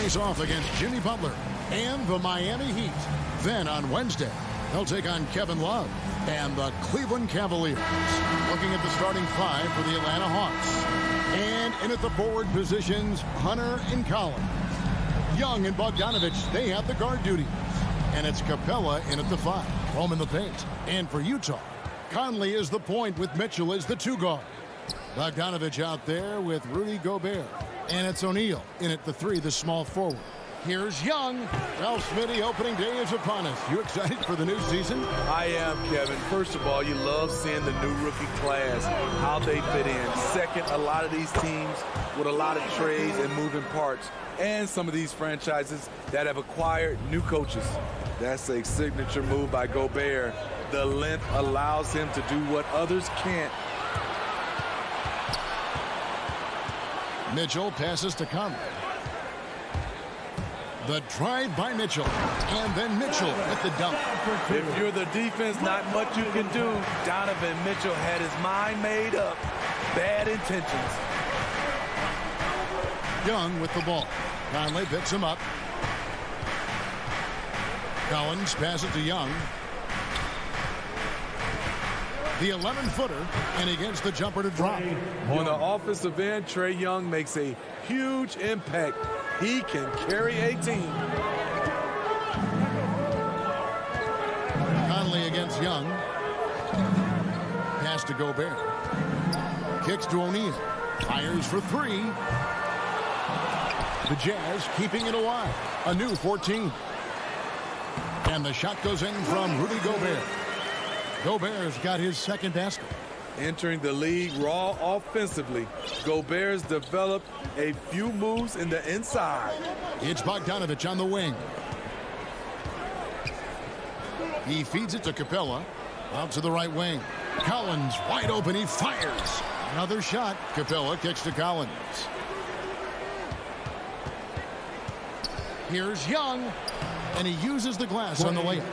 face off against Jimmy Butler and the Miami Heat. Then on Wednesday, they'll take on Kevin Love and the Cleveland Cavaliers. Looking at the starting five for the Atlanta Hawks. And in at the forward positions, Hunter and Collins. Young and Bogdanovich, they have the guard duties. And it's Capella in at the five, home in the paint. And for Utah, Conley is the point with Mitchell as the two guard. Bogdanovich out there with Rudy Gobert. And it's O'Neal in at the three, the small forward. Here's Young. Well, Smitty, opening day is upon us. You excited for the new season? I am, Kevin. First of all, you love seeing the new rookie class, how they fit in. Second, a lot of these teams with a lot of trades and moving parts. And some of these franchises that have acquired new coaches. That's a signature move by Gobert. The length allows him to do what others can't. Mitchell passes to Conley. The drive by Mitchell. And then Mitchell at the dunk. If you're the defense, not much you can do. Donovan Mitchell had his mind made up. Bad intentions. Young with the ball. Conley picks him up. Collins passes to Young. The 11-footer, and he gets the jumper to drop. On the offensive end, Trae Young makes a huge impact. He can carry a team. Conley against Young. Pass to Gobert. Kicks to O'Neal. Fires for three. The Jazz keeping it alive. A new 14. And the shot goes in from Rudy Gobert. Gobert's got his second basket. Entering the league raw offensively, Gobert's developed a few moves in the inside. It's Bogdanovich on the wing. He feeds it to Capella. Out to the right wing. Collins wide open. He fires. Another shot. Capella kicks to Collins. Here's Young. And he uses the glass on the layup.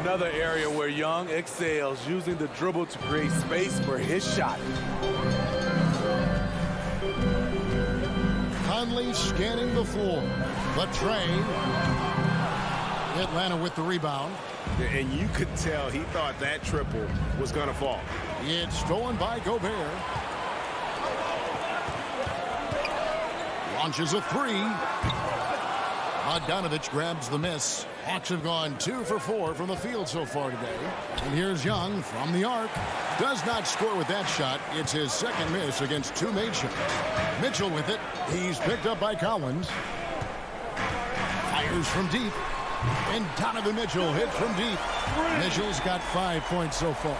Another area where Young excels, using the dribble to create space for his shot. Conley scanning the floor. But Trae. Atlanta with the rebound. And you could tell he thought that triple was going to fall. It's stolen by Gobert. Launches a three. Bogdanovich grabs the miss. Hawks have gone 2 for 4 from the field so far today. And here's Young from the arc. Does not score with that shot. It's his second miss against 2 made shots. Mitchell with it. He's picked up by Collins. Fires from deep. And Donovan Mitchell hits from deep. Mitchell's got 5 points so far.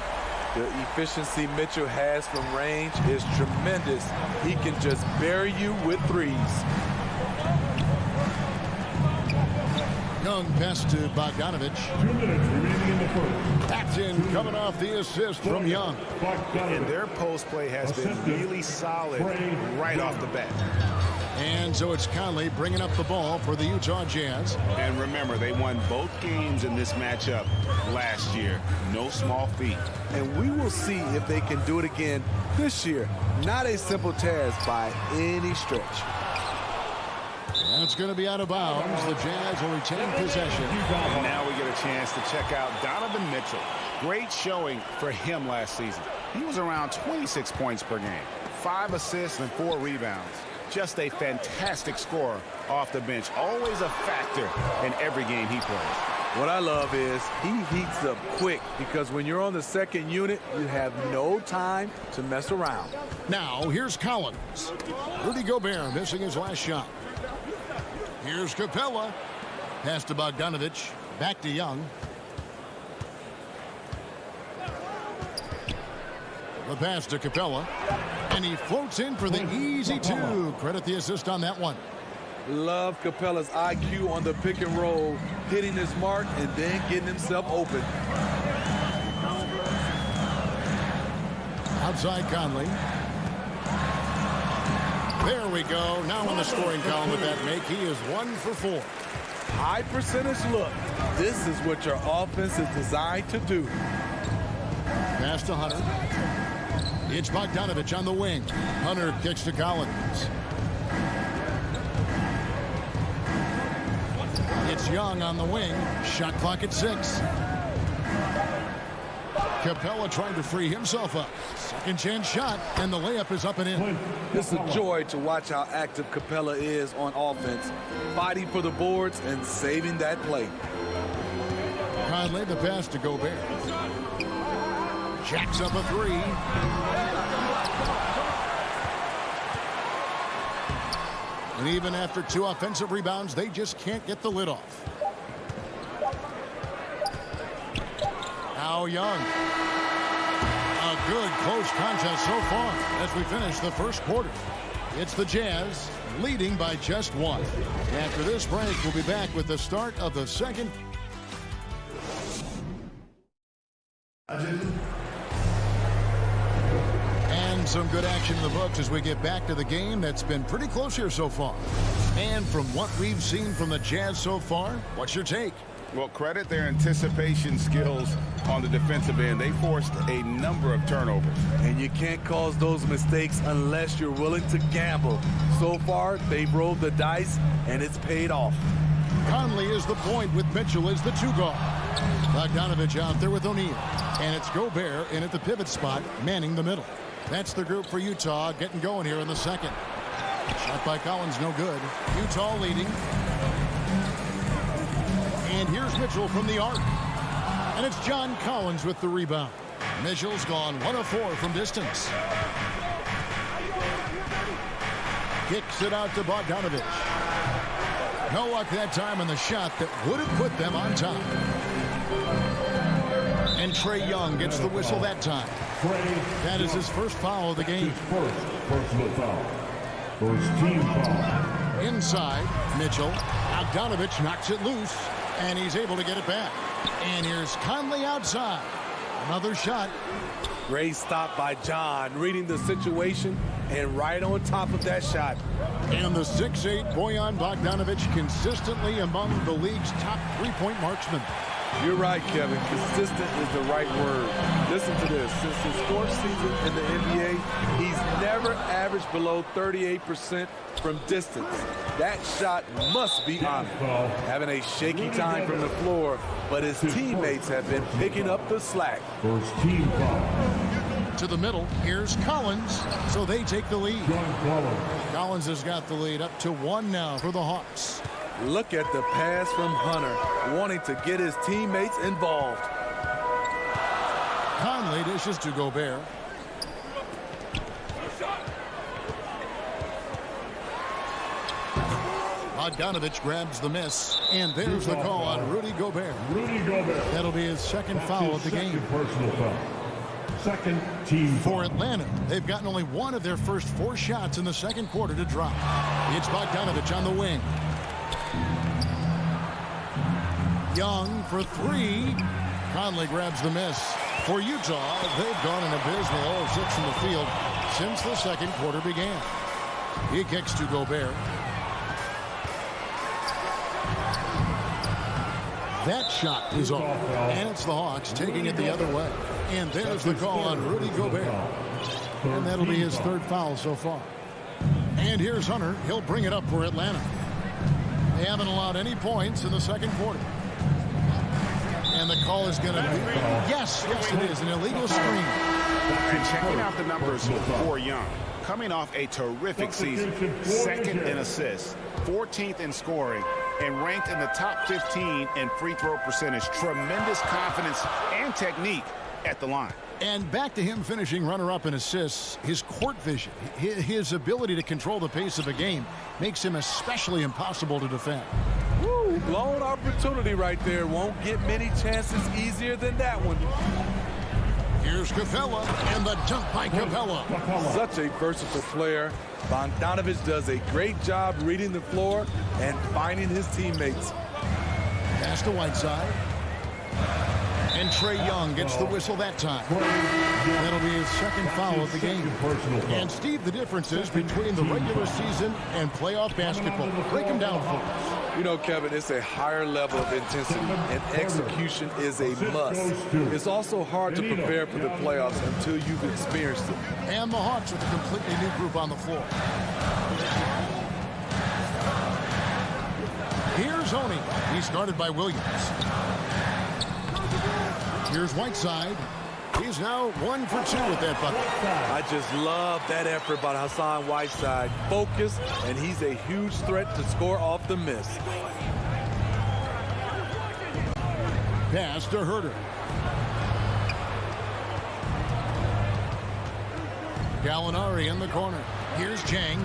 The efficiency Mitchell has from range is tremendous. He can just bury you with threes. Young pass to Bogdanovich. 2 minutes remaining in the first. That's in, coming off the assist from Young. And their post play has been really solid right off the bat. And so it's Conley bringing up the ball for the Utah Jazz. And remember, they won both games in this matchup last year. No small feat. And we will see if they can do it again this year. Not a simple task by any stretch. And it's going to be out of bounds. The Jazz will retain possession. And now we get a chance to check out Donovan Mitchell. Great showing for him last season. He was around 26 points per game, 5 assists and 4 rebounds. Just a fantastic scorer off the bench. Always a factor in every game he plays. What I love is he heats up quick, because when you're on the second unit, you have no time to mess around. Now, here's Collins. Rudy Gobert missing his last shot. Here's Capella. Pass to Bogdanovich. Back to Young. The pass to Capella. And he floats in for the easy 2. Credit the assist on that one. Love Capella's IQ on the pick and roll, hitting his mark and then getting himself open. Outside Conley. There we go. Now in the scoring column with that make, he is 1 for 4. High percentage look. This is what your offense is designed to do. Pass to Hunter. It's Bogdanovich on the wing. Hunter kicks to Collins. It's Young on the wing. Shot clock at 6. Capella trying to free himself up. Second chance shot, and the layup is up and in. It's a joy to watch how active Capella is on offense, fighting for the boards and saving that play. Conley the pass to Gobert. Jacks up a 3. And even after 2 offensive rebounds, they just can't get the lid off. Now Young. A good close contest so far as we finish the first quarter. It's the Jazz leading by just 1. After this break, we'll be back with the start of the second. And some good action in the books as we get back to the game that's been pretty close here so far. And from what we've seen from the Jazz so far, what's your take? Well, credit their anticipation skills on the defensive end. They forced a number of turnovers. And you can't cause those mistakes unless you're willing to gamble. So far, they've rolled the dice, and it's paid off. Conley is the point with Mitchell as the 2 guard. Bogdanovich out there with O'Neal. And it's Gobert in at the pivot spot, manning the middle. That's the group for Utah getting going here in the second. Shot by Collins, no good. Utah leading. And here's Mitchell from the arc. And it's John Collins with the rebound. Mitchell's gone 1 of 4 from distance. Kicks it out to Bogdanovich. No luck that time on the shot that would have put them on top. And Trae Young gets the whistle that time. That is his first foul of the game. First personal foul. First team foul. Inside, Mitchell. Bogdanovich knocks it loose, and he's able to get it back. And here's Conley outside. Another shot. Great stop by John, reading the situation and right on top of that shot. And the 6'8" Bojan Bogdanovich consistently among the league's top three-point marksmen. You're right, Kevin. Consistent is the right word. Listen to this. Since his 4th season in the NBA, he's never averaged below 38% from distance. That shot must be honored. Having a shaky time from the floor, but his teammates have been picking up the slack. First team foul. To the middle, here's Collins, so they take the lead. Collins has got the lead up to 1 now for the Hawks. Look at the pass from Hunter, wanting to get his teammates involved. Conley dishes to Gobert. Bogdanovich grabs the miss, and there's the call on Rudy Gobert. That'll be his second foul of the game. Personal foul. Second team For Atlanta, they've gotten only 1 of their first 4 shots in the second quarter to drop. It's Bogdanovich on the wing. Young for 3. Conley grabs the miss. For Utah, they've gone an abysmal 0 of 6 from the field since the second quarter began. He kicks to Gobert. That shot is off, and it's the Hawks taking it the other way. And there's the call on Rudy Gobert. And that'll be his 3rd foul so far. And here's Hunter. He'll bring it up for Atlanta. They haven't allowed any points in the second quarter. And the call is going to be, yes, it is, an illegal screen. And checking out the numbers for Young. Coming off a terrific season, 2nd in assists, 14th in scoring, and ranked in the top 15 in free throw percentage. Tremendous confidence and technique at the line. And back to him finishing runner-up in assists, his court vision, his ability to control the pace of a game makes him especially impossible to defend. Woo, blown opportunity right there. Won't get many chances easier than that one. Here's Capella, and the dunk by Capella. Such a versatile player. Bogdanovich does a great job reading the floor and finding his teammates. Pass to Whiteside. And Trae Young gets the whistle that time. That'll be his 2nd foul of the game. And Steve, the differences between the regular season and playoff basketball. Break them down for us. You know, Kevin, it's a higher level of intensity, and execution is a must. It's also hard to prepare for the playoffs until you've experienced it. And the Hawks with a completely new group on the floor. Here's Here's Oni. He's guarded by Williams. Here's Whiteside. He's now 1 for 2 with that bucket. I just love that effort by Hassan Whiteside. Focus, and he's a huge threat to score off the miss. Pass to Herter. Gallinari in the corner. Here's Chang.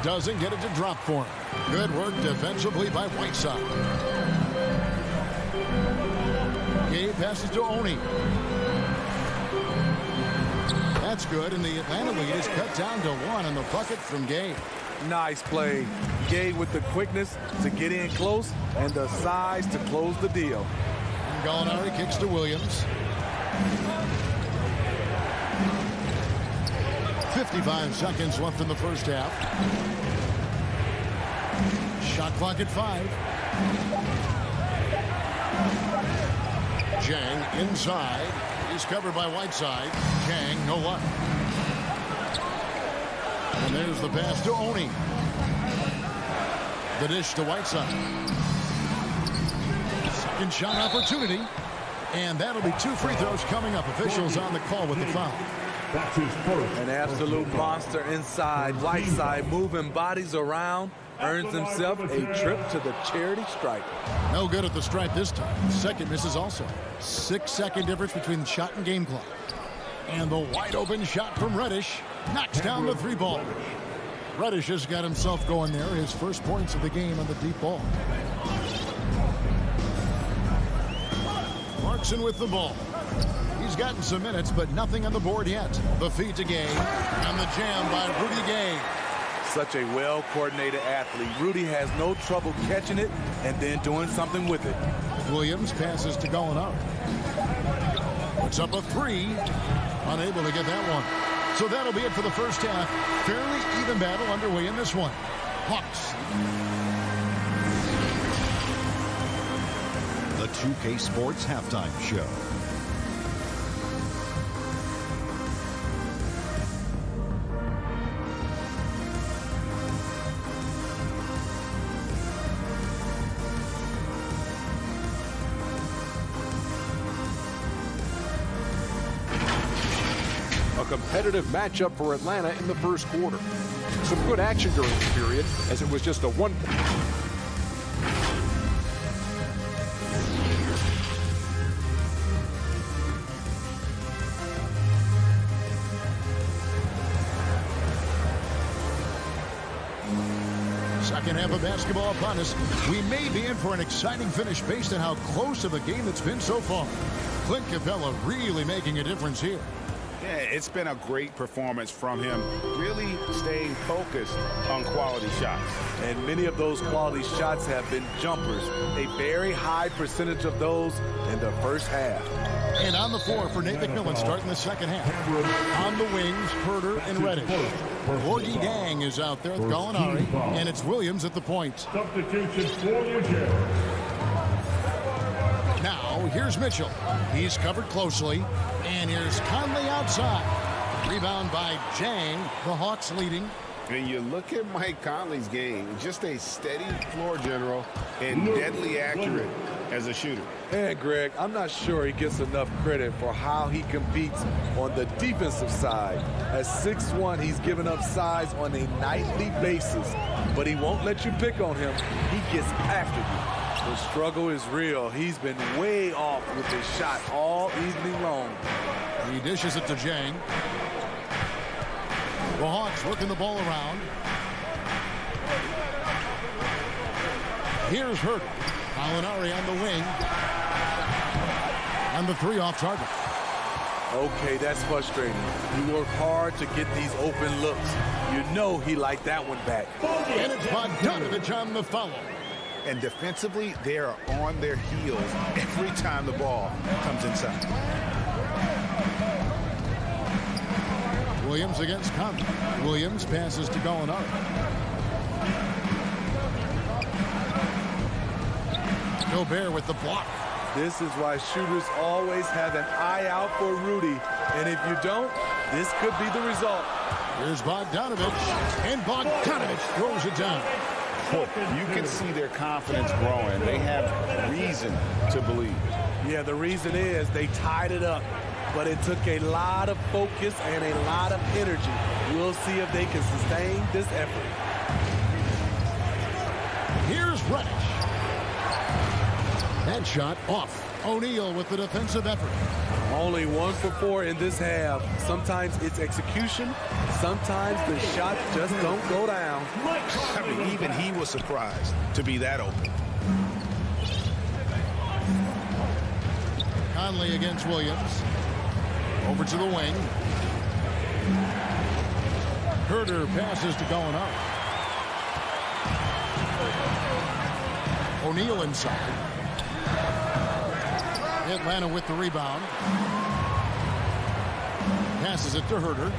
Doesn't get it to drop for him. Good work defensively by Whiteside. Gabe passes to Oni. That's good, and the Atlanta lead is cut down to 1 on the bucket from Gabe. Nice play. Gabe with the quickness to get in close and the size to close the deal. And Gallinari kicks to Williams. 55 seconds left in the first half. Shot clock at 5. Chang inside. He's covered by Whiteside. Chang, no luck. And there's the pass to Oni. The dish to Whiteside. Second shot opportunity. And that'll be 2 free throws coming up. Officials on the call with the foul. That's his first. An absolute monster inside. Whiteside moving bodies around. Earns himself a trip to the charity stripe. No good at the stripe this time. Second misses also. 6-second difference between the shot and game clock. And the wide open shot from Reddish knocks down the 3 ball. Reddish has got himself going there. His first points of the game on the deep ball. Clarkson with the ball. He's gotten some minutes, but nothing on the board yet. The feed to Gay. And the jam by Rudy Gay. Such a well-coordinated athlete. Rudy has no trouble catching it and then doing something with it. Williams passes to Gallinari. Puts up a 3. Unable to get that one. So that'll be it for the first half. Fairly even battle underway in this one. Hawks. The 2K Sports Halftime Show. A competitive matchup for Atlanta in the first quarter. Some good action during the period, as it was just a 1. Second half of basketball upon us. We may be in for an exciting finish based on how close of a game it's been so far. Clint Capella really making a difference here. Yeah, it's been a great performance from him, really staying focused on quality shots. And many of those quality shots have been jumpers. A very high percentage of those in the first half. And on the floor for Nate McMillan starting the second half. On the wings, Herter and Reddish. Gorgie Gang is out there with Gallinari, and it's Williams at the point. Substitution for Eugene. Now, here's Mitchell. He's covered closely. And here's Conley outside. Rebound by Jang. The Hawks leading. And you look at Mike Conley's game, just a steady floor general and deadly accurate as a shooter. And Greg, I'm not sure he gets enough credit for how he competes on the defensive side. At 6'1", he's given up size on a nightly basis, but he won't let you pick on him. He gets after you. The struggle is real. He's been way off with his shot all evening long. He dishes it to Jang. The Hawks working the ball around. Here's Herter. Gallinari on the wing. And the 3 off target. Okay, that's frustrating. You work hard to get these open looks. You know he liked that one back. And it's Bogdanovich on the follow. And defensively, they are on their heels every time the ball comes inside. Williams against Conley. Williams passes to Gallinari. Gobert with the block. This is why shooters always have an eye out for Rudy. And if you don't, this could be the result. Here's Bogdanovich. And Bogdanovich throws it down. Boy, you can see their confidence growing. They have reason to believe. Yeah, the reason is they tied it up, but it took a lot of focus and a lot of energy. We'll see if they can sustain this effort. Here's Reddish. That shot off. O'Neal with the defensive effort. Only 1 for 4 in this half. Sometimes it's execution. Sometimes the shots just don't go down. I mean, even he was surprised to be that open. Conley against Williams. Over to the wing. Herter passes to going up. O'Neal inside. Atlanta with the rebound. Passes it to Herter.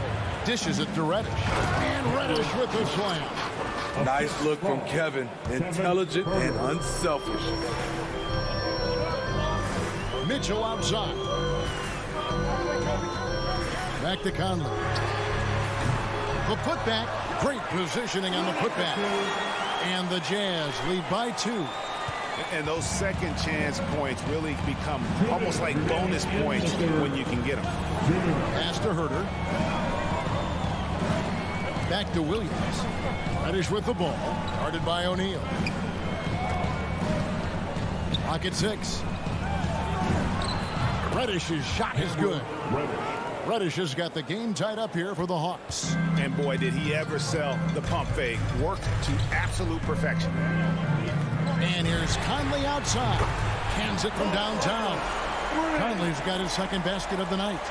Dishes it to Reddish. And Reddish with the slam. Nice look from Kevin. Intelligent and unselfish. Mitchell outside. Back to Conley. The putback. Great positioning on the putback. And the Jazz lead by 2. And those second chance points really become almost like bonus points when you can get them. Pass to Herter. Back to Williams. Reddish with the ball. Guarded by O'Neal. Pocket 6. Reddish's shot is good. Reddish has got the game tied up here for the Hawks. And boy, did he ever sell the pump fake. Worked to absolute perfection. And here's Conley outside. Cans it from downtown. Conley's got his second basket of the night.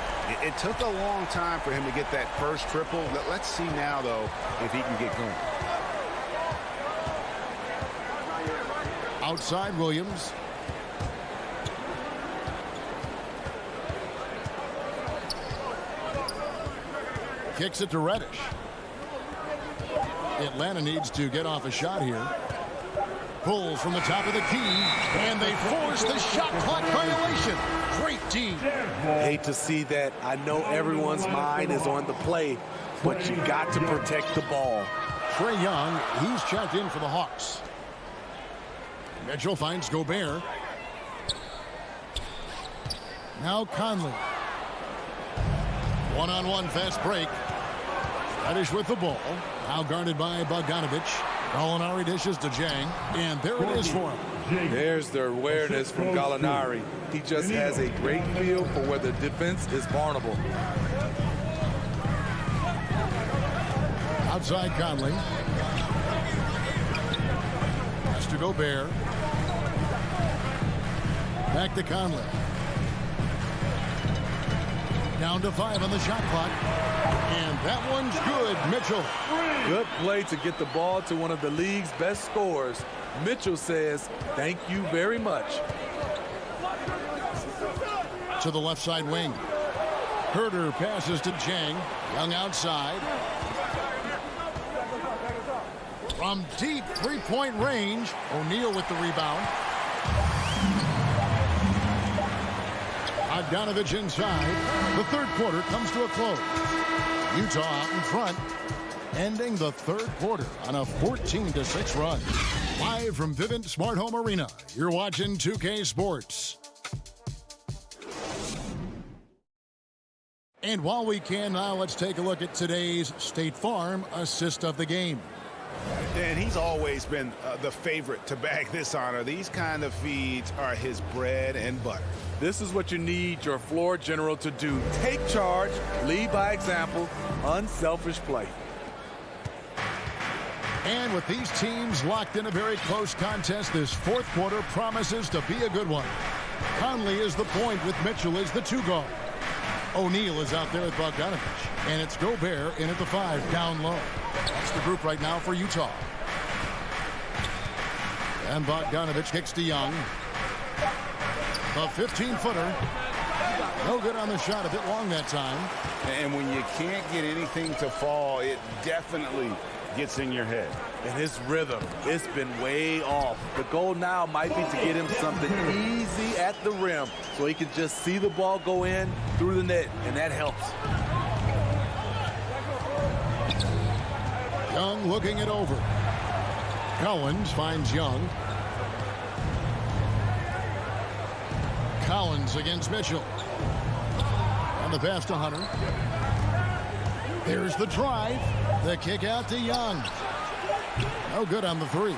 It took a long time for him to get that first triple. Let's see now, though, if he can get going. Outside Williams. Kicks it to Reddish. Atlanta needs to get off a shot here. Pulls from the top of the key, and they force the shot clock violation. Great team. Hate to see that. I know everyone's mind is on the play, but you got to protect the ball. Trae Young, he's checked in for the Hawks. Mitchell finds Gobert. Now Conley. One-on-one fast break. Reddish with the ball. Now guarded by Bogdanovich. Gallinari dishes to Jang, and there it is for him. There's the awareness from Gallinari. He just has a great feel for where the defense is vulnerable. Outside Conley. Pass to Gobert. Back to Conley. Down to 5 on the shot clock. And that one's good, Mitchell. Good play to get the ball to one of the league's best scorers. Mitchell says, thank you very much. To the left side wing. Herter passes to Jang. Young outside. From deep three-point range, O'Neal with the rebound. Bogdanovich inside. The third quarter comes to a close. Utah out in front, ending the third quarter on a 14-6 run. Live from Vivint Smart Home Arena, you're watching 2K Sports. And while we can now, let's take a look at today's State Farm assist of the game. And he's always been the favorite to bag this honor. These kind of feeds are his bread and butter. This is what you need your floor general to do. Take charge, lead by example, unselfish play. And with these teams locked in a very close contest, this fourth quarter promises to be a good one. Conley is the point with Mitchell as the 2 guard. O'Neal is out there with Bogdanovich. And it's Gobert in at the 5 down low. That's the group right now for Utah. And Bogdanovich kicks to Young. A 15-footer. No good on the shot. A bit long that time. And when you can't get anything to fall, it definitely gets in your head. And his rhythm, it's been way off. The goal now might be to get him something easy at the rim so he can just see the ball go in through the net, and that helps. Young looking it over. Collins finds Young. Collins against Mitchell. And the pass to Hunter. Here's the drive. The kick out to Young. No good on the three.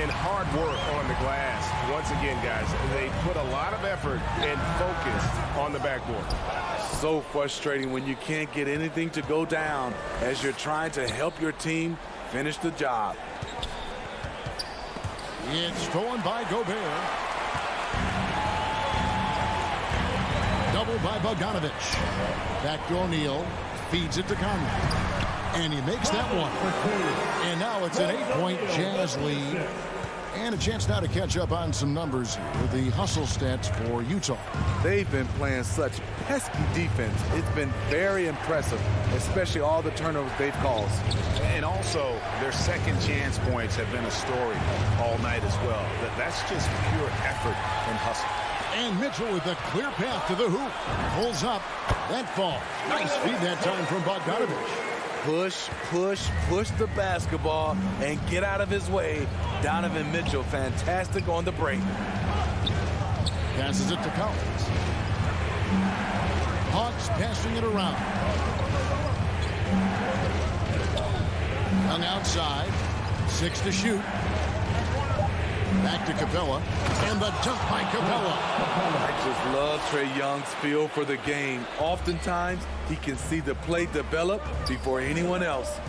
And hard work on the glass. Once again, guys, they put a lot of effort and focus on the backboard. So frustrating when you can't get anything to go down as you're trying to help your team finish the job. It's stolen by Gobert. Double by Bogdanovich. Back to O'Neal. Feeds it to Conley. And he makes that one. And now it's an 8-point Jazz lead. And a chance now to catch up on some numbers with the hustle stats for Utah. They've been playing such pesky defense. It's been very impressive, especially all the turnovers they've caused. And also, their second chance points have been a story all night as well. That's just pure effort and hustle. And Mitchell with a clear path to the hoop. Pulls up. That falls. Nice feed that time from Bogdanovich. Push, push, push the basketball and get out of his way. Donovan Mitchell, fantastic on the break. Passes it to Collins. Hawks passing it around. Young outside. 6 to shoot. Back to Capella. And the dunk by Capella. I just love Trae Young's feel for the game. Oftentimes, he can see the play develop before anyone else.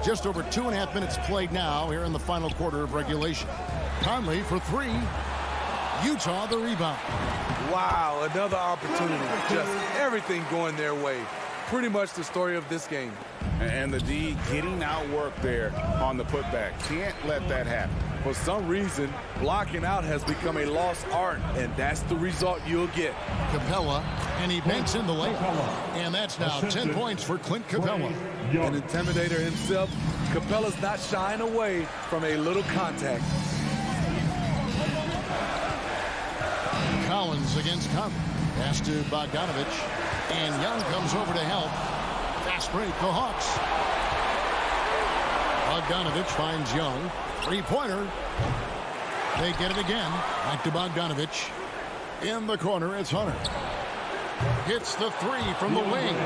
Just over 2.5 minutes played now here in the final quarter of regulation. Conley for three. Utah the rebound. Wow, another opportunity. Just everything going their way. Pretty much the story of this game. And the D getting outworked there on the putback. Can't let that happen. For some reason, blocking out has become a lost art, and that's the result you'll get. Capella, and he banks in the layup. And that's now 10 points for Clint Capella. An intimidator himself, Capella's not shying away from a little contact. Collins against Conley. Pass to Bogdanovich. And Young comes over to help. Fast break, the Hawks. Bogdanovich finds Young. Three-pointer. They get it again. Back to Bogdanovich. In the corner, it's Hunter. Hits the three from the wing.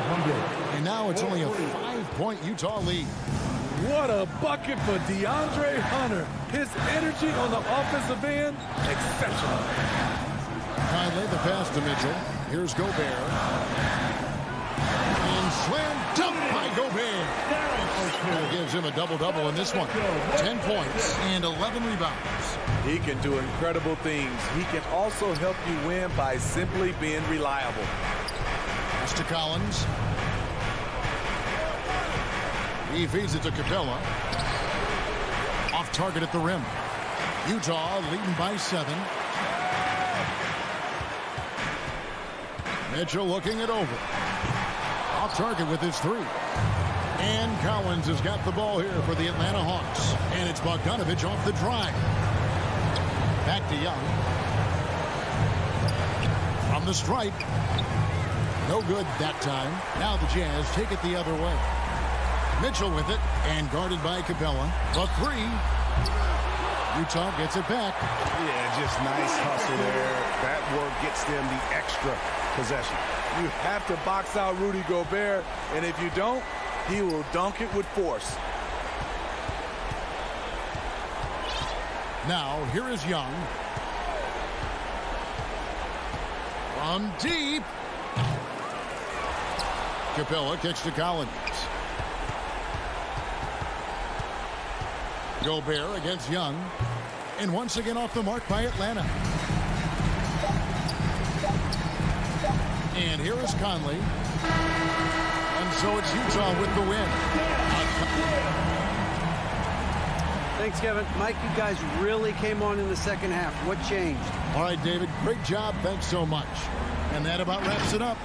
And now it's only a 5-point Utah lead. What a bucket for DeAndre Hunter. His energy on the offensive end, exceptional. Conley, the pass to Mitchell. Here's Gobert. And slam dunk by Gobert. That gives him a double-double in this one. 10 points and 11 rebounds. He can do incredible things. He can also help you win by simply being reliable. Pass to Collins. He feeds it to Capella. Off target at the rim. Utah leading by 7. Mitchell looking it over. Off target with his three. And Collins has got the ball here for the Atlanta Hawks. And it's Bogdanovich off the drive. Back to Young. From the stripe. No good that time. Now the Jazz take it the other way. Mitchell with it and guarded by Capella. The three. Utah gets it back. Yeah, just nice hustle there. That work gets them the extra possession. You have to box out Rudy Gobert, and if you don't, he will dunk it with force. Now, here is Young. From deep. Capella kicks to Collins. Gobert against Young. And once again off the mark by Atlanta. And here is Conley. And so it's Utah with the win. Thanks, Kevin. Mike, you guys really came on in the second half. What changed? All right, David, great job. Thanks so much. And that about wraps it up.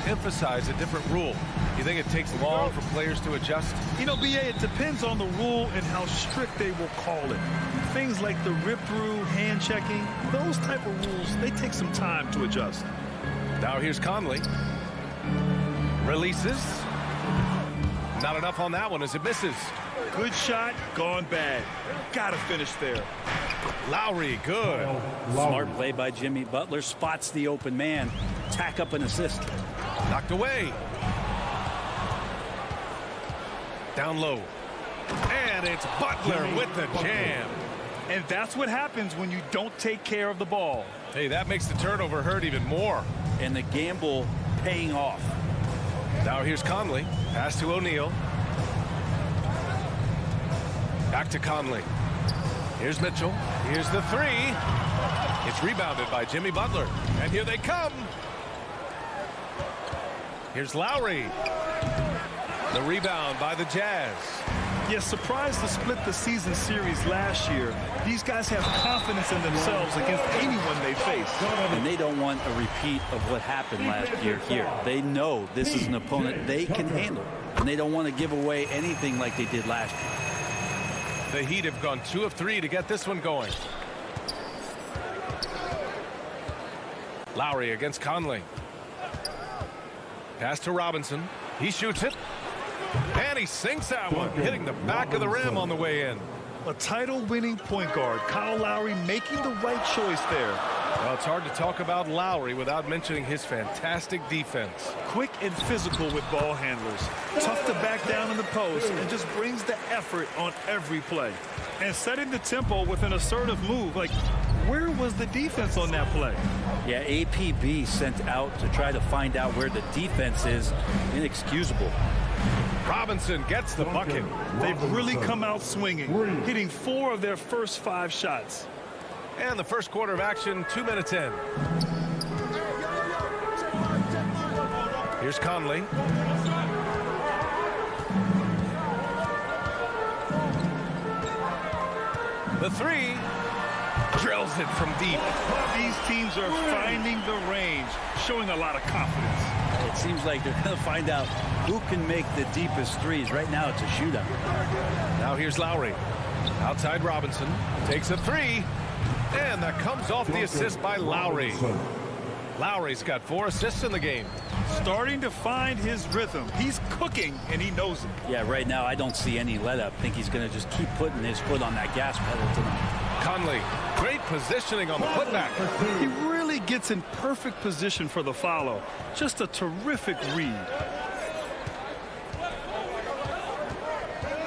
Emphasize a different rule. You think it takes long for players to adjust? You know, BA, it depends on the rule and how strict they will call it. Things like the rip-through, hand-checking, those type of rules, they take some time to adjust. Now here's Conley. Releases. Not enough on that one as it misses. Good shot, gone bad. Gotta finish there. Lowry, good. Smart play by Jimmy Butler. Spots the open man. Tack up an assist. Knocked away. Down low. And it's Butler with the jam. And that's what happens when you don't take care of the ball. Hey, that makes the turnover hurt even more. And the gamble paying off. Now here's Conley. Pass to O'Neal. Back to Conley. Here's Mitchell. Here's the three. It's rebounded by Jimmy Butler. And here they come. Here's Lowry. The rebound by the Jazz. Yes, surprised to split the season series last year. These guys have confidence in themselves against anyone they face. And they don't want a repeat of what happened last year here. They know this is an opponent they can handle, and they don't want to give away anything like they did last year. The Heat have gone 2 of 3 to get this one going. Lowry against Conley. Pass to Robinson. He shoots it. And he sinks that one, hitting the back of the rim on the way in. A title-winning point guard, Kyle Lowry, making the right choice there. Well, it's hard to talk about Lowry without mentioning his fantastic defense. Quick and physical with ball handlers. Tough to back down in the post and just brings the effort on every play. And setting the tempo with an assertive move. Like, where was the defense on that play? Yeah, APB sent out to try to find out where the defense is. Inexcusable. Robinson gets the bucket. They've really come out swinging, hitting 4 of their first 5 shots. And the first quarter of action, 2 minutes in. Here's Conley. The 3. Drills it from deep. These teams are finding the range, showing a lot of confidence. It seems like they're going to find out who can make the deepest threes. Right now, it's a shootout. Now here's Lowry. Outside Robinson. Takes a 3. And that comes off the assist by Lowry. Lowry's got 4 assists in the game. Starting to find his rhythm. He's cooking, and he knows it. Yeah, right now, I don't see any let-up. I think he's going to just keep putting his foot on that gas pedal tonight. Conley, great positioning on the putback. He really gets in perfect position for the follow. Just a terrific read.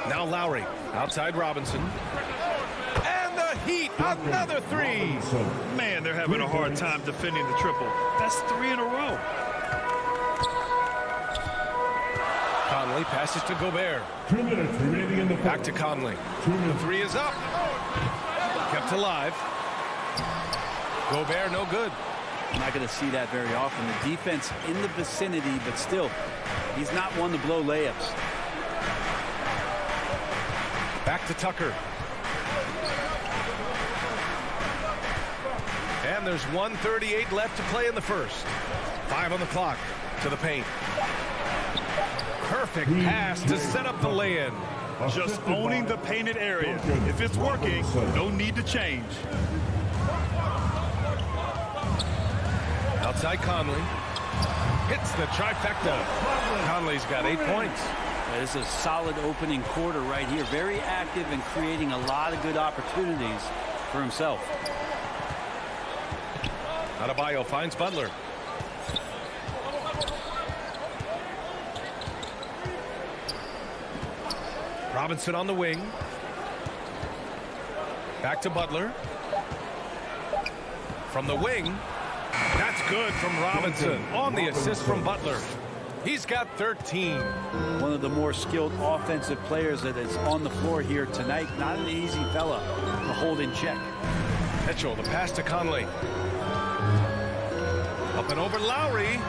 Now Lowry, outside Robinson. And the Heat, another 3. Man, they're having a hard time defending the triple. That's 3 in a row. Conley passes to Gobert. 2 minutes remaining in the Back to Conley. The 3 is up. Kept alive. Gobert, no good. I'm not going to see that very often. The defense in the vicinity, but still, he's not one to blow layups. Back to Tucker. And there's 1:38 left to play in the first. 5 on the clock. To the paint. Perfect pass to set up the lay-in. Just owning the painted area. If it's working, no need to change. Outside Conley. Hits the trifecta. Conley's got 8 points. This is a solid opening quarter right here. Very active and creating a lot of good opportunities for himself. Adebayo finds Butler. Robinson on the wing. Back to Butler. From the wing. That's good from Robinson on the assist from Butler. He's got 13. One of the more skilled offensive players that is on the floor here tonight. Not an easy fella to hold in check. Mitchell, the pass to Conley. Up and over Lowry.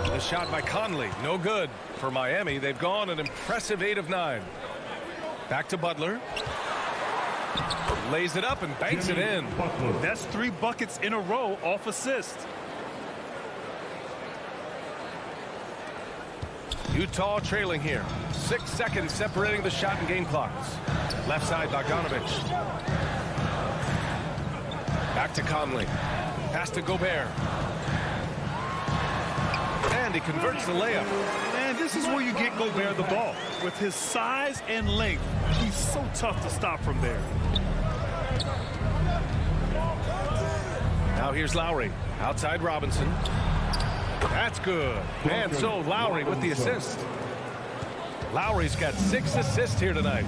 The shot by Conley. No good. For Miami, they've gone an impressive 8 of 9. Back to Butler. Lays it up and banks it in. That's 3 buckets in a row off assist. Utah trailing here. 6 seconds separating the shot and game clocks. Left side, Bogdanovich. Back to Conley. Pass to Gobert. And he converts the layup. And this is where you get Gobert the ball. With his size and length, he's so tough to stop from there. Now here's Lowry. Outside Robinson. That's good. And so Lowry with the assist. Lowry's got 6 assists here tonight.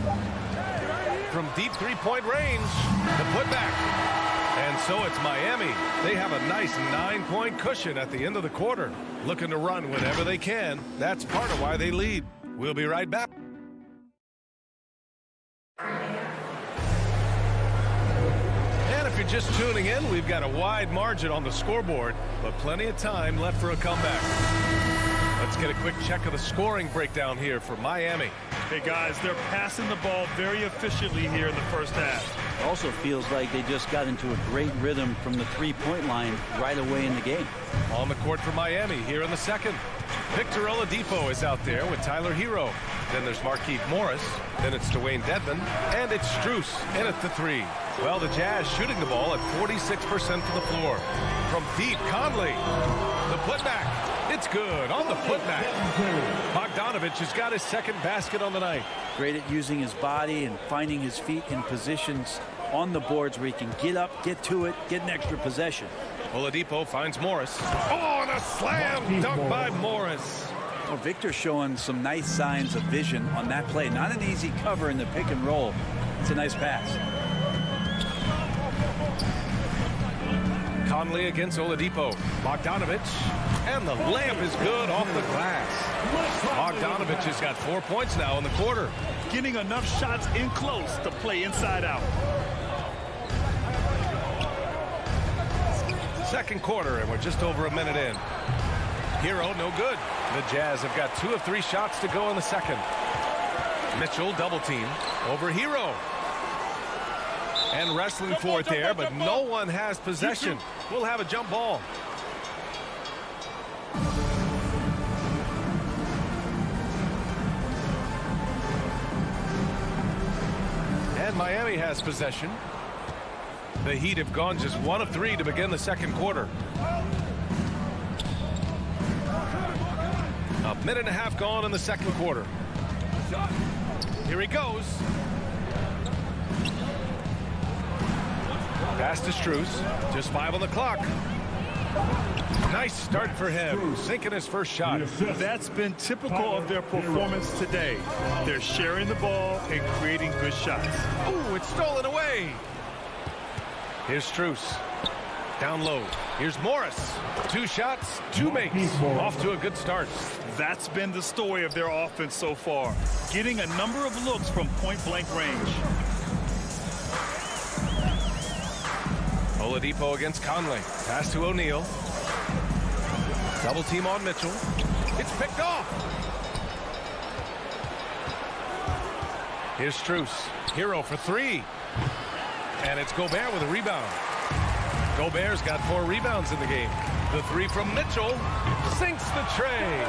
From deep 3-point range, the putback. And so it's Miami. They have a nice 9-point cushion at the end of the quarter. Looking to run whenever they can. That's part of why they lead. We'll be right back. And if you're just tuning in, we've got a wide margin on the scoreboard, but plenty of time left for a comeback. Let's get a quick check of the scoring breakdown here for Miami. Hey, guys, they're passing the ball very efficiently here in the first half. Also feels like they just got into a great rhythm from the three-point line right away in the game. On the court for Miami here in the second. Victor Oladipo is out there with Tyler Hero. Then there's Markieff Morris. Then it's Dwayne Dedmon. And it's Strus in at the three. Well, the Jazz shooting the ball at 46% from the floor. From deep, Conley. The putback. It's good on the putback. Bogdanovich has got his second basket on the night. Great at using his body and finding his feet in positions on the boards where he can get up, get to it, get an extra possession. Oladipo finds Morris. Oh, and a slam dunk by Morris. Well, Victor showing some nice signs of vision on that play. Not an easy cover in the pick and roll. It's a nice pass. Conley against Oladipo. Bogdanovich. And the layup is good off the glass. Bogdanovich has got 4 points now in the quarter. Getting enough shots in close to play inside out. Second quarter, and we're just over a minute in. Hero, no good. The Jazz have got 2 of 3 shots to go in the second. Mitchell double team over Hero. And wrestling for it there, but no one has possession. We'll have a jump ball. And Miami has possession. The Heat have gone just 1 of 3 to begin the second quarter. A minute and a half gone in the second quarter. Here he goes. Pass to Strus. Just 5 on the clock. Nice start for him. Sinking his first shot. That's been typical of their performance today. They're sharing the ball and creating good shots. Ooh, it's stolen away. Here's Strus. Down low. Here's Morris. 2 shots, 2 makes. Off to a good start. That's been the story of their offense so far. Getting a number of looks from point-blank range. Oladipo against Conley. Pass to O'Neal. Double team on Mitchell. It's picked off. Here's Strus. Hero for 3. And it's Gobert with a rebound. Gobert's got 4 rebounds in the game. The 3 from Mitchell sinks the tray.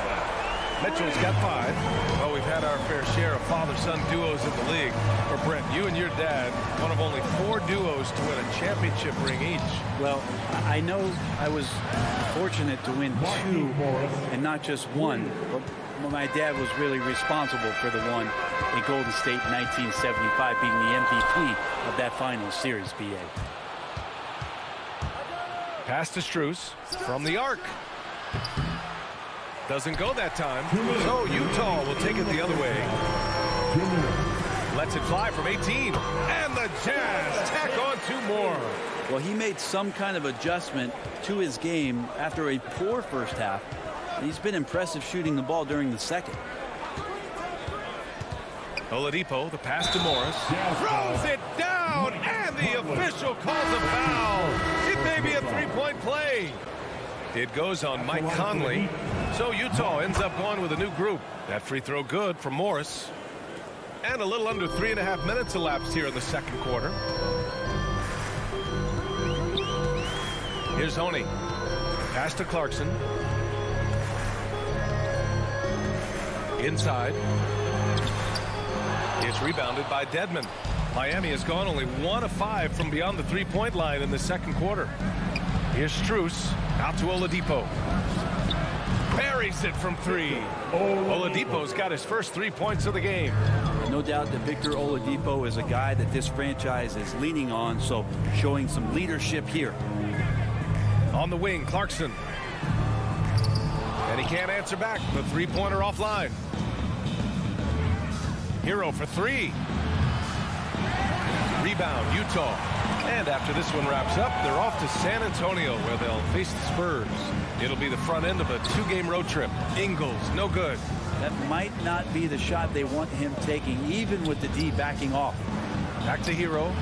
Mitchell's got 5. Well, we've had our fair share of father-son duos in the league. For Brent, you and your dad, one of only 4 duos to win a championship ring each. Well, I know I was fortunate to win 2 and not just 1. But my dad was really responsible for the one in Golden State in 1975, being the MVP of that final series, BA. Pass to Strus from the arc. Doesn't go that time. So Utah will take it the other way. Lets it fly from 18. And the Jazz tack on 2 more. Well, he made some kind of adjustment to his game after a poor first half. He's been impressive shooting the ball during the second. Oladipo, the pass to Morris. Throws it down, and the official calls a foul. It may be a 3-point play. It goes on Mike Conley. So Utah ends up going with a new group. That free throw good from Morris. And a little under 3.5 minutes elapsed here in the second quarter. Here's Honey. Pass to Clarkson. Inside. It's rebounded by Dedmon. Miami has gone only 1 of 5 from beyond the 3-point line in the second quarter. Here's Strus. Out to Oladipo. Buries it from 3. Oladipo's got his first 3 points of the game. No doubt that Victor Oladipo is a guy that this franchise is leaning on, so showing some leadership here. On the wing, Clarkson. And he can't answer back. The 3-pointer offline. Hero for 3. Rebound, Utah. And after this one wraps up, they're off to San Antonio, where they'll face the Spurs. It'll be the front end of a 2-game road trip. Ingles, no good. That might not be the shot they want him taking, even with the D backing off. Back to Hero.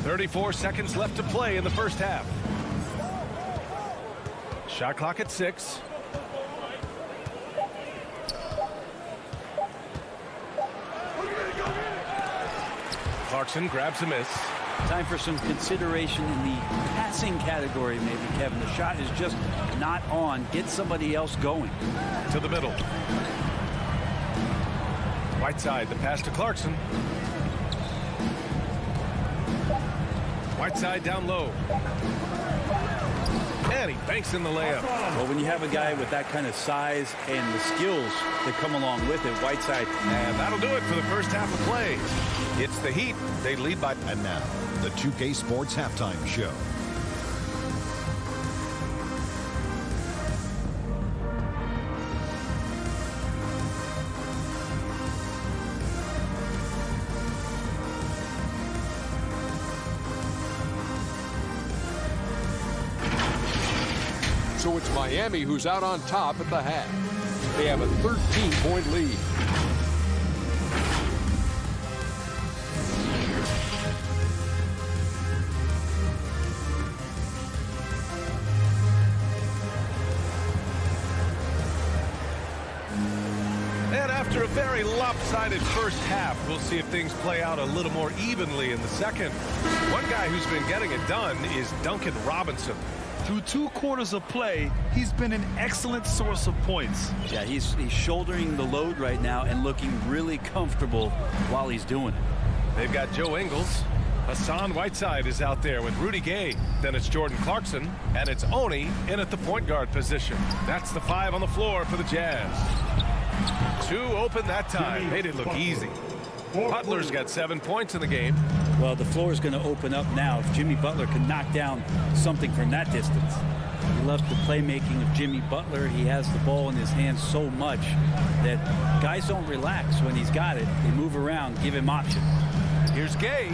34 seconds left to play in the first half. Shot clock at 6. Clarkson grabs a miss. Time for some consideration in the passing category, maybe, Kevin. The shot is just not on. Get somebody else going. To the middle. Whiteside, the pass to Clarkson. Whiteside down low. And he banks in the layup. Well, when you have a guy with that kind of size and the skills that come along with it, Whiteside. And that'll do it for the first half of play. It's the Heat. They lead by... And now, the 2K Sports Halftime Show. So it's Miami who's out on top at the half. They have a 13-point lead. And after a very lopsided first half, we'll see if things play out a little more evenly in the second. One guy who's been getting it done is Duncan Robinson. Through 2 quarters of play, he's been an excellent source of points. Yeah, he's shouldering the load right now and looking really comfortable while he's doing it. They've got Joe Ingles. Hassan Whiteside is out there with Rudy Gay. Then it's Jordan Clarkson. And it's Oni in at the point guard position. That's the 5 on the floor for the Jazz. 2 open that time. Made it look easy. Butler's got 7 points in the game. Well, the floor is going to open up now if Jimmy Butler can knock down something from that distance. We love the playmaking of Jimmy Butler. He has the ball in his hands so much that guys don't relax when he's got it. They move around, give him options. Here's Gay.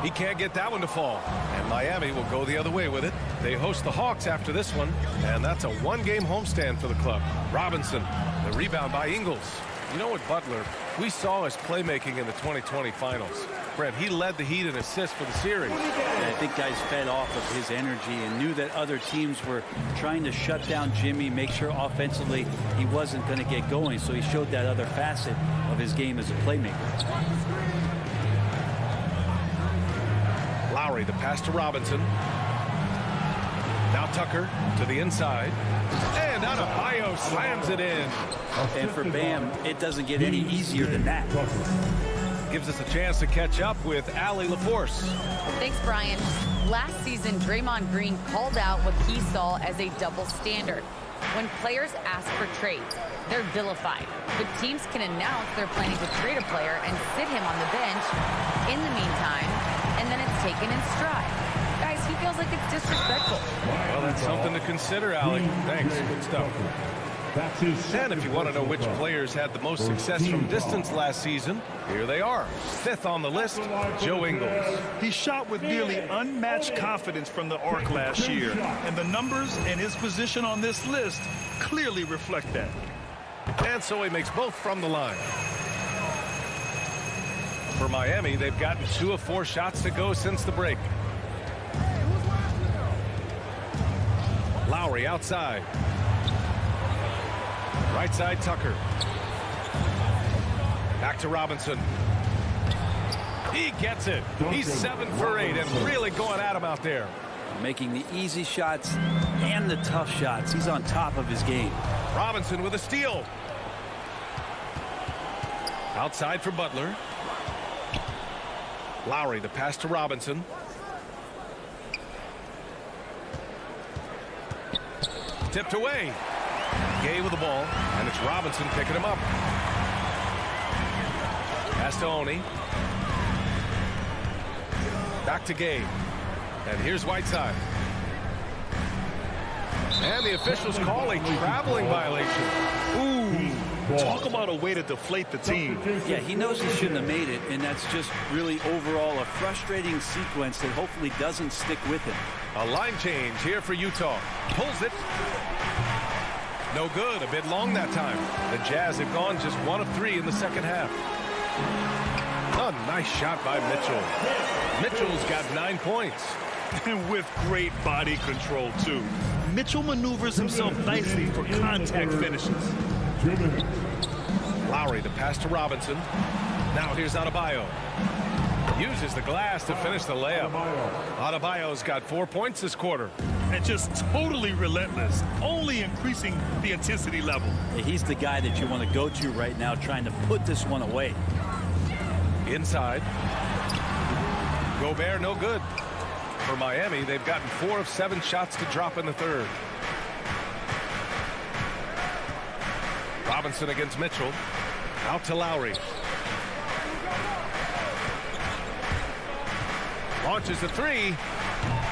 He can't get that one to fall. And Miami will go the other way with it. They host the Hawks after this one. And that's a 1-game homestand for the club. Robinson, the rebound by Ingles. You know what, Butler, we saw his playmaking in the 2020 finals. Brett, he led the Heat in assists for the series. Yeah, I think guys fed off of his energy and knew that other teams were trying to shut down Jimmy, make sure offensively he wasn't going to get going. So he showed that other facet of his game as a playmaker. Lowry, the pass to Robinson. Now Tucker to the inside. And Adebayo slams it in. And for Bam, it doesn't get any easier than that. Gives us a chance to catch up with Allie LaForce. Thanks, Brian. Last season, Draymond Green called out what he saw as a double standard. When players ask for trades, they're vilified. But teams can announce they're planning to trade a player and sit him on the bench in the meantime, and then it's taken in stride. Guys, he feels like it's disrespectful. Well, that's something to consider, Allie. Thanks. Good stuff. And if you want to know which players had the most success from distance last season, here they are. 5th on the list, Joe Ingles. He shot with nearly unmatched confidence from the arc last year, and the numbers and his position on this list clearly reflect that. And so he makes both from the line. For Miami, they've gotten 2 of 4 shots to go since the break. Lowry outside. Right side, Tucker. Back to Robinson. He gets it. He's 7 for 8 and really going at him out there. Making the easy shots and the tough shots. He's on top of his game. Robinson with a steal. Outside for Butler. Lowry, the pass to Robinson. Tipped away. Gay with the ball, and it's Robinson picking him up. Pass to Oni. Back to Gay. And here's Whiteside. And the officials call a traveling violation. Ooh, talk about a way to deflate the team. Yeah, he knows he shouldn't have made it, and that's just really overall a frustrating sequence that hopefully doesn't stick with him. A line change here for Utah. Pulls it. No good. A bit long that time. The Jazz have gone just 1 of 3 in the second half. A nice shot by Mitchell. Mitchell's got 9 points. And with great body control, too. Mitchell maneuvers himself nicely for contact finishes. Lowry, the pass to Robinson. Now here's Adebayo. Uses the glass to finish the layup. Adebayo's got 4 points this quarter. And just totally relentless, only increasing the intensity level. He's the guy that you want to go to right now, trying to put this one away. Inside. Gobert, no good. For Miami, they've gotten 4 of 7 shots to drop in the third. Robinson against Mitchell. Out to Lowry. Launches a 3.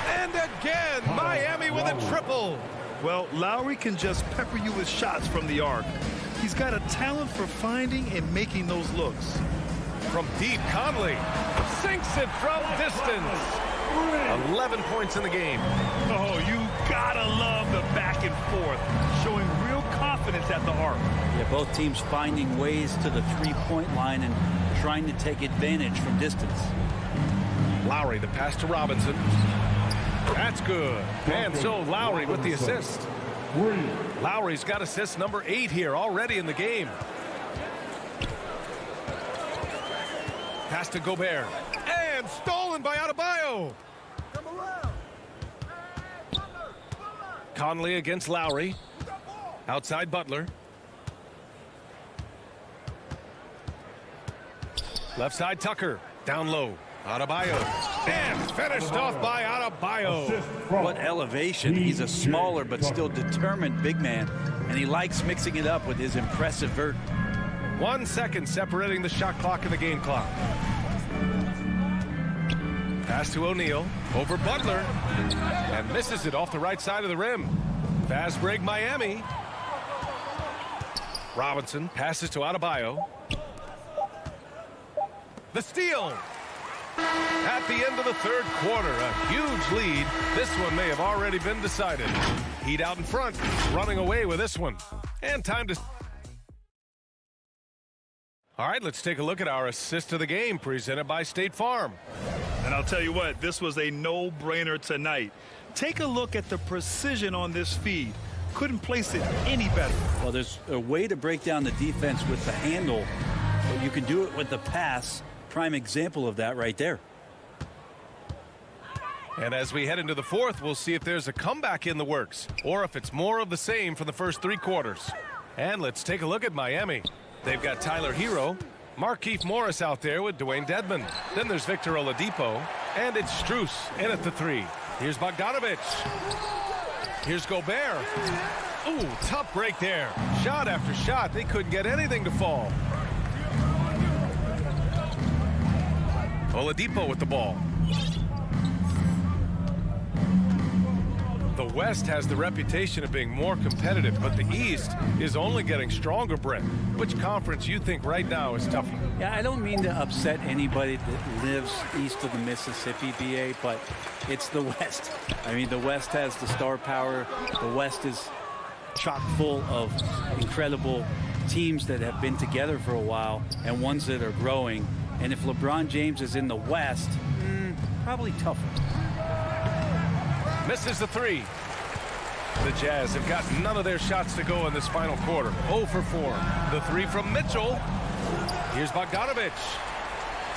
And again, Miami with a triple. Well, Lowry can just pepper you with shots from the arc. He's got a talent for finding and making those looks. From deep, Conley sinks it from distance. 11 points in the game. Oh, you gotta love the back and forth, showing real confidence at the arc. Yeah, both teams finding ways to the three-point line and trying to take advantage from distance. Lowry, the pass to Robinson. That's good. And so Lowry with the assist. Lowry's got assist number 8 here already in the game. Pass to Gobert. And stolen by Adebayo. Conley against Lowry. Outside Butler. Left side Tucker. Down low. Adebayo. And finished off by Adebayo. What elevation. He's a smaller but still determined big man. And he likes mixing it up with his impressive vert. 1 second separating the shot clock and the game clock. Pass to O'Neal. Over Butler. And misses it off the right side of the rim. Fast break Miami. Robinson passes to Adebayo. The steal. At the end of the third quarter, a huge lead. This one may have already been decided. Heat out in front, running away with this one. And time to... All right, let's take a look at our assist of the game presented by State Farm. And I'll tell you what, this was a no-brainer tonight. Take a look at the precision on this feed. Couldn't place it any better. Well, there's a way to break down the defense with the handle, but you can do it with the pass. Prime example of that right there. And as we head into the fourth, we'll see if there's a comeback in the works or if it's more of the same from the first 3 quarters. And let's take a look at Miami. They've got Tyler Hero, Markieff Morris out there with Dwayne Dedmon. Then there's Victor Oladipo, and it's Strus in at the 3. Here's Bogdanovic. Here's Gobert. Ooh, tough break there. Shot after shot. They couldn't get anything to fall. Oladipo with the ball. The West has the reputation of being more competitive, but the East is only getting stronger, Brett. Which conference you think right now is tougher? Yeah, I don't mean to upset anybody that lives east of the Mississippi, BA, but it's the West. I mean, the West has the star power. The West is chock full of incredible teams that have been together for a while and ones that are growing. And if LeBron James is in the West, probably tougher. Misses the 3. The Jazz have got none of their shots to go in this final quarter. 0 for 4. The 3 from Mitchell. Here's Bogdanovic.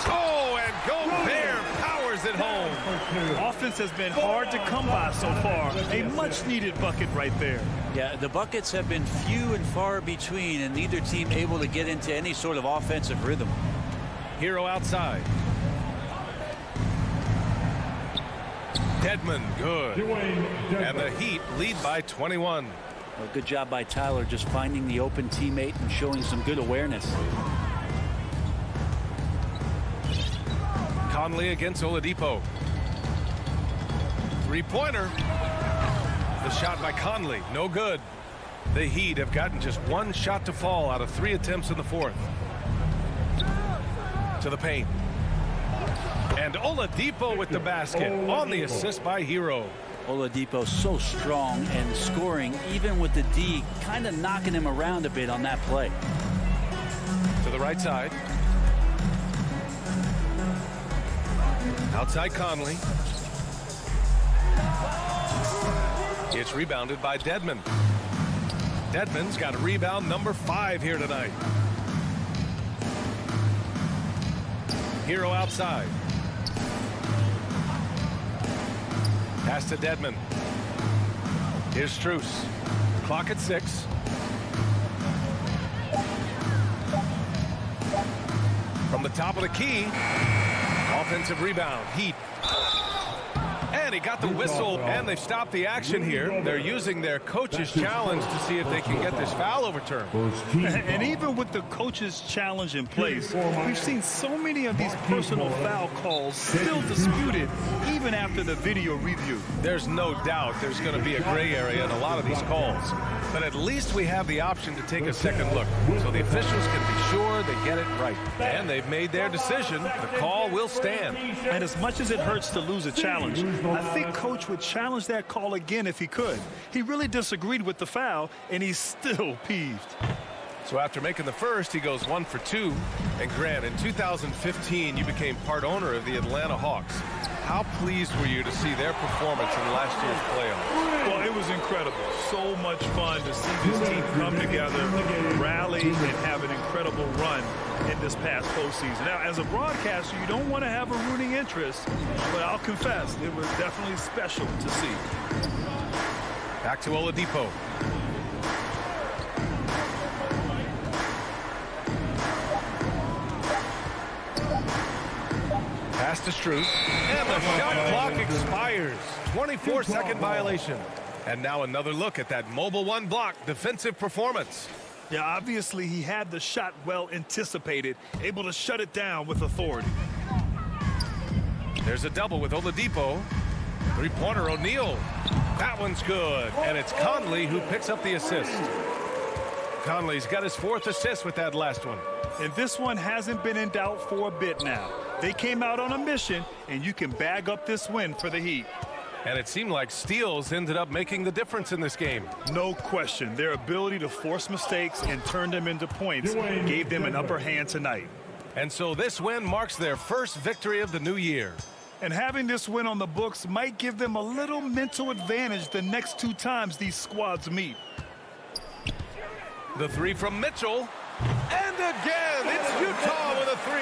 Oh, and Gobert powers it home. Offense has been hard to come by so far. A much-needed bucket right there. Yeah, the buckets have been few and far between, and neither team able to get into any sort of offensive rhythm. Hero outside. Dedmon, good. And the Heat lead by 21. Well, good job by Tyler just finding the open teammate and showing some good awareness. Conley against Oladipo. Three-pointer. The shot by Conley, no good. The Heat have gotten just 1 shot to fall out of 3 attempts in the fourth. To the paint. And Oladipo with the basket on the assist by Hero. Oladipo so strong and scoring, even with the D, kind of knocking him around a bit on that play. To the right side. Outside Conley. It's rebounded by Dedmon. Dedmon's got a rebound number 5 here tonight. Hero outside. Pass to Dedmon. Here's Strus. Clock at 6. From the top of the key. Offensive rebound. Heat. And he got the whistle, and they've stopped the action here. They're using their coach's challenge to see if they can get this foul overturned. And even with the coach's challenge in place, we've seen so many of these personal foul calls still disputed even after the video review. There's no doubt there's going to be a gray area in a lot of these calls. But at least we have the option to take a second look, so the officials can be sure they get it right. And they've made their decision. The call will stand. And as much as it hurts to lose a challenge, I think Coach would challenge that call again if he could. He really disagreed with the foul, and he's still peeved. So after making the first, he goes 1 for 2. And Grant, in 2015, you became part owner of the Atlanta Hawks. How pleased were you to see their performance in last year's playoffs? Well, it was incredible. So much fun to see this team come together, rally, and have an incredible run in this past postseason. Now, as a broadcaster, you don't want to have a rooting interest, but I'll confess, it was definitely special to see. Back to Oladipo. Pass to Strus. And the shot clock expires. 24-second violation. And now another look at that mobile one block defensive performance. Yeah, obviously he had the shot well anticipated, able to shut it down with authority. There's a double with Oladipo. Three-pointer O'Neal. That one's good. And it's Conley who picks up the assist. Conley's got his 4th assist with that last one. And this one hasn't been in doubt for a bit now. They came out on a mission, and you can bag up this win for the Heat. And it seemed like steals ended up making the difference in this game. No question. Their ability to force mistakes and turn them into points gave them an upper hand tonight. And so this win marks their first victory of the new year. And having this win on the books might give them a little mental advantage the next 2 times these squads meet. The 3 from Mitchell. And again, it's Utah with a 3.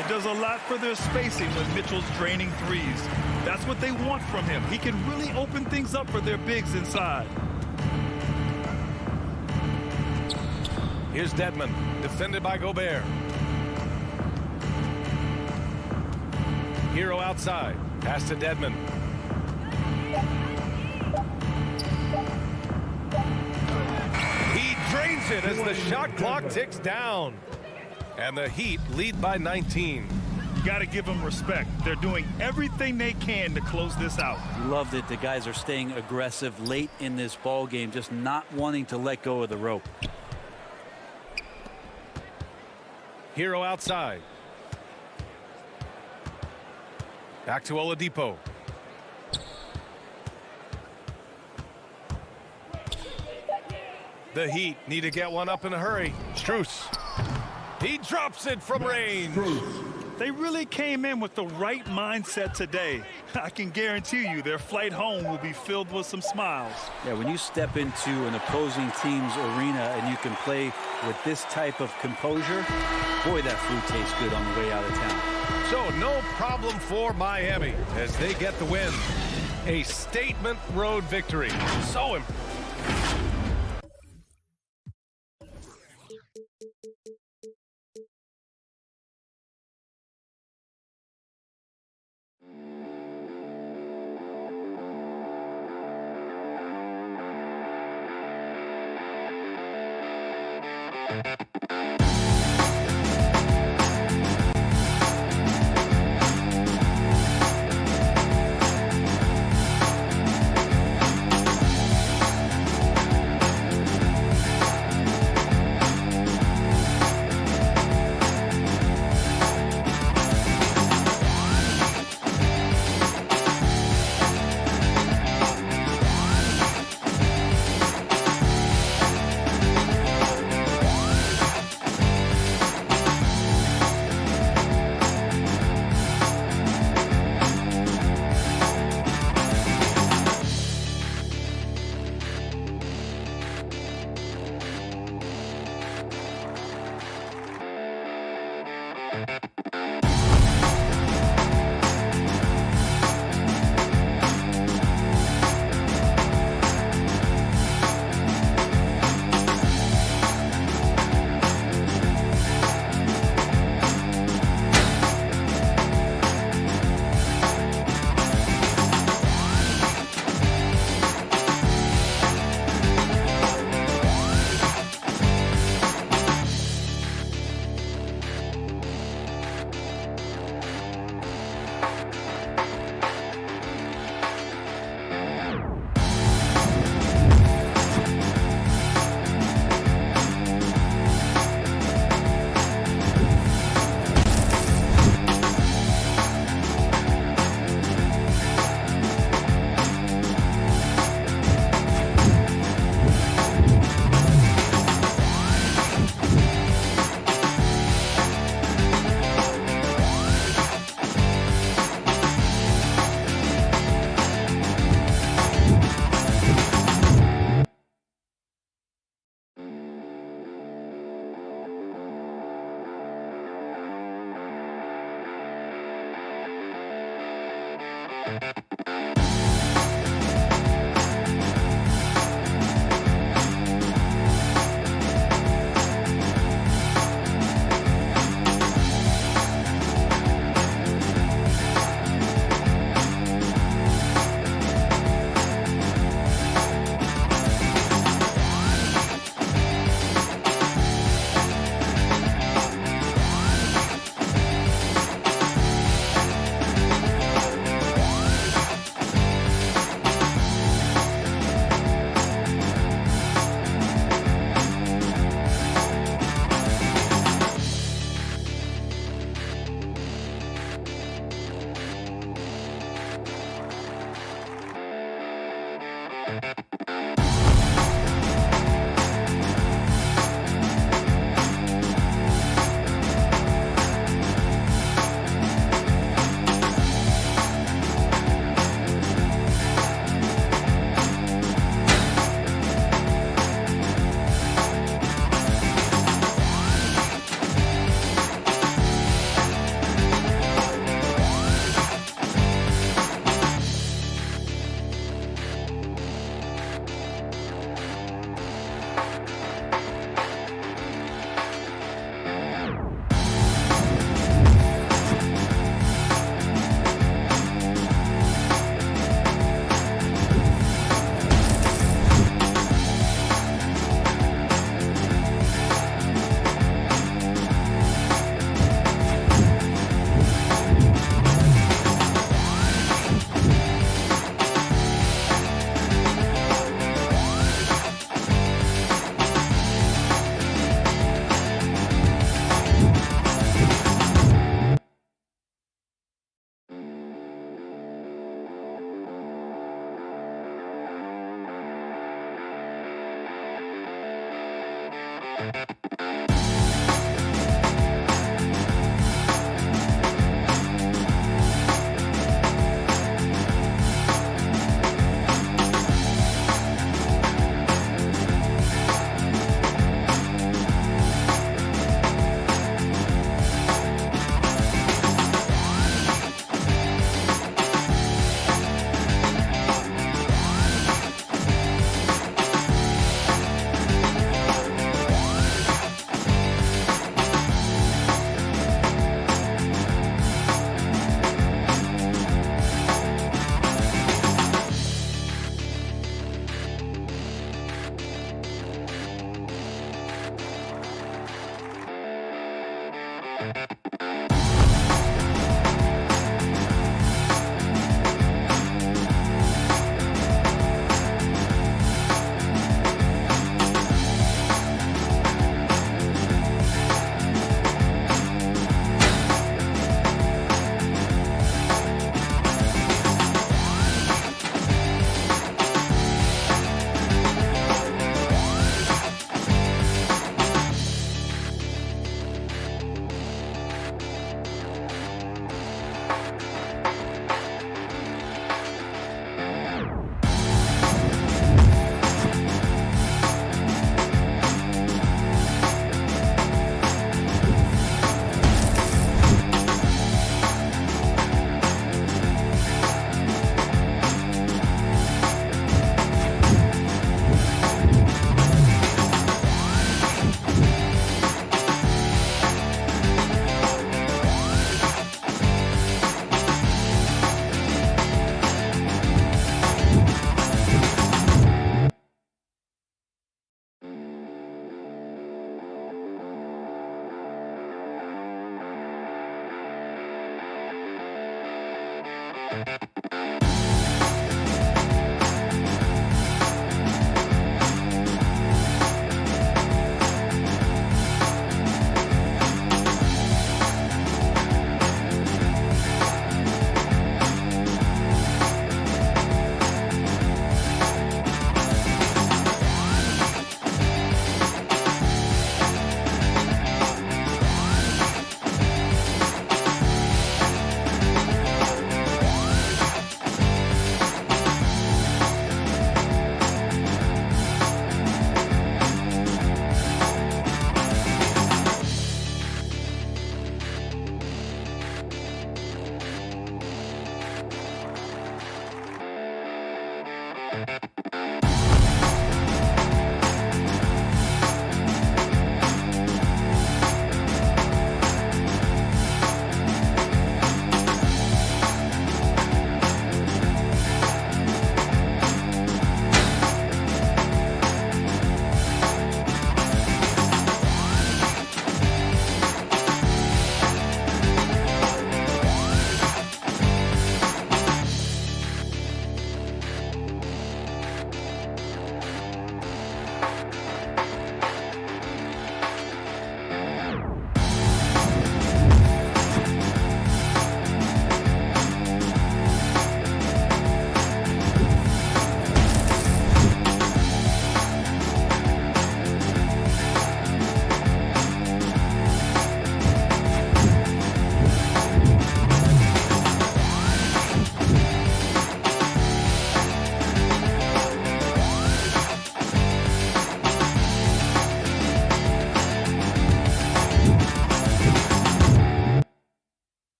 It does a lot for their spacing when Mitchell's draining threes. That's what they want from him. He can really open things up for their bigs inside. Here's Dedmon, defended by Gobert. Hero outside. Pass to Dedmon. He drains it as the shot clock ticks down. And the Heat lead by 19. You got to give them respect. They're doing everything they can to close this out. Loved it. The guys are staying aggressive late in this ball game, just not wanting to let go of the rope. Hero outside. Back to Oladipo. The Heat need to get one up in a hurry. Strus. He drops it from range. They really came in with the right mindset today. I can guarantee you their flight home will be filled with some smiles. Yeah, when you step into an opposing team's arena and you can play with this type of composure, boy, that food tastes good on the way out of town. So no problem for Miami as they get the win. A statement road victory. So important.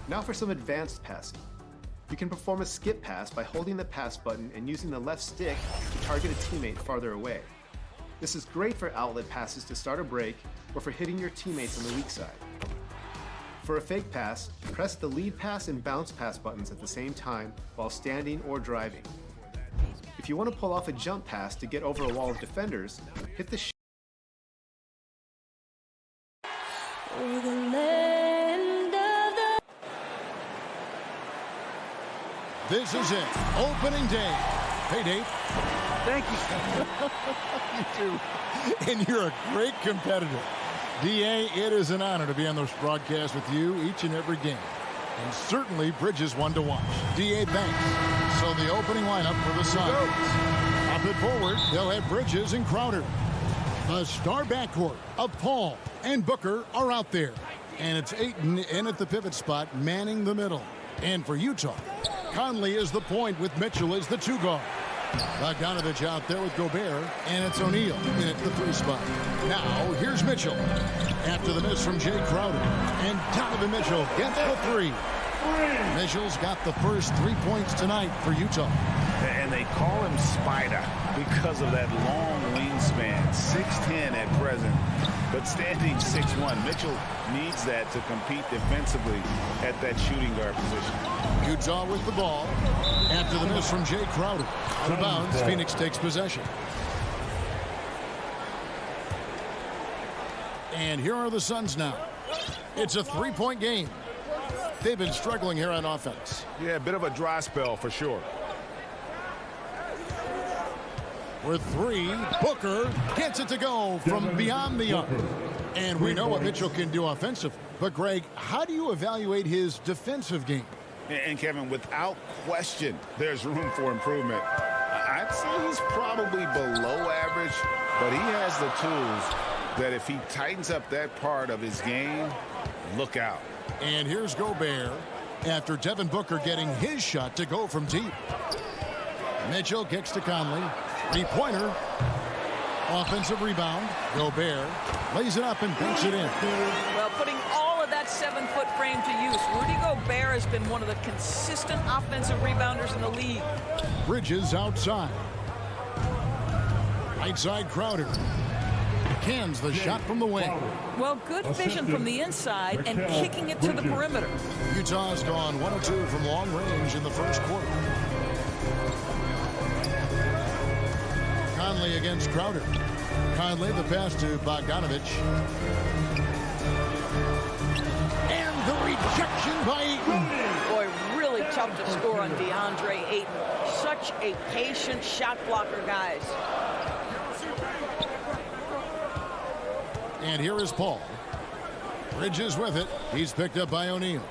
Now for some advanced passing. You can perform a skip pass by holding the pass button and using the left stick to target a teammate farther away. This is great for outlet passes to start a break or for hitting your teammates on the weak side. For a fake pass, press the lead pass and bounce pass buttons at the same time while standing or driving. If you want to pull off a jump pass to get over a wall of defenders, hit the This is it. Opening day. Hey, Dave. Thank you. You too. And you're a great competitor. D.A., it is an honor to be on this broadcast with you each and every game. And certainly Bridges one to watch. D.A. thanks. So the opening lineup for the Suns. Up it forward, they'll have Bridges and Crowder. The star backcourt of Paul and Booker are out there. And it's Ayton in at the pivot spot, manning the middle. And for Utah, Conley is the point with Mitchell as the two guard. Bogdanovich out there with Gobert, and it's O'Neal in at the three spot. Now, here's Mitchell. After the miss from Jay Crowder, and Donovan Mitchell gets the three. Mitchell's got the first 3 points tonight for Utah. And they call him Spider because of that long wingspan, 6'10" at present, but standing 6'1". Mitchell needs that to compete defensively at that shooting guard position. Utah with the ball. After the miss from Jay Crowder. Out of bounds, Phoenix takes possession. And here are the Suns now. It's a three-point game. They've been struggling here on offense. Yeah, a bit of a dry spell for sure. With three, Booker gets it to go from beyond the arc. And we know what Mitchell can do offensively. But, Greg, how do you evaluate his defensive game? And Kevin, without question, there's room for improvement. I'd say he's probably below average, but he has the tools that if he tightens up that part of his game, look out. And here's Gobert after Devin Booker getting his shot to go from deep. Mitchell kicks to Conley. Three-pointer. Offensive rebound. Gobert lays it up and banks it in. Well, putting all of that 7-foot frame to use, Rudy Gobert has been one of the consistent offensive rebounders in the league. Bridges outside. Right side Crowder. Cans the shot from the wing. Well, good vision from the inside and kicking it to the perimeter. Utah's gone 1 of 2 from long range in the first quarter. Conley against Crowder. Conley the pass to Bogdanovich. And the rejection by Ayton. Boy, really tough to score on DeAndre Ayton. Such a patient shot blocker, guys. And here is Paul. Bridges with it. He's picked up by O'Neal.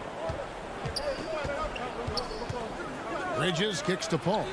Bridges kicks to Paul.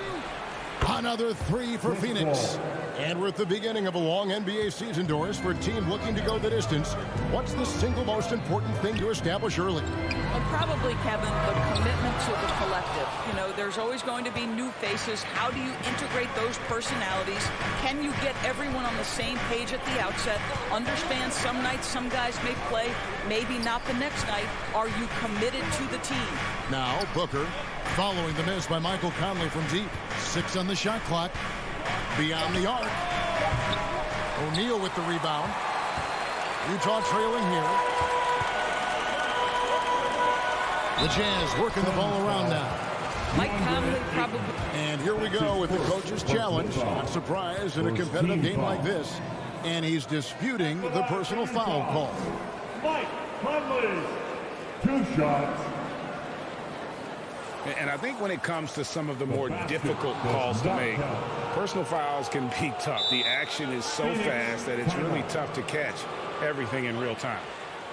Another three for Phoenix. And we're at the beginning of a long NBA season, Doris, for a team looking to go the distance. What's the single most important thing to establish early? Well, probably, Kevin, the commitment to the collective. You know, there's always going to be new faces. How do you integrate those personalities? Can you get everyone on the same page at the outset? Understand some nights some guys may play, maybe not the next night. Are you committed to the team? Now, Booker following the miss by Michael Conley from deep. 6 on the shot clock. Beyond the arc. O'Neal with the rebound. Utah trailing here. The Jazz working the ball around now. Mike Conley probably. And here we go with the coach's challenge. Not surprised in a competitive game like this. And he's disputing the personal foul call. Mike Conley, 2 shots. And I think when it comes to some of the more difficult calls to make, personal fouls can be tough. The action is so fast that it's really tough to catch everything in real time.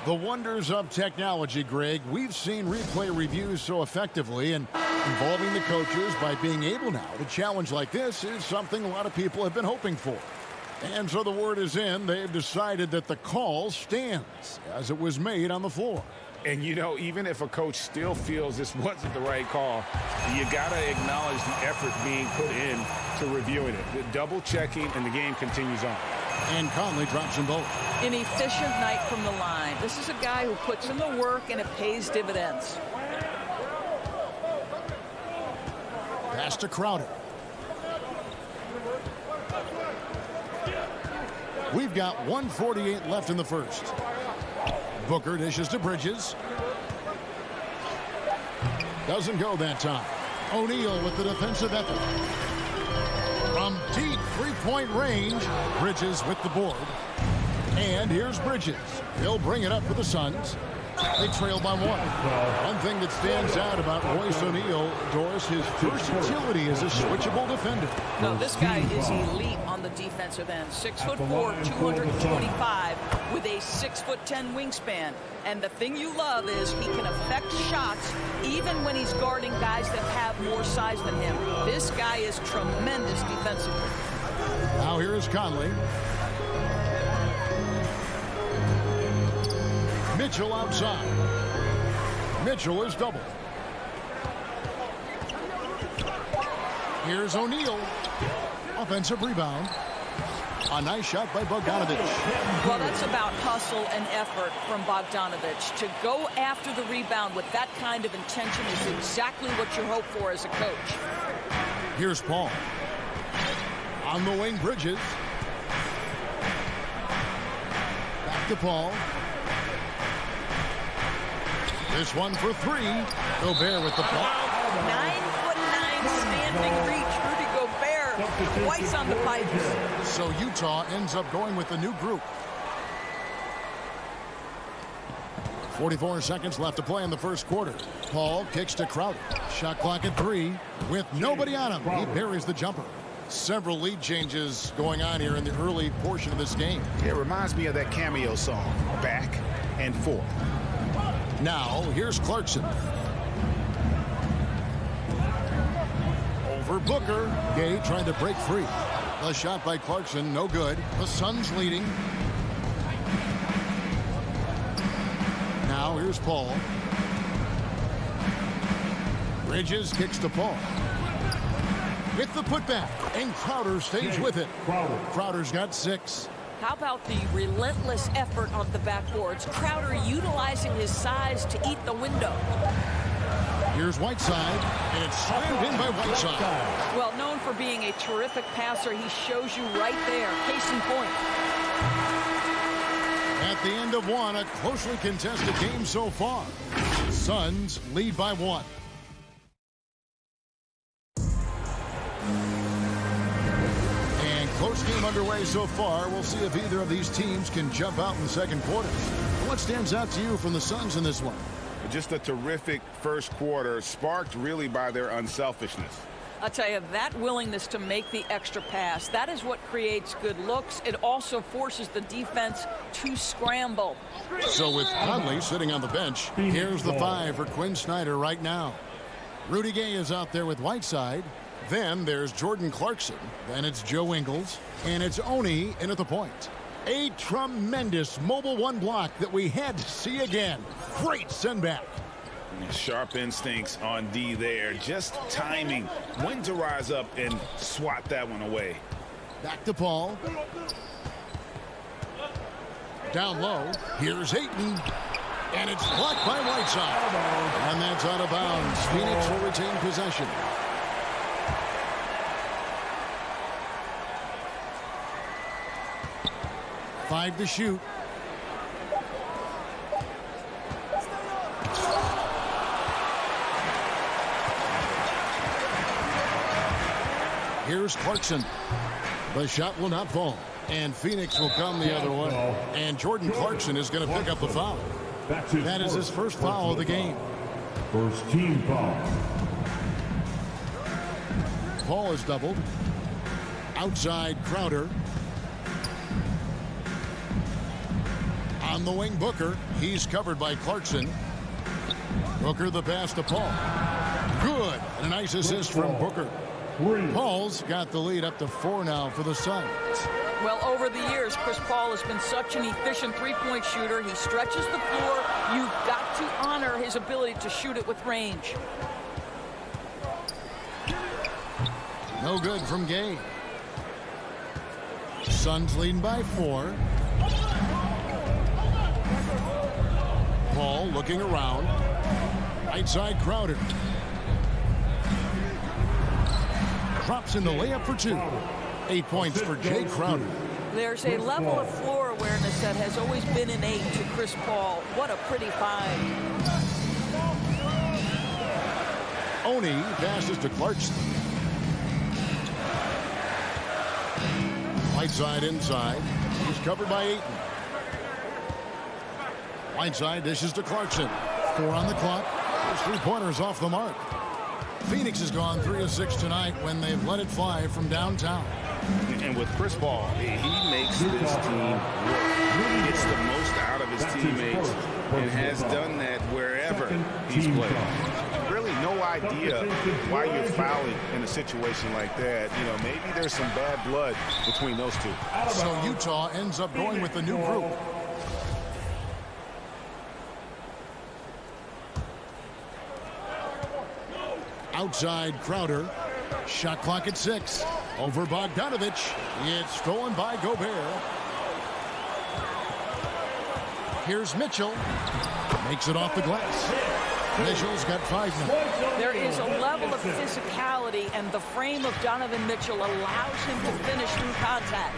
The wonders of technology, Greg. We've seen replay reviews so effectively, and involving the coaches by being able now to challenge like this is something a lot of people have been hoping for. And so the word is in. They've decided that the call stands as it was made on the floor. And, you know, even if a coach still feels this wasn't the right call, you got to acknowledge the effort being put in to reviewing it. The double checking, and the game continues on. And Conley drops them both. An efficient night from the line. This is a guy who puts in the work, and it pays dividends. Pass to Crowder. We've got 1:48 left in the first. Booker dishes to Bridges. Doesn't go that time. O'Neal with the defensive effort. From deep three-point range, Bridges with the board. And here's Bridges. He'll bring it up for the Suns. They trail by 1. One thing that stands out about Royce O'Neal, Doris, his versatility as a switchable defender. No, this guy is elite on the defensive end. 6'4", 225, with a 6'10" wingspan. And the thing you love is he can affect shots even when he's guarding guys that have more size than him. This guy is tremendous defensively. Now here is Conley. Mitchell outside. Mitchell is doubled. Here's O'Neal. Offensive rebound. A nice shot by Bogdanovic. Well, that's about hustle and effort from Bogdanovic. To go after the rebound with that kind of intention is exactly what you hope for as a coach. Here's Paul. On the wing, Bridges. Back to Paul. This one for 3. Gobert with the block. 9'9" standing reach. Rudy Gobert twice on the pipes. So Utah ends up going with the new group. 44 seconds left to play in the first quarter. Paul kicks to Crowder. Shot clock at 3 with nobody on him. He buries the jumper. Several lead changes going on here in the early portion of this game. It reminds me of that cameo song, Back and Forth. Now, here's Clarkson. Over Booker. Gay trying to break free. The shot by Clarkson, no good. The Suns leading. Now, here's Paul. Bridges kicks to Paul. With the putback. And Crowder stays with it. Crowder's got 6. How about the relentless effort on the backboards? Crowder utilizing his size to eat the window. Here's Whiteside, and it's slammed in by Whiteside. Well, known for being a terrific passer, he shows you right there. Case in point. At the end of 1, a closely contested game so far. Suns lead by 1. Close game underway so far. We'll see if either of these teams can jump out in the second quarter. What stands out to you from the Suns in this one? Just a terrific first quarter, sparked really by their unselfishness. I'll tell you, that willingness to make the extra pass, that is what creates good looks. It also forces the defense to scramble. So with Conley sitting on the bench, here's the 5 for Quinn Snyder right now. Rudy Gay is out there with Whiteside. Then there's Jordan Clarkson. Then it's Joe Ingles. And it's Oni in at the point. A tremendous mobile 1 block that we had to see again. Great send back. Sharp instincts on D there. Just timing when to rise up and swat that one away. Back to Paul. Down low. Here's Ayton. And it's blocked by Whiteside. And that's out of bounds. Phoenix will retain possession. 5 to shoot. Here's Clarkson. The shot will not fall. And Phoenix will come the other way. And Jordan Clarkson is going to pick up the foul. That is his first foul of the game. First team foul. Paul is doubled. Outside Crowder. On the wing, Booker. He's covered by Clarkson. Booker the pass to Paul. Good. And a nice assist from Booker. Paul's got the lead up to 4 now for the Suns. Well, over the years, Chris Paul has been such an efficient three-point shooter. He stretches the floor. You've got to honor his ability to shoot it with range. No good from Gay. Suns leading by 4. Paul looking around. Right side Crowder. Drops in the layup for 2. 8 points for Jay Crowder. There's a level of floor awareness that has always been innate to Chris Paul. What a pretty find. Oni passes to Clarkson. Right side inside. He's covered by Ayton. Right side dishes to Clarkson. 4 on the clock. Those 3-pointers off the mark. Phoenix has gone 3 of 6 tonight when they've let it fly from downtown. And with Chris Paul, he makes this team work. Gets the most out of his teammates and has done that wherever he's played. Really no idea why you're fouling in a situation like that. You know, maybe there's some bad blood between those two. So Utah ends up going with the new group. Outside Crowder. Shot clock at 6. Over Bogdanovich. It's stolen by Gobert. Here's Mitchell. Makes it off the glass. Mitchell's got 5 now. There is a level of physicality, and the frame of Donovan Mitchell allows him to finish through contact.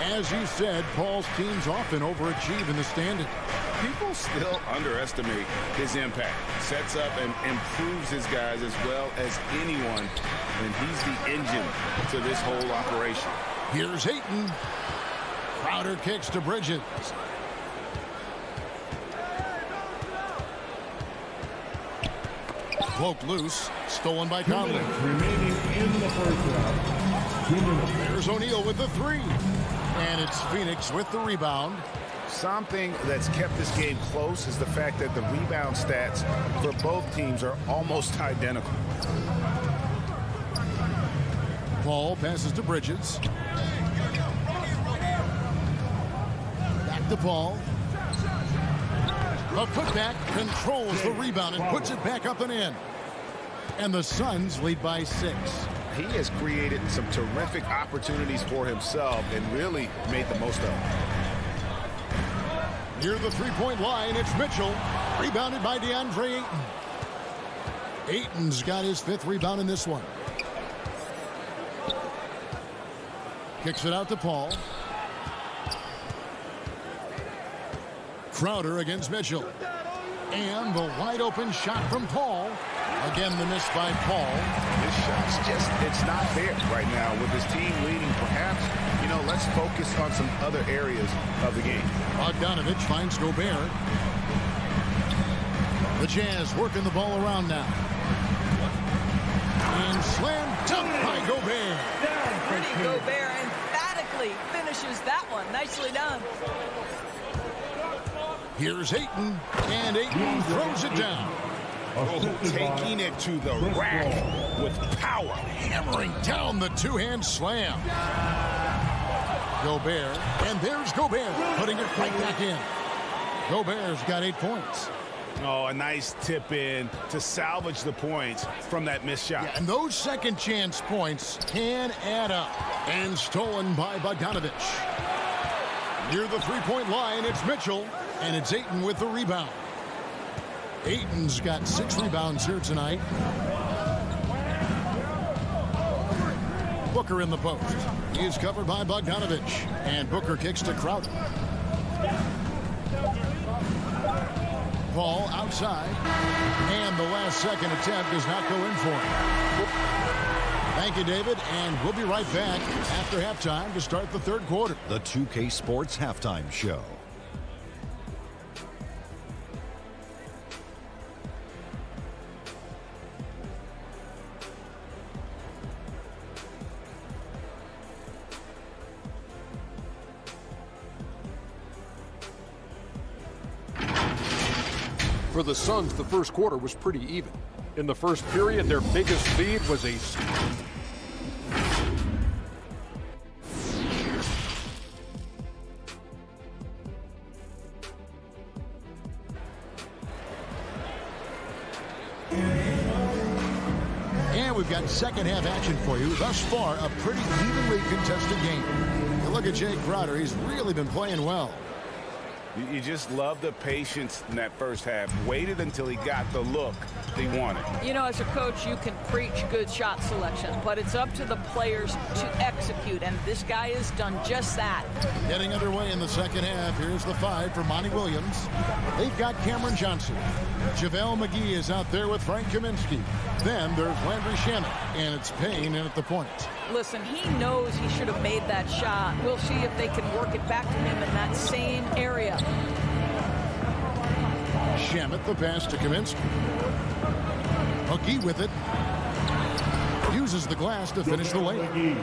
As you said, Paul's teams often overachieve in the standing. People still underestimate his impact. Sets up and improves his guys as well as anyone, and he's the engine to this whole operation. Here's Ayton. Crowder kicks to Bridges. Poked loose. Stolen by Conley. Remaining in the first round. There's O'Neal with the 3. And it's Phoenix with the rebound. Something that's kept this game close is the fact that the rebound stats for both teams are almost identical. Paul passes to Bridges. Back to Paul. A putback controls the rebound and puts it back up and in. And the Suns lead by 6. He has created some terrific opportunities for himself and really made the most of them. Near the 3-point line, it's Mitchell. Rebounded by DeAndre Ayton. Ayton's got his 5th rebound in this one. Kicks it out to Paul. Crowder against Mitchell. And the wide open shot from Paul. Again, the miss by Paul. This shot's just, it's not there right now with his team leading. Perhaps, you know, let's focus on some other areas of the game. Bogdanovich finds Gobert. The Jazz working the ball around now. And slam dunk by Gobert. Rudy Gobert emphatically finishes that one. Nicely done. Here's Ayton, and Ayton throws it down. Oh, taking it to the rack with power. Hammering down the 2-hand slam. Gobert, and there's Gobert, putting it right back in. Gobert's got 8 points. Oh, a nice tip in to salvage the points from that missed shot. Yeah, and those second chance points can add up. And stolen by Bogdanovich. Near the 3-point line, it's Mitchell, and it's Ayton with the rebound. Ayton's got 6 rebounds here tonight. Booker in the post. He is covered by Bogdanovich, and Booker kicks to Crowder. Paul outside, and the last second attempt does not go in for him. Thank you, David, and we'll be right back after halftime to start the third quarter. The 2K Sports Halftime Show. For the Suns, the first quarter was pretty even. In the first period, their biggest lead was a... And we've got second half action for you. Thus far, a pretty evenly contested game. You look at Jake Crowder. He's really been playing well. You just love the patience in that first half. Waited until he got the look he wanted. You know, as a coach, you can preach good shot selection, but it's up to the players to execute, and this guy has done just that. Getting underway in the second half. Here's the 5 for Monty Williams. They've got Cameron Johnson. JaVale McGee is out there with Frank Kaminsky. Then there's Landry Shamet, and it's Payne in at the point. Listen, he knows he should have made that shot. We'll see if they can work it back to him in that same area. Shamet, the pass to Kaminsky. McGee with it. Uses the glass to finish the lane.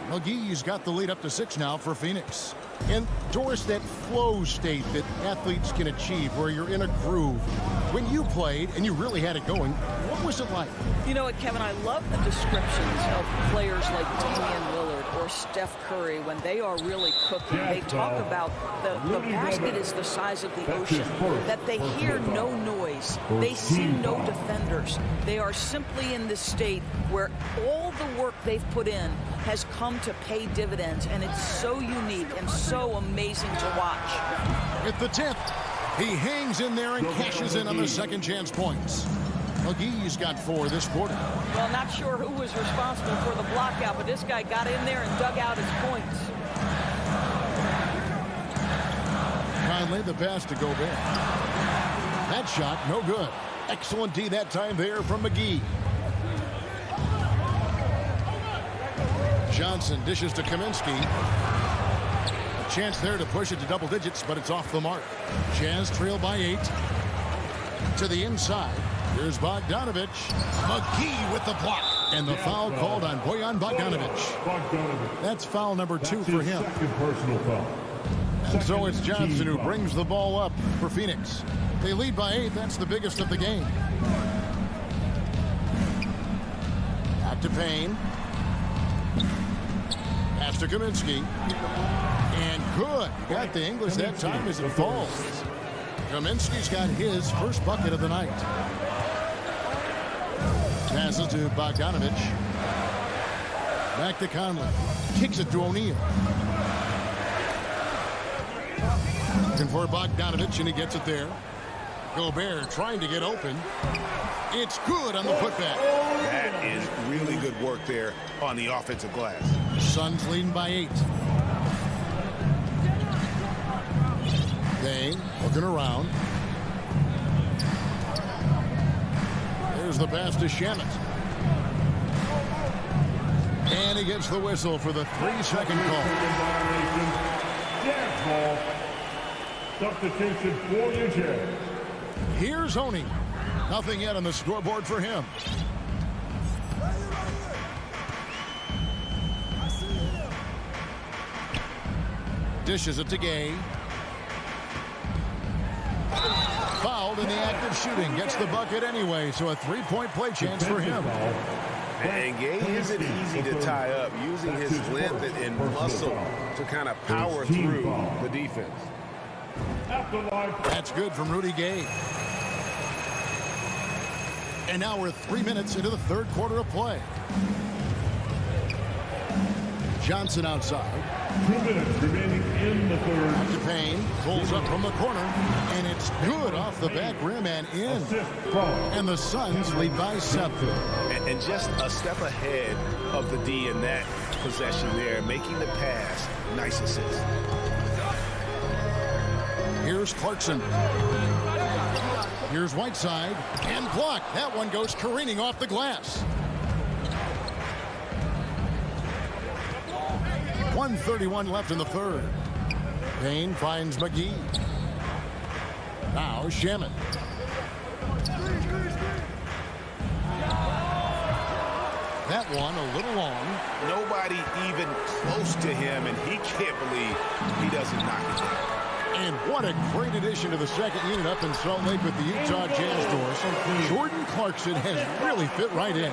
McGee's got the lead up to 6 now for Phoenix. Endorse that flow state that athletes can achieve where you're in a groove. When you played and you really had it going, what was it like? You know what, Kevin, I love the descriptions of players like Damian Lillard or Steph Curry when they are really cooking. They talk about the basket is the size of the ocean, that they hear no noise. They see no defenders. They are simply in this state where all the work they've put in has come to pay dividends, and it's so unique and so amazing to watch. At the tip, he hangs in there and cashes in on the second chance points. McGee's got 4 this quarter. Well, not sure who was responsible for the blockout, but this guy got in there and dug out his points. Finally, the pass to Gobert. That shot, no good. Excellent D that time there from McGee. Johnson dishes to Kaminsky. A chance there to push it to double digits, but it's off the mark. Jazz trail by 8. To the inside. Here's Bogdanovich. McGee with the block. And the foul called on Bojan Bogdanovich. That's foul number 2 for him. Second personal foul. And so it's Johnson who brings the ball up for Phoenix. They lead by 8. That's the biggest of the game. Back to Payne. Pass to Kaminsky. And good. Got the English that time as it falls. Kaminsky's got his first bucket of the night. Passes to Bogdanovich. Back to Conley. Kicks it to O'Neal. Looking for Bogdanovich, and he gets it there. Gobert trying to get open. It's good on the putback. That is really good work there on the offensive glass. Suns leading by 8. Payne looking around. There's the pass to Shamet. And he gets the whistle for the 3-second call. Jazz ball. Substitution for your Jazz. Here's Oney. Nothing yet on the scoreboard for him. Dishes it to Gay. Fouled in the act of shooting. Gets the bucket anyway, so a 3-point play chance for him. And Gay isn't easy to tie up, using his length and muscle to kind of power through the defense. That's good from Rudy Gay. And now we're 3 minutes into the third quarter of play. Johnson outside. 2 minutes remaining in the third. Back to Payne. Pulls up from the corner. And it's good off the back rim and in. And the Suns lead by 7. And just a step ahead of the D in that possession there, making the pass. Nice assist. Here's Clarkson. Here's Whiteside. And blocked. That one goes careening off the glass. 1:31 left in the third. Payne finds McGee. Now Shaman. That one a little long. Nobody even close to him, and he can't believe he doesn't knock it down. And what a great addition to the second unit up in Salt Lake with the Utah Jazz doors. Jordan Clarkson has really fit right in.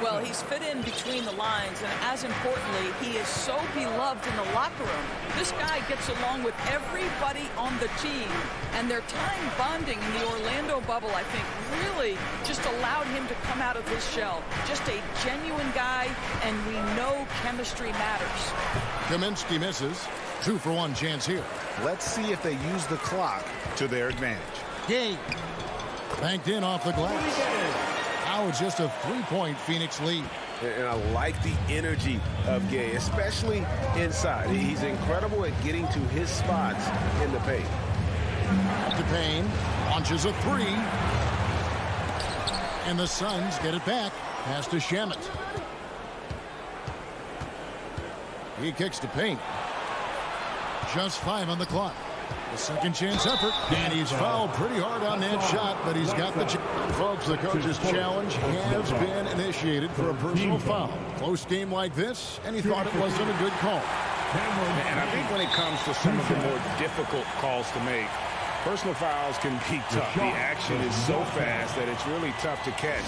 Well, he's fit in between the lines, and as importantly, he is so beloved in the locker room. This guy gets along with everybody on the team, and their time bonding in the Orlando bubble, I think, really just allowed him to come out of his shell. Just a genuine guy, and we know chemistry matters. Kaminsky misses. 2-for-1 chance here. Let's see if they use the clock to their advantage. Gay. Banked in off the glass. Now it's just a 3-point Phoenix lead. And I like the energy of Gay, especially inside. He's incredible at getting to his spots in the paint. Up to Payne. Launches a three. And the Suns get it back. Pass to Shamet. He kicks to Payne. Just 5 on the clock. The second chance effort, and he's fouled pretty hard on that shot, but he's got the chance. Folks, the coach's challenge has been initiated for a personal foul. Close game like this, and he thought it wasn't a good call. And I think when it comes to some of the more difficult calls to make, personal fouls can be tough. The action is so fast that it's really tough to catch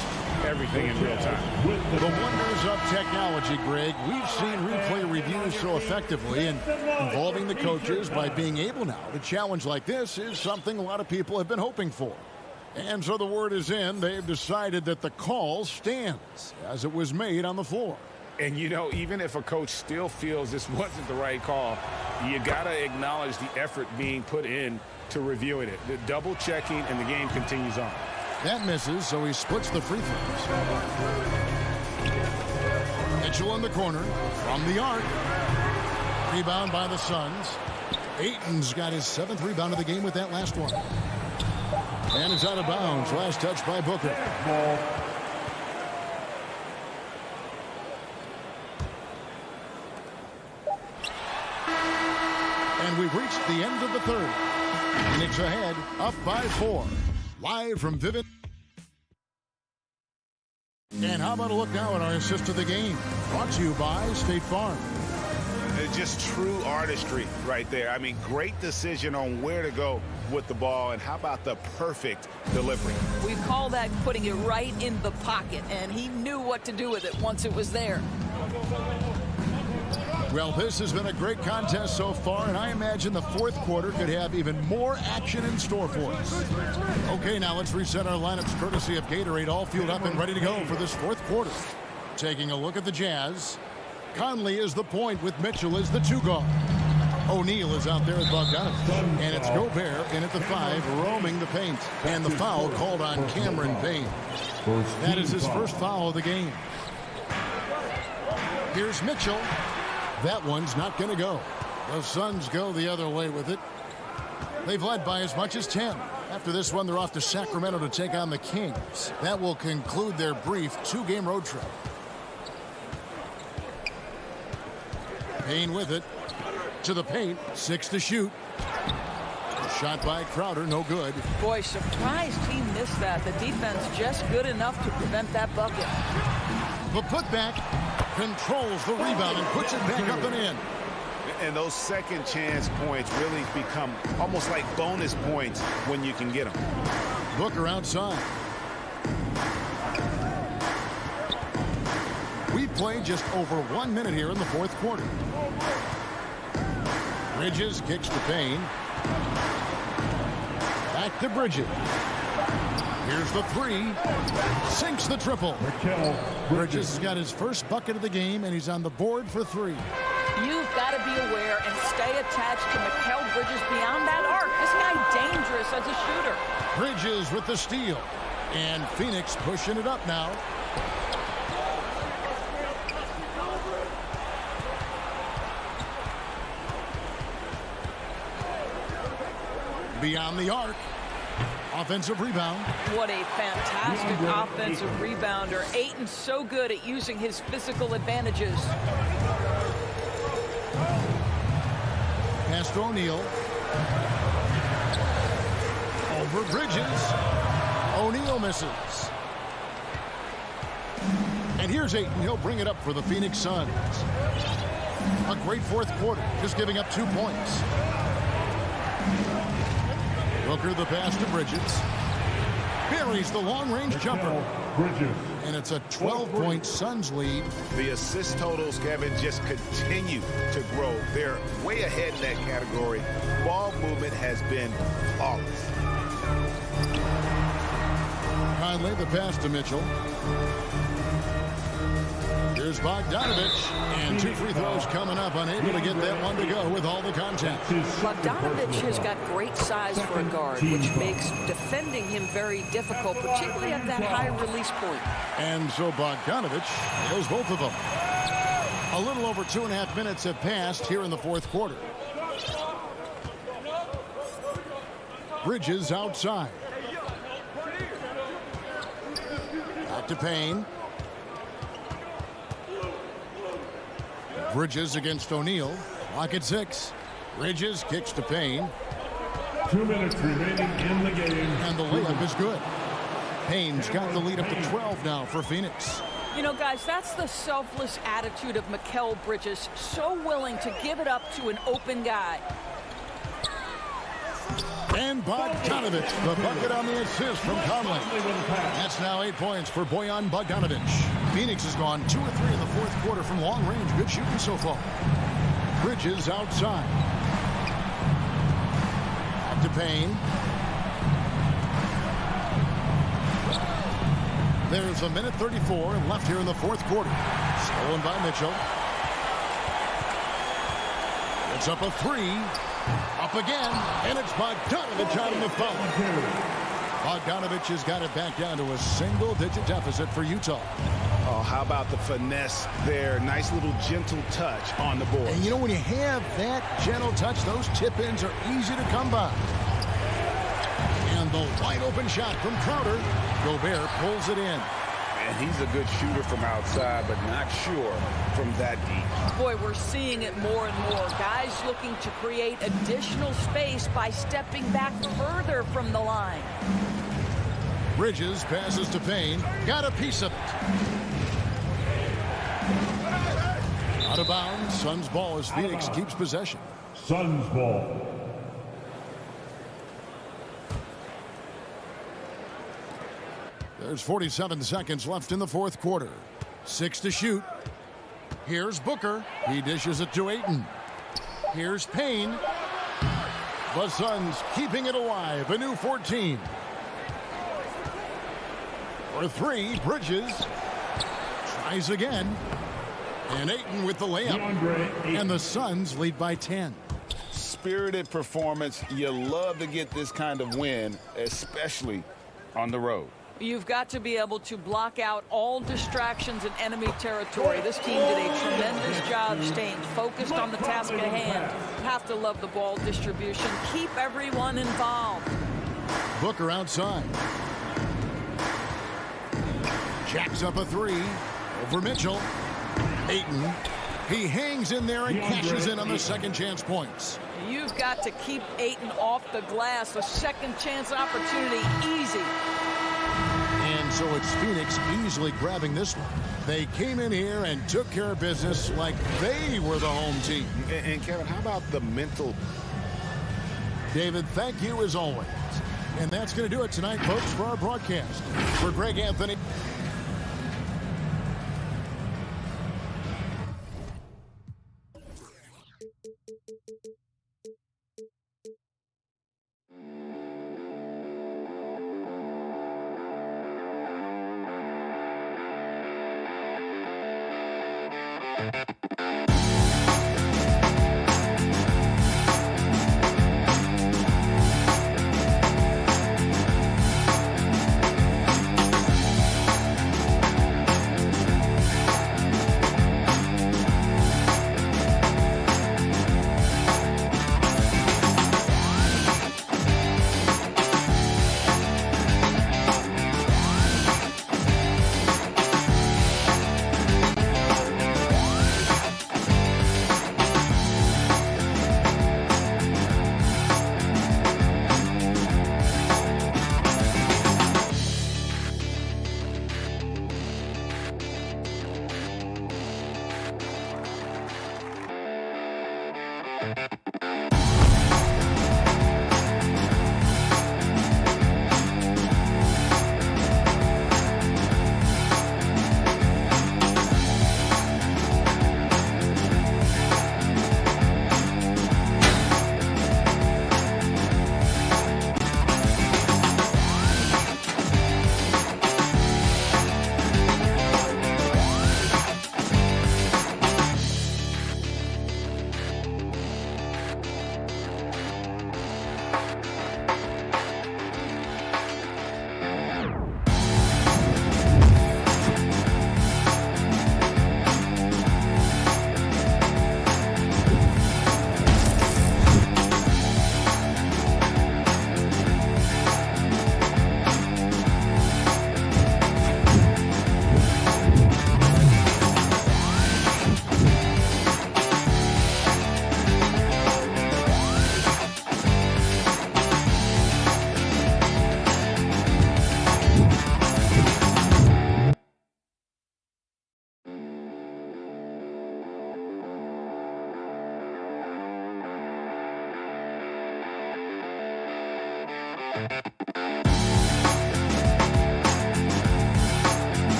everything in real time. The wonders of technology, Greg. We've seen replay reviews so effectively, and involving the coaches by being able now to challenge like this is something a lot of people have been hoping for. And so the word is in. They've decided that the call stands as it was made on the floor. And, you know, even if a coach still feels this wasn't the right call, you got to acknowledge the effort being put in to reviewing it. The double checking, and the game continues on. That misses, so he splits the free throws. Mitchell in the corner from the arc. Rebound by the Suns. Ayton's got his 7th rebound of the game with that last one. And it's out of bounds. Last touch by Booker. And we've reached the end of the third. Phoenix ahead, up by 4. Live from Vivint. And how about a look now at our assist of the game? Brought to you by State Farm. It's just true artistry right there. I mean, great decision on where to go with the ball, and how about the perfect delivery? We call that putting it right in the pocket, and he knew what to do with it once it was there. Well, this has been a great contest so far, and I imagine the fourth quarter could have even more action in store for us. Okay, now let's reset our lineups courtesy of Gatorade, all fueled up and ready to go for this fourth quarter. Taking a look at the Jazz. Conley is the point with Mitchell as the 2 guard. O'Neal is out there at Bogdanovich. And it's Gobert in at the 5, roaming the paint. And the foul called on Cameron Payne. That is his first foul of the game. Here's Mitchell. That one's not going to go. The Suns go the other way with it. They've led by as much as 10. After this one, they're off to Sacramento to take on the Kings. That will conclude their brief 2-game road trip. Payne with it. To the paint. 6 to shoot. Shot by Crowder, no good. Boy, surprised he missed that. The defense just good enough to prevent that bucket. The putback controls the rebound and puts it back up and in. And those second chance points really become almost like bonus points when you can get them. Booker outside. We've played just over 1 minute here in the fourth quarter. Bridges kicks to Payne. Back to Bridges. Here's the 3. Sinks the triple. Bridges has got his first bucket of the game, and he's on the board for 3. You've got to be aware and stay attached to Mikal Bridges beyond that arc. This guy dangerous as a shooter. Bridges with the steal. And Phoenix pushing it up now. Beyond the arc. Offensive rebound. What a fantastic offensive rebounder. Ayton's so good at using his physical advantages. Pass to O'Neal. Over Bridges. O'Neal misses. And here's Ayton. He'll bring it up for the Phoenix Suns. A great fourth quarter, just giving up 2 points. Booker the pass to Bridges. Buries the long-range jumper. Bridges. And it's a 12-point Suns lead. The assist totals, Kevin, just continue to grow. They're way ahead in that category. Ball movement has been flawless. Conley the pass to Mitchell. Here's Bogdanovich, and 2 free throws coming up, unable to get that one to go with all the contact. Bogdanovich has got great size for a guard, which makes defending him very difficult, particularly at that high release point. And so Bogdanovich nails both of them. A little over 2.5 minutes have passed here in the fourth quarter. Bridges outside. Back to Payne. Bridges against O'Neal. Clock at 6. Bridges kicks to Payne. 2 minutes remaining in the game. And the layup is good. Payne's got the lead up to 12 now for Phoenix. You know, guys, that's the selfless attitude of Mikal Bridges. So willing to give it up to an open guy. And Bogdanovich, the bucket on the assist from Conley. That's now 8 points for Bojan Bogdanovich. Phoenix has gone 2 of 3 in the fourth quarter from long range. Good shooting so far. Bridges outside. Back to Payne. There's a minute 34 left here in the fourth quarter. Stolen by Mitchell. It's up a 3. Up again, and it's Bogdanovich out of the foul. Bogdanovich has got it back down to a single-digit deficit for Utah. Oh, how about the finesse there? Nice little gentle touch on the board. And you know, when you have that gentle touch, those tip-ins are easy to come by. And the wide-open shot from Crowder. Gobert pulls it in. And he's a good shooter from outside, but not sure from that deep. Boy, we're seeing it more and more. Guys looking to create additional space by stepping back further from the line. Bridges passes to Payne. Got a piece of it. Out of bounds. Suns ball as Phoenix keeps possession. Suns ball. There's 47 seconds left in the fourth quarter. 6 to shoot. Here's Booker. He dishes it to Ayton. Here's Payne. The Suns keeping it alive. A new 14. For 3, Bridges. Tries again. And Ayton with the layup. And the Suns lead by 10. Spirited performance. You love to get this kind of win, especially on the road. You've got to be able to block out all distractions in enemy territory. This team did a tremendous job staying focused on the task at hand. You have to love the ball distribution. Keep everyone involved. Booker outside. Jacks up a 3 over Mitchell. Ayton. He hangs in there and cashes in on the second chance points. You've got to keep Ayton off the glass. A second chance opportunity, easy. And so it's Phoenix easily grabbing this one. They came in here and took care of business like they were the home team. And Kevin, how about the mental? David, thank you as always. And that's going to do it tonight, folks, for our broadcast. For Greg Anthony.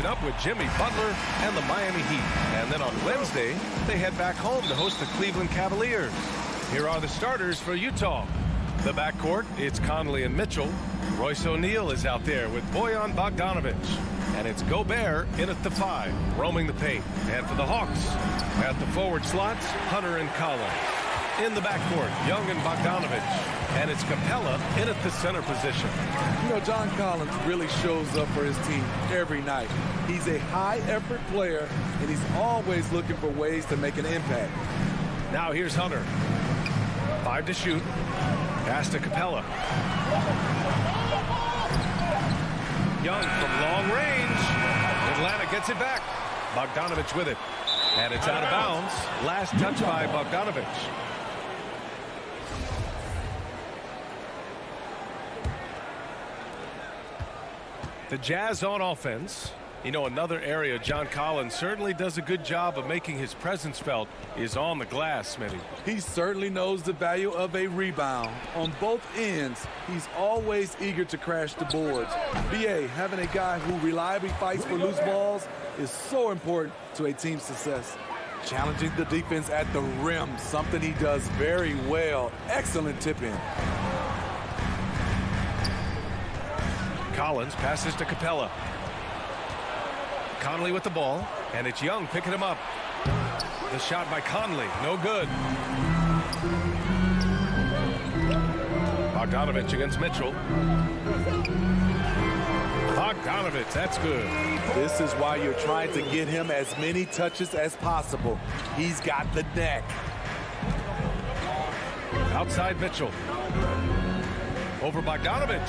Up with Jimmy Butler and the Miami Heat. And then on Wednesday, they head back home to host the Cleveland Cavaliers. Here are the starters for Utah. The backcourt, it's Conley and Mitchell. Royce O'Neal is out there with Bojan Bogdanovic. And it's Gobert in at the 5, roaming the paint. And for the Hawks, at the forward slots, Hunter and Collins. In the backcourt, Young and Bogdanovic. And it's Capella in at the center position. You know, John Collins really shows up for his team every night. He's a high-effort player, and he's always looking for ways to make an impact. Now here's Hunter. 5 to shoot. Pass to Capella. Young from long range. Atlanta gets it back. Bogdanovic with it. And it's out of bounds. Last touch by Bogdanovic. The Jazz on offense. You know, another area John Collins certainly does a good job of making his presence felt is on the glass, Smitty. He certainly knows the value of a rebound. On both ends, he's always eager to crash the boards. BA, having a guy who reliably fights for loose balls is so important to a team's success. Challenging the defense at the rim, something he does very well. Excellent tip-in. Collins passes to Capella. Conley with the ball, and it's Young picking him up. The shot by Conley, no good. Bogdanovic against Mitchell. Bogdanovic, that's good. This is why you're trying to get him as many touches as possible. He's got the neck. Outside Mitchell. Over Bogdanovic.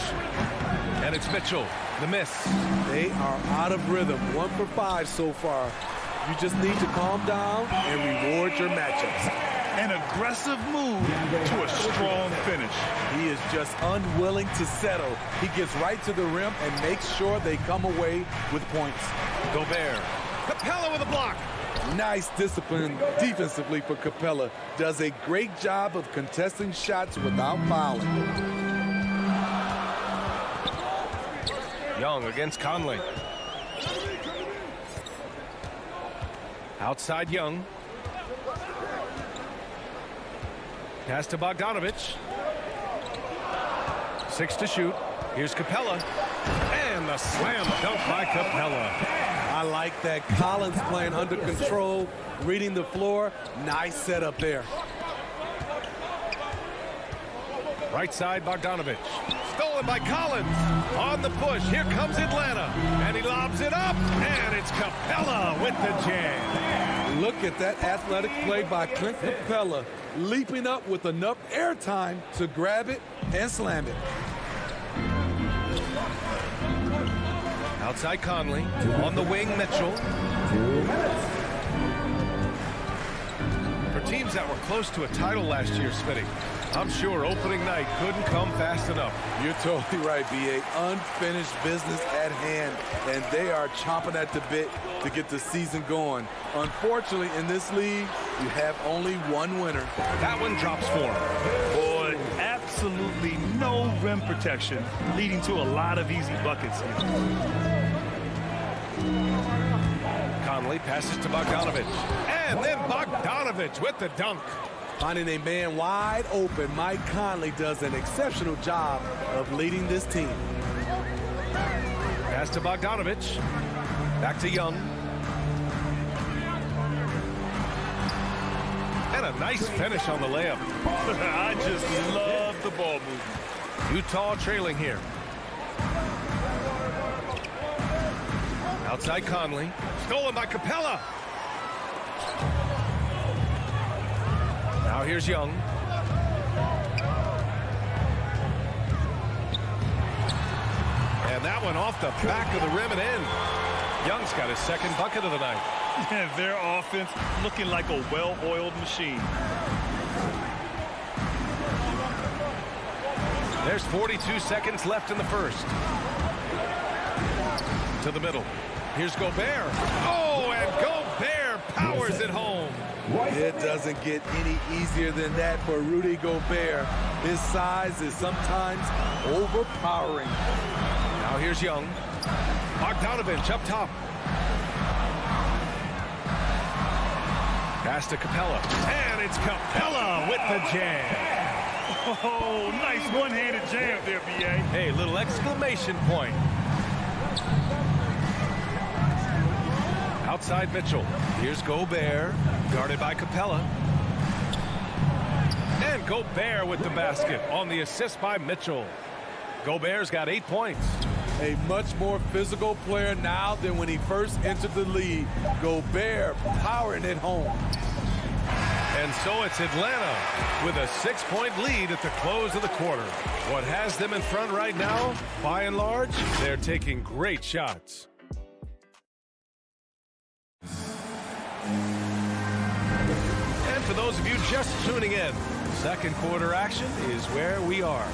And it's Mitchell, the miss. They are out of rhythm, 1 for 5 so far. You just need to calm down and reward your matchups. An aggressive move to a strong finish. He is just unwilling to settle. He gets right to the rim and makes sure they come away with points. Gobert. Capella with a block. Nice discipline defensively for Capella. Does a great job of contesting shots without fouling. Young against Conley. Outside Young. Pass to Bogdanovic. 6 to shoot. Here's Capella. And the slam dunk by Capella. I like that. Collins playing under control, reading the floor. Nice setup there. Right side, Bogdanovic. Stolen by Collins. On the push. Here comes Atlanta. And he lobs it up. And it's Capella with the jam. Look at that athletic play by Clint Capella. Leaping up with enough airtime to grab it and slam it. Outside Conley. On the wing, Mitchell. For teams that were close to a title last year, Smitty, I'm sure opening night couldn't come fast enough. You're totally right, B.A. Unfinished business at hand, and they are chomping at the bit to get the season going. Unfortunately, in this league, you have only one winner. That one drops for him. Boy, absolutely no rim protection, leading to a lot of easy buckets here. Conley passes to Bogdanovic. And then Bogdanovic with the dunk. Finding a man wide open, Mike Conley does an exceptional job of leading this team. Pass to Bogdanovich. Back to Young. And a nice finish on the layup. I just love the ball movement. Utah trailing here. Outside Conley. Stolen by Capella. Now here's Young. And that one off the back of the rim and in. Young's got his second bucket of the night. And their offense looking like a well-oiled machine. There's 42 seconds left in the first. To the middle. Here's Gobert. Oh, and Gobert powers it home. It doesn't get any easier than that for Rudy Gobert. His size is sometimes overpowering. Now here's Young. Bogdanovich up top. Pass to Capella. And it's Capella with the jam. Oh, nice one-handed jam there, B.A. Hey, little exclamation point. Outside Mitchell. Here's Gobert. Guarded by Capella. And Gobert with the basket on the assist by Mitchell. Gobert's got 8 points. A much more physical player now than when he first entered the league. Gobert powering it home. And so it's Atlanta with a 6-point lead at the close of the quarter. What has them in front right now, by and large, they're taking great shots. And for those of you just tuning in, second quarter action is where we are.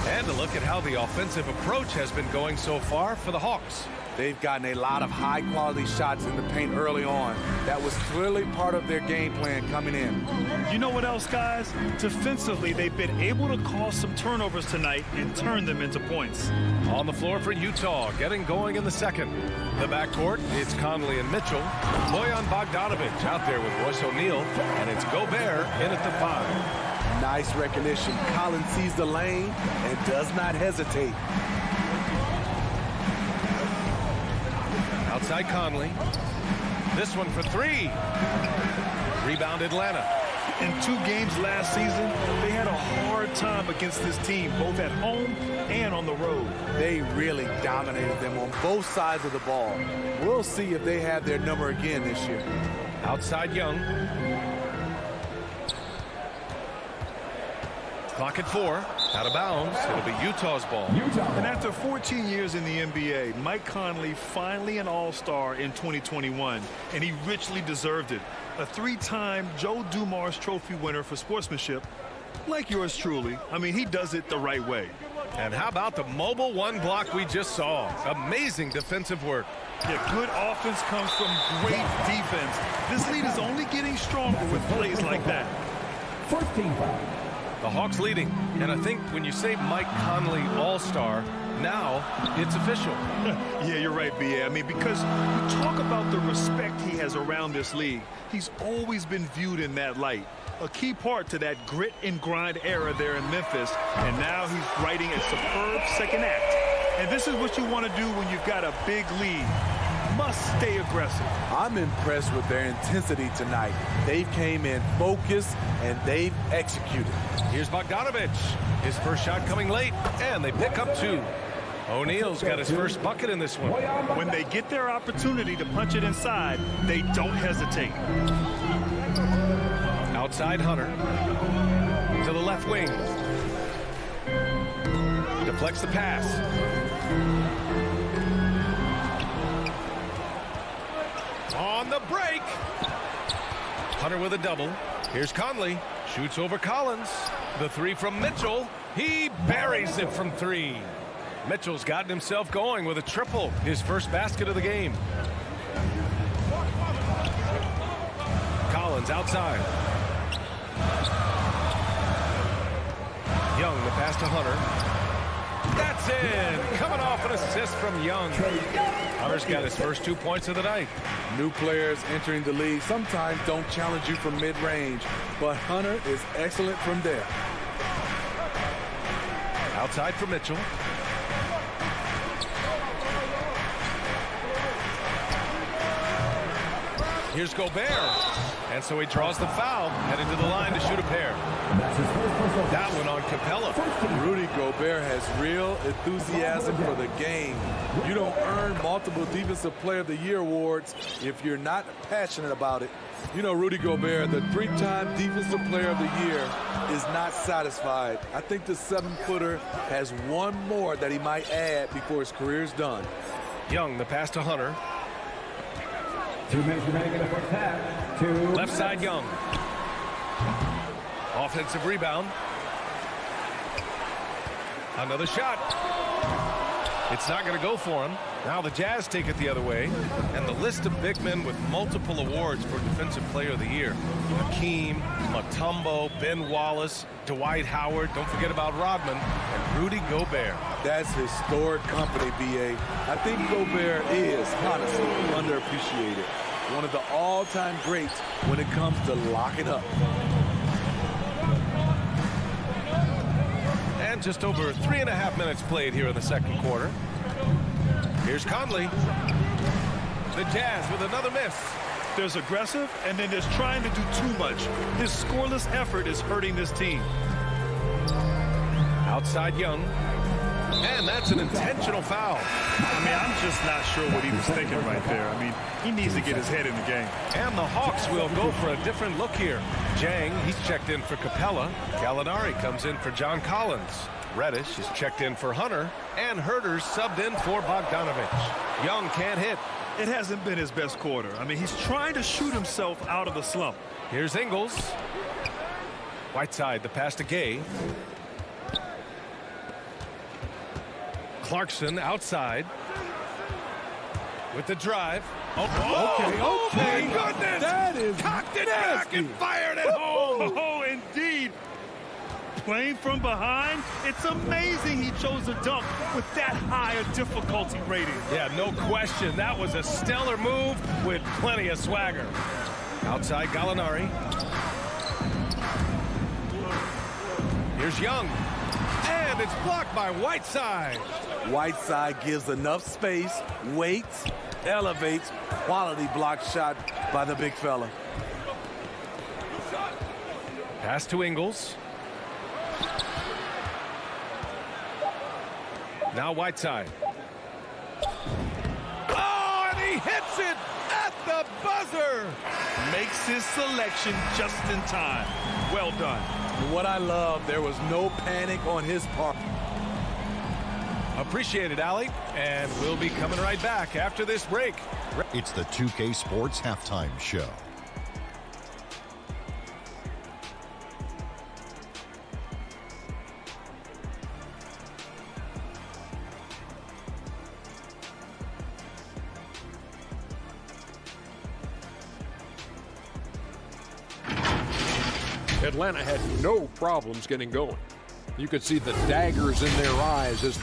And a look at how the offensive approach has been going so far for the Hawks. They've gotten a lot of high-quality shots in the paint early on. That was clearly part of their game plan coming in. You know what else, guys? Defensively, they've been able to cause some turnovers tonight and turn them into points. On the floor for Utah, getting going in the second. The backcourt, it's Conley and Mitchell. Bojan Bogdanovich out there with Royce O'Neal, and it's Gobert in at the 5. Nice recognition. Collins sees the lane and does not hesitate. Outside Conley. This one for 3. Rebound Atlanta. In 2 games last season, they had a hard time against this team, both at home and on the road. They really dominated them on both sides of the ball. We'll see if they have their number again this year. Outside Young. Clock at 4. Out of bounds. It'll be Utah's ball. And after 14 years in the NBA, Mike Conley finally an All-Star in 2021, and he richly deserved it. A 3-time Joe Dumars Trophy winner for sportsmanship, like yours truly. I mean, he does it the right way. And how about the mobile 1 block we just saw? Amazing defensive work. Yeah, good offense comes from great defense. This lead is only getting stronger with plays like that. First team foul. The Hawks leading. And I think when you say Mike Conley All-Star, now it's official. Yeah, you're right, B.A. I mean, because we talk about the respect he has around this league. He's always been viewed in that light. A key part to that grit and grind era there in Memphis. And now he's writing a superb second act. And this is what you want to do when you've got a big lead. Must stay aggressive. I'm impressed with their intensity tonight. They came in focused and they've executed. Here's Bogdanovich. His first shot coming late, and they pick up 2. O'Neal's got his first bucket in this one. When they get their opportunity to punch it inside, they don't hesitate. Outside Hunter. To the left wing. Deflects the pass. On the break. Hunter with a double. Here's Conley. Shoots over Collins. The 3 from Mitchell. He buries it from 3. Mitchell's gotten himself going with a triple. His first basket of the game. Collins outside. Young, the pass to Hunter. That's in. Coming off an assist from Young. Hunter's got his first 2 points of the night. New players entering the league sometimes don't challenge you from mid-range, but Hunter is excellent from there. Outside for Mitchell. Here's Gobert. And so he draws the foul, heading to the line to shoot a pair. That one on Capella. Rudy Gobert has real enthusiasm for the game. You don't earn multiple Defensive Player of the Year awards if you're not passionate about it. You know, Rudy Gobert, the 3-time Defensive Player of the Year, is not satisfied. I think the 7-footer has one more that he might add before his career is done. Young, the pass to Hunter. 2 minutes remaining in the first half. Left side, Young. Offensive rebound. Another shot. It's not going to go for him. Now the Jazz take it the other way. And the list of big men with multiple awards for Defensive Player of the Year. Hakeem, Mutombo, Ben Wallace, Dwight Howard. Don't forget about Rodman and Rudy Gobert. That's historic company, B.A. I think Gobert is, honestly, underappreciated. One of the all-time greats when it comes to locking up. And just over 3.5 minutes played here in the second quarter. Here's Conley. The Jazz with another miss. There's aggressive, and then there's trying to do too much. This scoreless effort is hurting this team. Outside Young. And that's an intentional foul. I mean, I'm just not sure what he was thinking right there. I mean, he needs to get his head in the game. And the Hawks will go for a different look here. Jang, he's checked in for Capella. Gallinari comes in for John Collins. Reddish is checked in for Hunter. And Herter's subbed in for Bogdanovich. Young can't hit. It hasn't been his best quarter. I mean, he's trying to shoot himself out of the slump. Here's Ingles. Whiteside, the pass to Gay. Clarkson outside with the drive. Oh, my goodness! That is cocked it back and fired it home. Oh, indeed. Playing from behind, it's amazing he chose a dunk with that high a difficulty rating. Yeah, no question. That was a stellar move with plenty of swagger. Outside Gallinari. Here's Young. And it's blocked by Whiteside. Whiteside gives enough space, waits, elevates. Quality block shot by the big fella. Pass to Ingles. Now Whiteside. Oh, and he hits it at the buzzer. Makes his selection just in time. Well done. What I love, there was no panic on his part. Appreciate it, Allie. And we'll be coming right back after this break. It's the 2K Sports Halftime Show. Atlanta had no problems getting going. You could see the daggers in their eyes as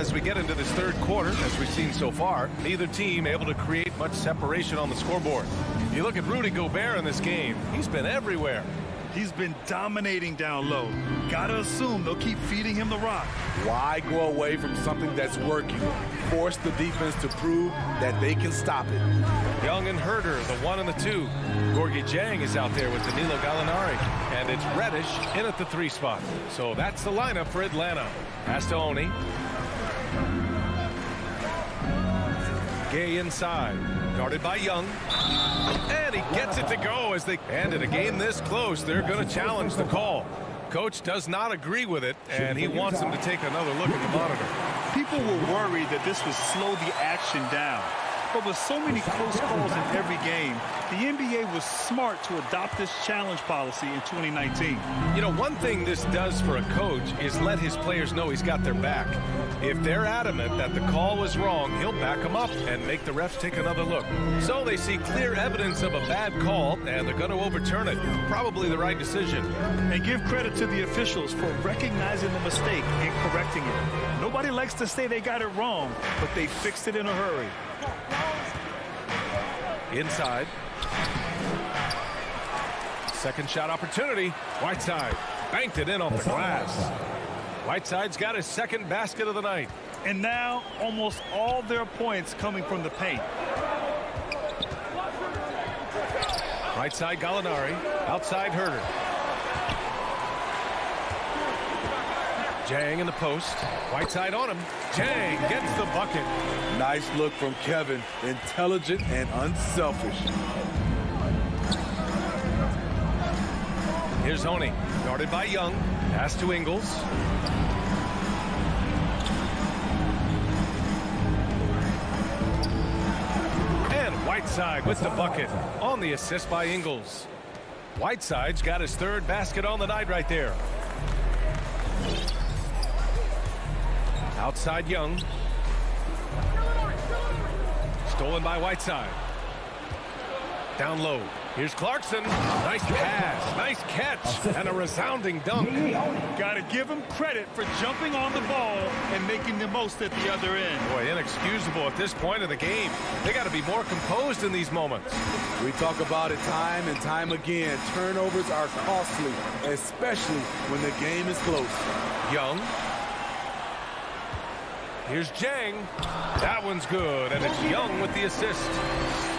as we get into this third quarter, as we've seen so far, neither team able to create much separation on the scoreboard. You look at Rudy Gobert in this game, he's been everywhere. He's been dominating down low. Gotta assume they'll keep feeding him the rock. Why go away from something that's working? Force the defense to prove that they can stop it. Young and Herter, the 1 and the 2. Gorgie Jang is out there with Danilo Gallinari. And it's Reddish in at the 3 spot. So that's the lineup for Atlanta. Pass to Oni. Gay inside. Guarded by Young. And he gets it to go as they end it. A game this close, they're going to challenge the call. Coach does not agree with it, and he wants him to take another look at the monitor. People were worried that this would slow the action down. But with so many close calls in every game, the NBA was smart to adopt this challenge policy in 2019. You know, one thing this does for a coach is let his players know he's got their back. If they're adamant that the call was wrong, he'll back them up and make the refs take another look. So they see clear evidence of a bad call, and they're going to overturn it. Probably the right decision. And give credit to the officials for recognizing the mistake and correcting it. Nobody likes to say they got it wrong, but they fixed it in a hurry. Inside. Second shot opportunity. Whiteside banked it in off the glass. Whiteside's got his second basket of the night. And now almost all their points coming from the paint. Right side Gallinari. Outside Herder. Jang in the post. Whiteside on him. Jang gets the bucket. Nice look from Kevin. Intelligent and unselfish. Here's Honey. Guarded by Young. Pass to Ingles. And Whiteside with the bucket on the assist by Ingles. Whiteside's got his third basket on the night right there. Outside Young. Stolen by Whiteside. Down low. Here's Clarkson. Nice pass. Nice catch. And a resounding dunk. Got to give him credit for jumping on the ball and making the most at the other end. Boy, inexcusable at this point of the game. They got to be more composed in these moments. We talk about it time and time again. Turnovers are costly, especially when the game is close. Young. Here's Jang. That one's good, and it's Young with the assist.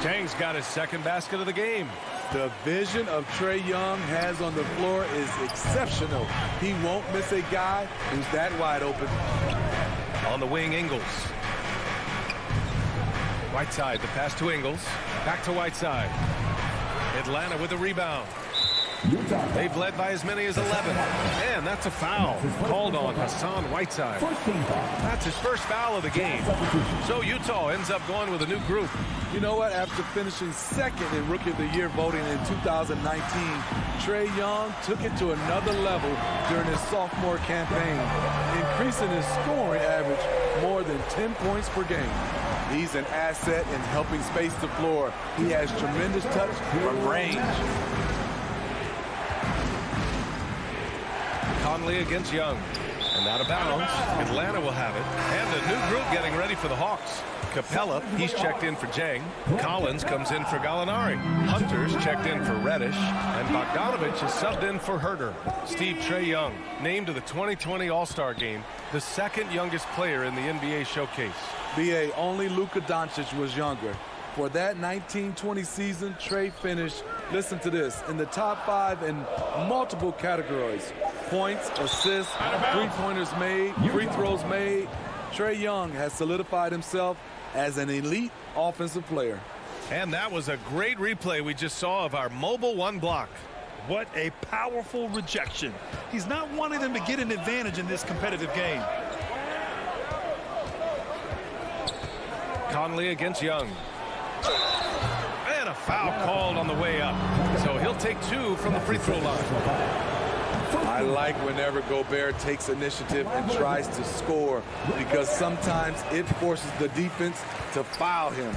Jang's got his second basket of the game. The vision of Trae Young has on the floor is exceptional. He won't miss a guy who's that wide open. On the wing, Ingles. Whiteside, the pass to Ingles. Back to Whiteside. Atlanta with the rebound. They've led by as many as 11. And that's a foul called on Hassan Whiteside. That's his first foul of the game. So Utah ends up going with a new group. You know what? After finishing second in Rookie of the Year voting in 2019, Trae Young took it to another level during his sophomore campaign, increasing his scoring average more than 10 points per game. He's an asset in helping space the floor. He has tremendous touch from range. Conley against Young. And out of bounds. Atlanta will have it. And a new group getting ready for the Hawks. Capella, he's checked in for Jang. Collins comes in for Gallinari. Hunter's checked in for Reddish. And Bogdanovich is subbed in for Herder. Steve, Trae Young, named to the 2020 All-Star Game, the second youngest player in the NBA showcase. B.A. only Luka Doncic was younger. For that 1920 season, Trae finished, listen to this, in the top 5 in multiple categories. Points, assists, three-pointers made, free throws made. Trae Young has solidified himself as an elite offensive player. And that was a great replay we just saw of our mobile one block. What a powerful rejection. He's not wanting them to get an advantage in this competitive game. Conley against Young. And a foul called on the way up. So he'll take 2 from the free throw line. I like whenever Gobert takes initiative and tries to score because sometimes it forces the defense to foul him.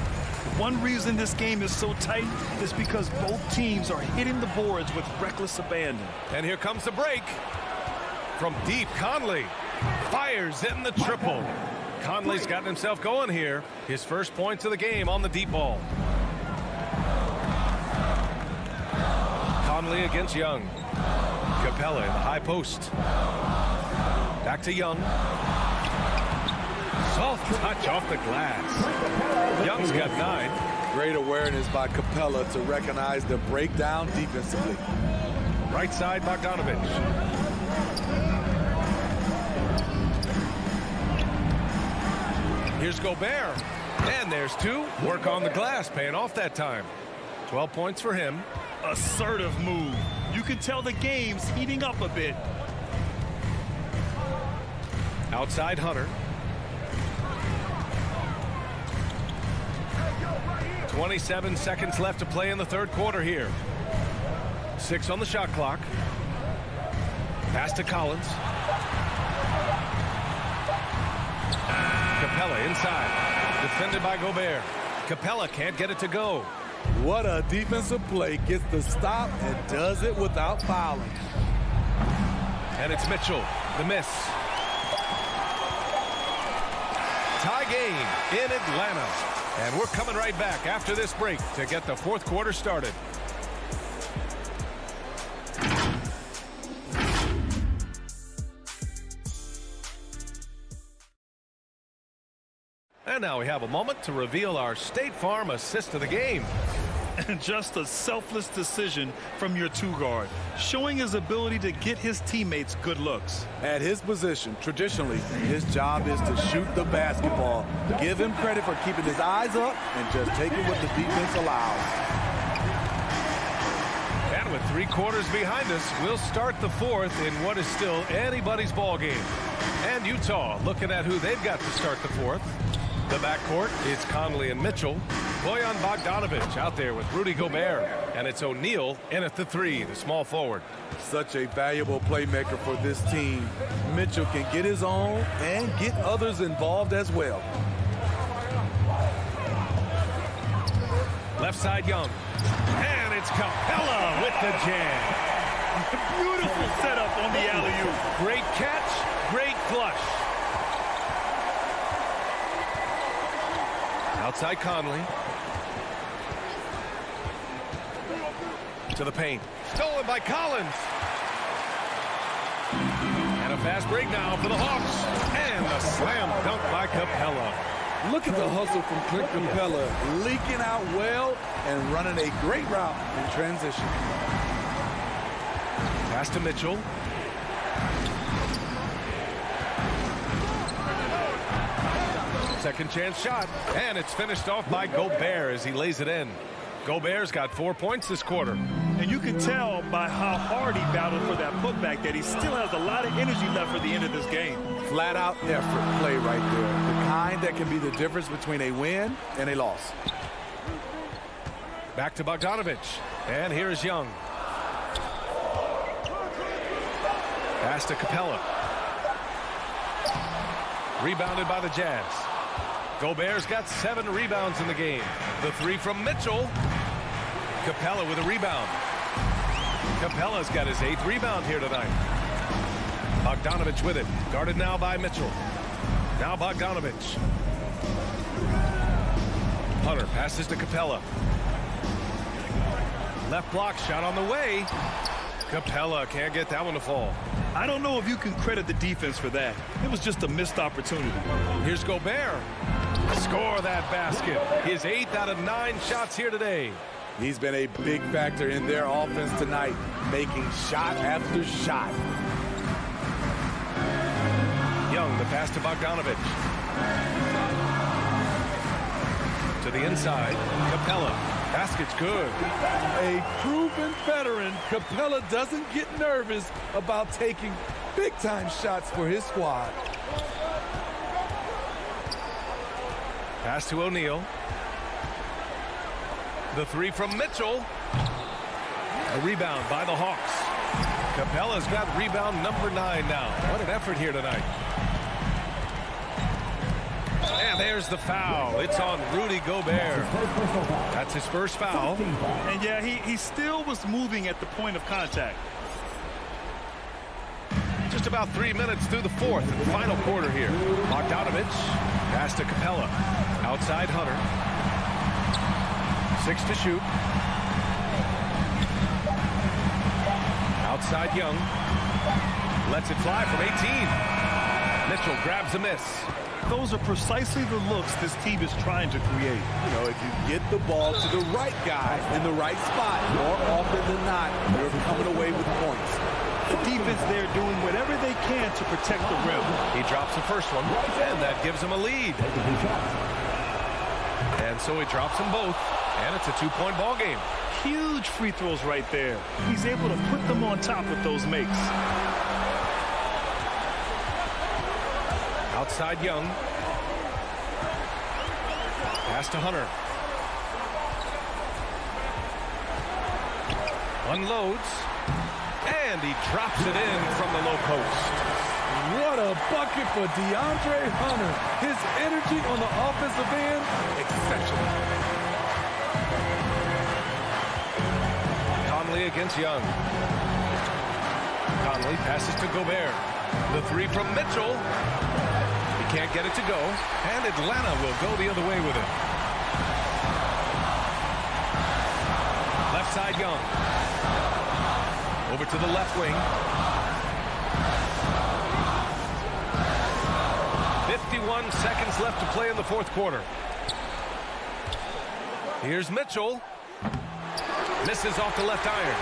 One reason this game is so tight is because both teams are hitting the boards with reckless abandon. And here comes the break. From deep, Conley fires in the triple. Conley's gotten himself going here. His first points of the game on the deep ball. Conley against Young. Capella in the high post. Back to Young. Soft touch off the glass. Young's got 9. Great awareness by Capella to recognize the breakdown defensively. Right side, Bogdanovich. Here's Gobert. And there's 2. Work on the glass, paying off that time. 12 points for him. Assertive move. You can tell the game's heating up a bit. Outside Hunter. 27 seconds left to play in the third quarter here. 6 on the shot clock. Pass to Collins. Capella inside. Defended by Gobert. Capella can't get it to go. What a defensive play. Gets the stop and does it without fouling. And it's Mitchell. The miss. Tie game in Atlanta. And we're coming right back after this break to get the fourth quarter started. And now we have a moment to reveal our State Farm assist of the game. And just a selfless decision from your two-guard, showing his ability to get his teammates good looks. At his position, traditionally, his job is to shoot the basketball. Give him credit for keeping his eyes up and just taking what the defense allows. And with 3 quarters behind us, we'll start the fourth in what is still anybody's ball game. And Utah looking at who they've got to start the fourth. The backcourt is Conley and Mitchell. Bojan Bogdanovic out there with Rudy Gobert. And it's O'Neal in at the 3, the small forward. Such a valuable playmaker for this team. Mitchell can get his own and get others involved as well. Left side Young. And it's Capella with the jam. Beautiful setup on the alley-oop. Great catch, great flush. Outside Conley. To the paint. Stolen by Collins. And a fast break now for the Hawks. And a slam dunk by Capella. Look at the hustle from Clint Capella. Leaking out well and running a great route in transition. Pass to Mitchell. Second chance shot, and it's finished off by Gobert as he lays it in. Gobert's got 4 points this quarter. And you can tell by how hard he battled for that putback that he still has a lot of energy left for the end of this game. Flat out effort play right there. The kind that can be the difference between a win and a loss. Back to Bogdanovic, and here's Young. Pass to Capella. Rebounded by the Jazz. Gobert's got 7 rebounds in the game. The 3 from Mitchell. Capella with a rebound. Capella's got his 8th rebound here tonight. Bogdanovic with it. Guarded now by Mitchell. Now Bogdanovic. Hunter passes to Capella. Left block shot on the way. Capella can't get that one to fall. I don't know if you can credit the defense for that. It was just a missed opportunity. Here's Gobert. Score that basket. His 8th out of 9 shots here today. He's been a big factor in their offense tonight, making shot after shot. Young, the pass to Bogdanovic. To the inside, Capella. Basket's good. A proven veteran, Capella doesn't get nervous about taking big-time shots for his squad. Pass to O'Neal. The 3 from Mitchell. A rebound by the Hawks. Capella's got rebound number 9 now. What an effort here tonight. And there's the foul. It's on Rudy Gobert. That's his first foul. And yeah, he still was moving at the point of contact. Just about 3 minutes through the fourth and final quarter here. Bogdanovic. Pass to Capella. Outside Hunter. 6 to shoot. Outside Young. Lets it fly from 18. Mitchell grabs a miss. Those are precisely the looks this team is trying to create. You know, if you get the ball to the right guy in the right spot, more often than not, you're coming away with points. The defense there doing whatever they can to protect the rim. He drops the first one, and that gives him a lead. And so he drops them both, and it's a 2-point ball game. Huge free throws right there. He's able to put them on top with those makes. Outside Young. Pass to Hunter. Unloads. And he drops it in from the low post. What a bucket for DeAndre Hunter. His energy on the offensive end, exceptional. Conley against Young. Conley passes to Gobert. The three from Mitchell. He can't get it to go. And Atlanta will go the other way with it. Left side Young. Over to the left wing. 51 seconds left to play in the fourth quarter. Here's Mitchell. Misses off the left iron.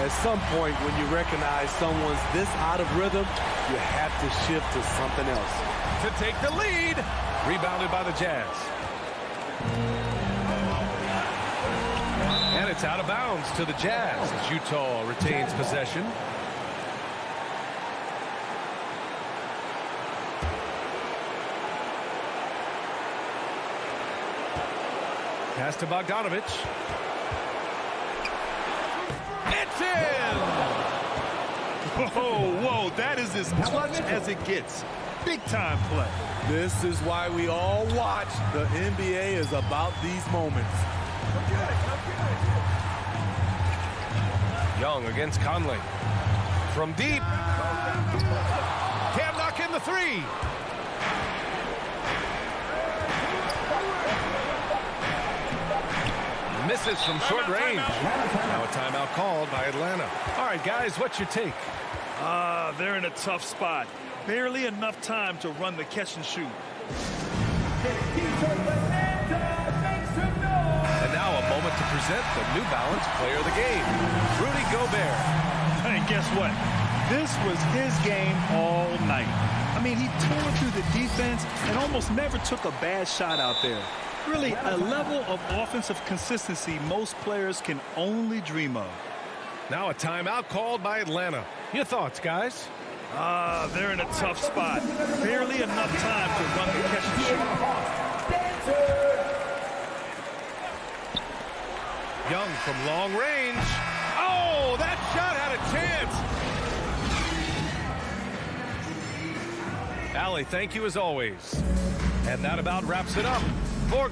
At some point, when you recognize someone's this out of rhythm, you have to shift to something else. To take the lead. Rebounded by the Jazz. And it's out of bounds to the Jazz as Utah retains possession. Pass to Bogdanovich. It's in! Whoa, that is as clutch as it gets. Big time play. This is why we all watch. The NBA is about these moments. Young against Conley. From deep. Can't knock in the three. Misses from short range. Now a timeout called by Atlanta. All right, guys, what's your take? They're in a tough spot. Barely enough time to run the catch and shoot. And now a moment to present the New Balance Player of the Game, Rudy Gobert. And guess what? This was his game all night. I mean, he tore through the defense and almost never took a bad shot out there. Really, a level of offensive consistency most players can only dream of. Now a timeout called by Atlanta. Your thoughts, guys? They're in a tough spot. Barely enough time to run the catch and shoot. Young from long range. Oh, that shot had a chance. Allie, thank you as always. And that about wraps it up for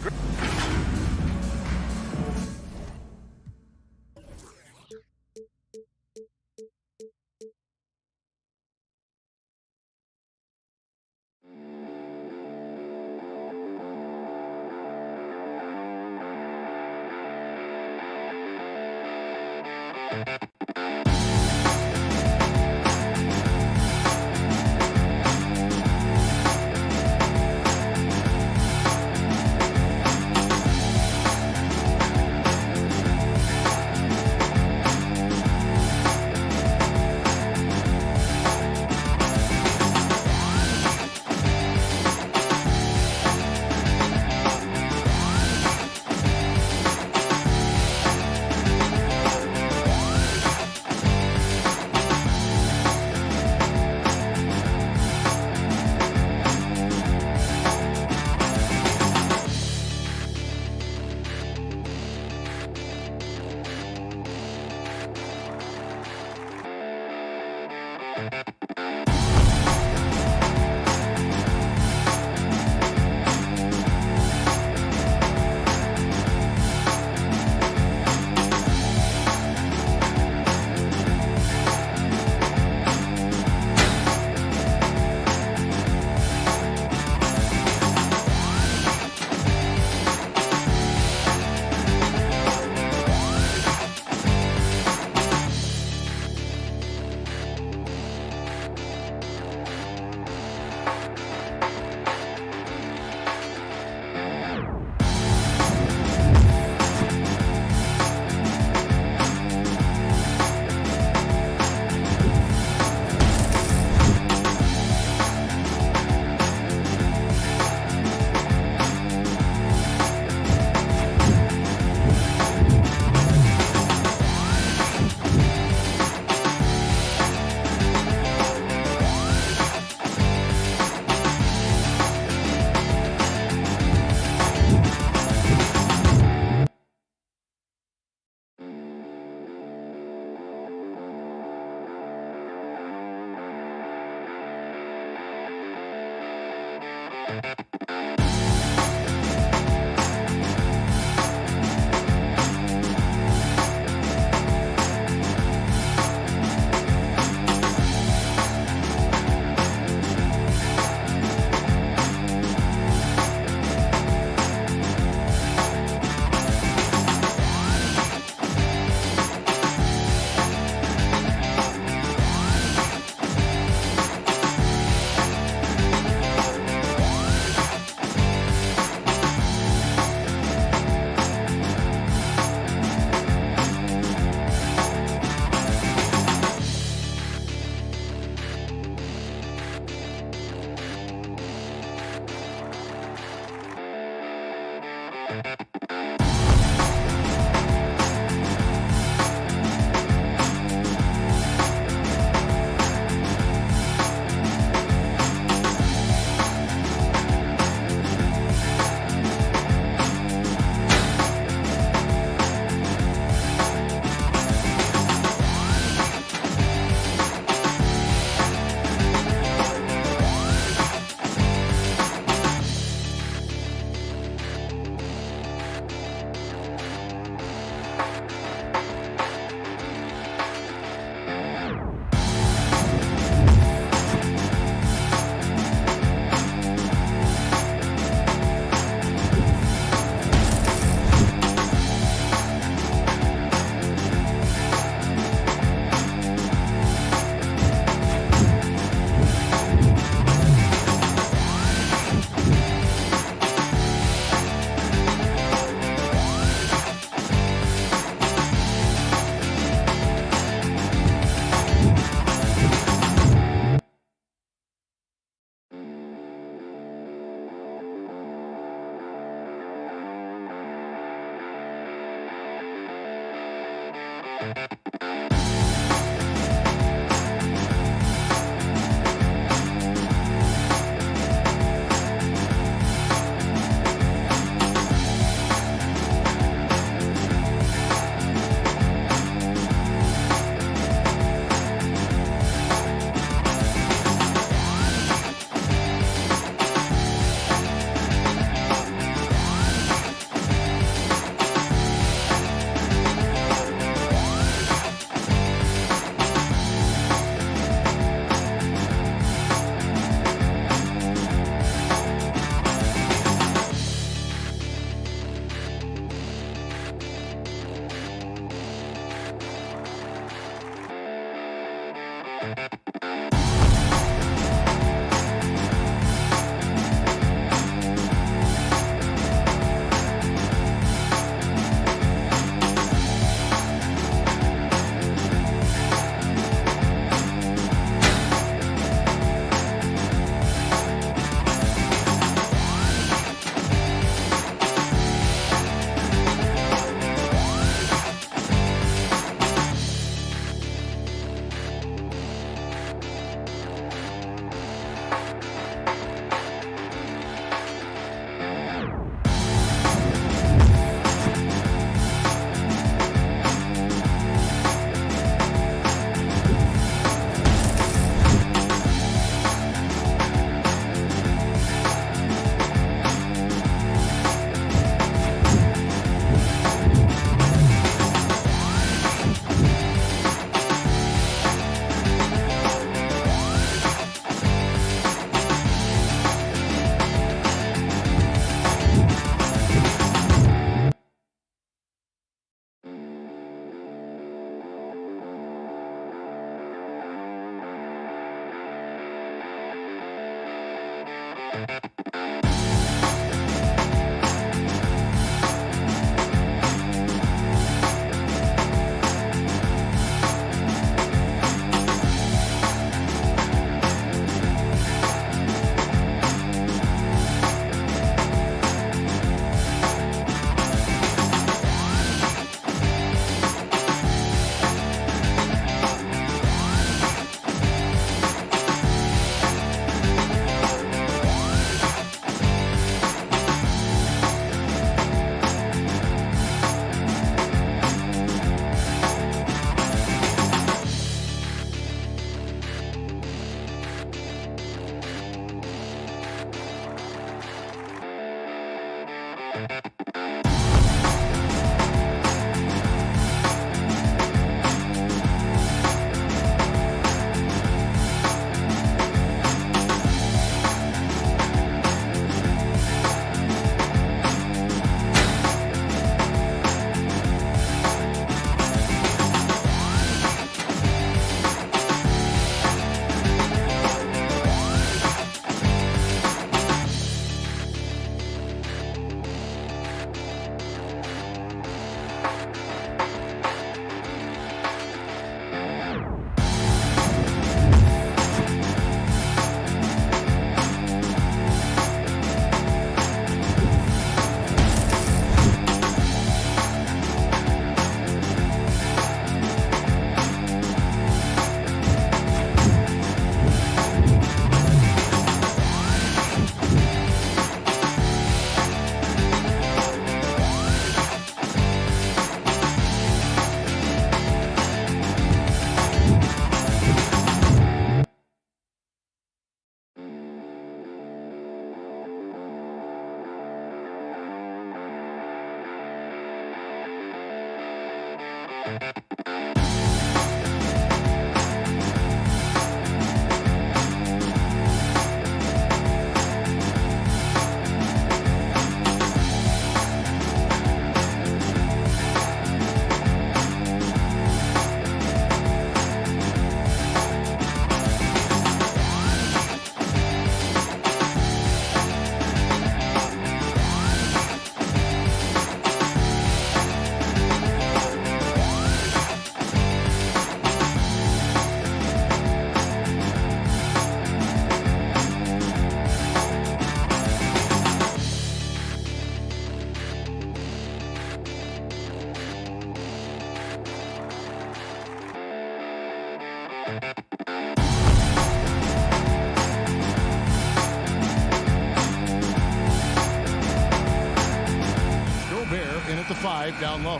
At the 5 down low.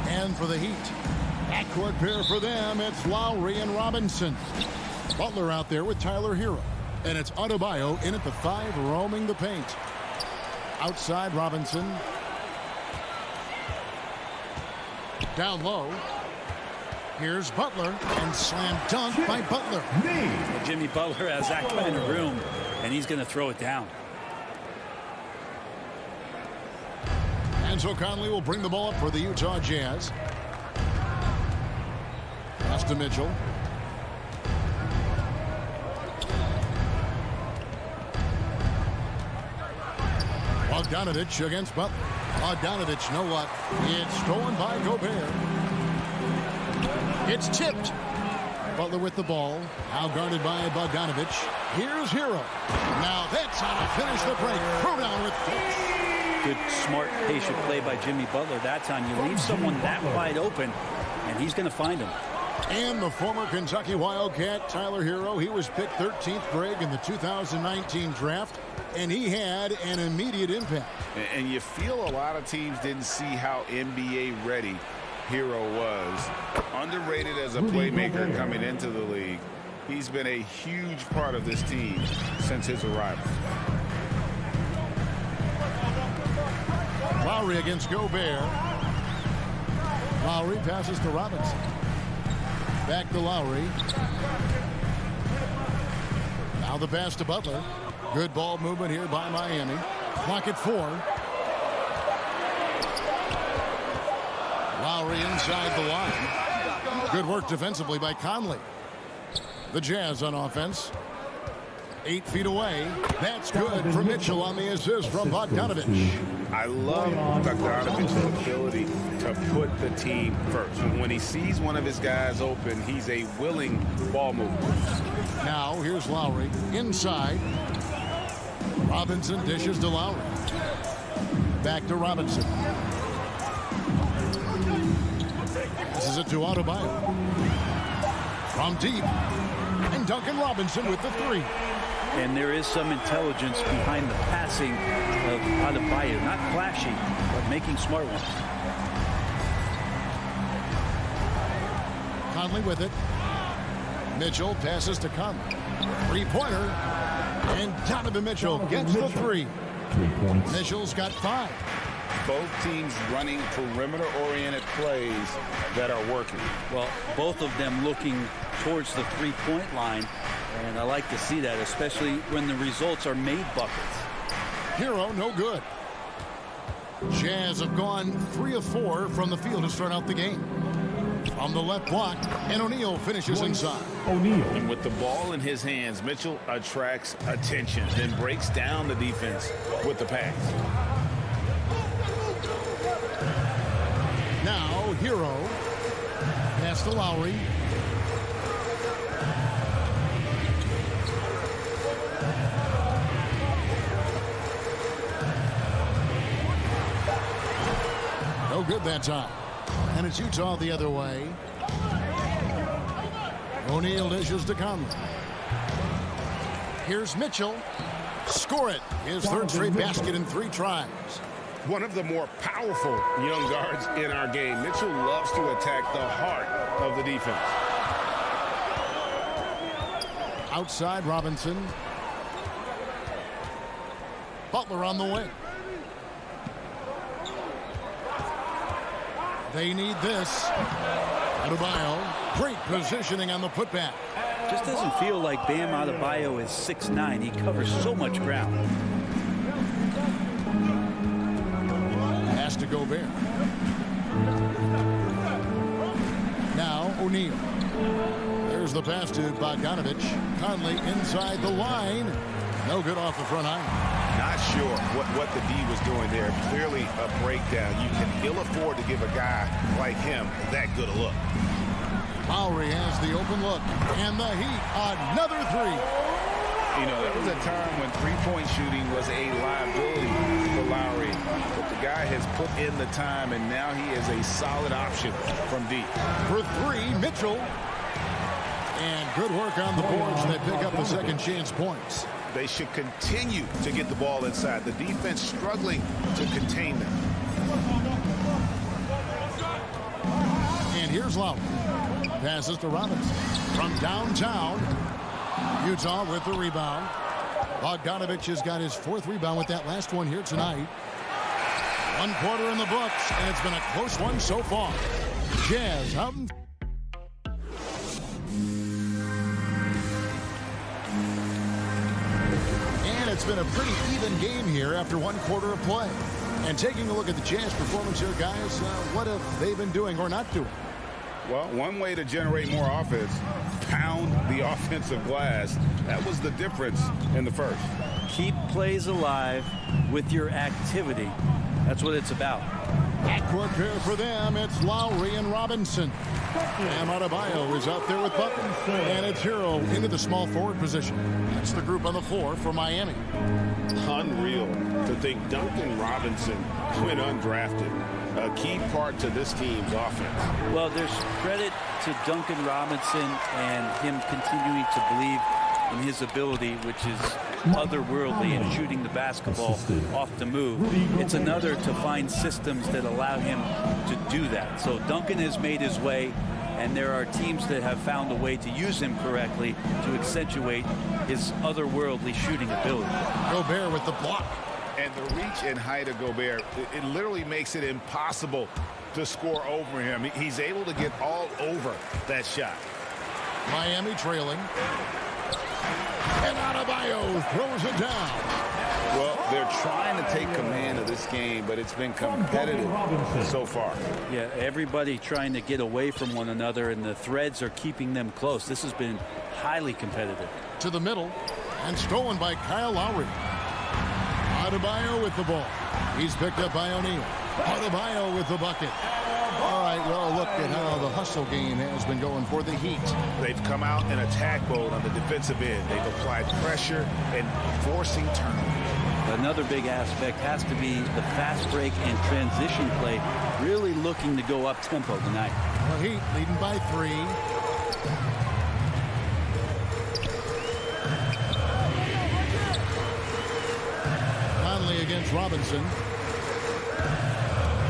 And for the Heat, backcourt pair for them, it's Lowry and Robinson. Butler out there with Tyler Hero. And it's Adebayo in at the 5, roaming the paint. Outside Robinson. Down low. Here's Butler, and slam dunk by Butler. Well, Jimmy Butler has that kind of room, and he's going to throw it down. And so Conley will bring the ball up for the Utah Jazz. Pass to Mitchell. Bogdanovich against Butler. Bogdanovich, no luck. It's stolen by Gobert. It's tipped. Butler with the ball. Now guarded by Bogdanovich. Here's Hero. Now that's how to finish the break. Throw down with force. Good, smart, patient play by Jimmy Butler. That time you leave someone that wide open, and he's going to find him. And the former Kentucky Wildcat, Tyler Hero, he was picked 13th Greg in the 2019 draft, and he had an immediate impact. And you feel a lot of teams didn't see how NBA ready Hero was. Underrated as a playmaker coming into the league. He's been a huge part of this team since his arrival. Lowry against Gobert. Lowry passes to Robinson. Back to Lowry. Now the pass to Butler. Good ball movement here by Miami. Clock at 4. Lowry inside the line. Good work defensively by Conley. The Jazz on offense. 8 feet away. That's good for Mitchell on the assist from Bogdanovich. I love Bogdanovich's ability to put the team first. When he sees one of his guys open, he's a willing ball mover. Now here's Lowry inside. Robinson dishes to Lowry. Back to Robinson. This is it to Adebayo. From deep. And Duncan Robinson with the 3. And there is some intelligence behind the passing of Adebayo. Not flashy, but making smart ones. Conley with it. Mitchell passes to Conley. 3-pointer. And Donovan Mitchell gets the 3. 3 points. Mitchell's got 5. Both teams running perimeter-oriented plays that are working. Well, both of them looking towards the three-point line, and I like to see that, especially when the results are made buckets. Hero, no good. Jazz have gone 3 of 4 from the field to start out the game. On the left block, and O'Neal finishes inside. And with the ball in his hands, Mitchell attracts attention, then breaks down the defense with the pass. Now, Hero. Pass to Lowry. No good that time. And it's Utah the other way. O'Neal dishes to Conley. Here's Mitchell. Score it. His third straight basket in 3 tries. One of the more powerful young guards in our game. Mitchell loves to attack the heart of the defense. Outside Robinson. Butler on the wing. They need this. Adebayo, great positioning on the putback. Just doesn't feel like Bam Adebayo is 6'9". He covers so much ground. Pass to Gobert. Now O'Neal. There's the pass to Bogdanovic. Conley inside the line. No good off the front iron. Not sure what the D was doing there. Clearly a breakdown. You can ill afford to give a guy like him that good a look. Lowry has the open look. And the Heat, another 3. You know, there was a time when three-point shooting was a liability for Lowry. But the guy has put in the time, and now he is a solid option from deep. For 3, Mitchell. And good work on the boards that pick up the second chance points. They should continue to get the ball inside. The defense struggling to contain them. And here's Lowry. Passes to Robinson. From downtown. Utah with the rebound. Bogdanovic has got his 4th rebound with that last one here tonight. 1 quarter in the books, and it's been a close one so far. Jazz out in it's been a pretty even game here after 1 quarter of play. And taking a look at the Jazz performance here, guys, what have they been doing or not doing? Well, one way to generate more offense, pound the offensive glass. That was the difference in the first. Keep plays alive with your activity. That's what it's about. Backcourt pair for them. It's Lowry and Robinson. Bam Adebayo is out there with Butler. And it's Hero into the small forward position. That's the group on the floor for Miami. Unreal to think Duncan Robinson went undrafted. A key part to this team's offense. Well, there's credit to Duncan Robinson and him continuing to believe in his ability, which is otherworldly in shooting the basketball off the move. It's another to find systems that allow him to do that. So Duncan has made his way, and there are teams that have found a way to use him correctly to accentuate his otherworldly shooting ability. Gobert with the block. And the reach and height of Gobert, it literally makes it impossible to score over him. He's able to get all over that shot. Miami trailing. And Adebayo throws it down. Well, they're trying to take command of this game, but it's been competitive so far. Yeah, everybody trying to get away from one another, and the threads are keeping them close. This has been highly competitive. To the middle, and stolen by Kyle Lowry. Adebayo with the ball. He's picked up by O'Neal. Adebayo with the bucket. All right, well, look at how the hustle game has been going for the Heat. They've come out in attack mode on the defensive end. They've applied pressure and forcing turnovers. Another big aspect has to be the fast break and transition play, really looking to go up-tempo tonight. The Heat leading by 3. Conley against Robinson.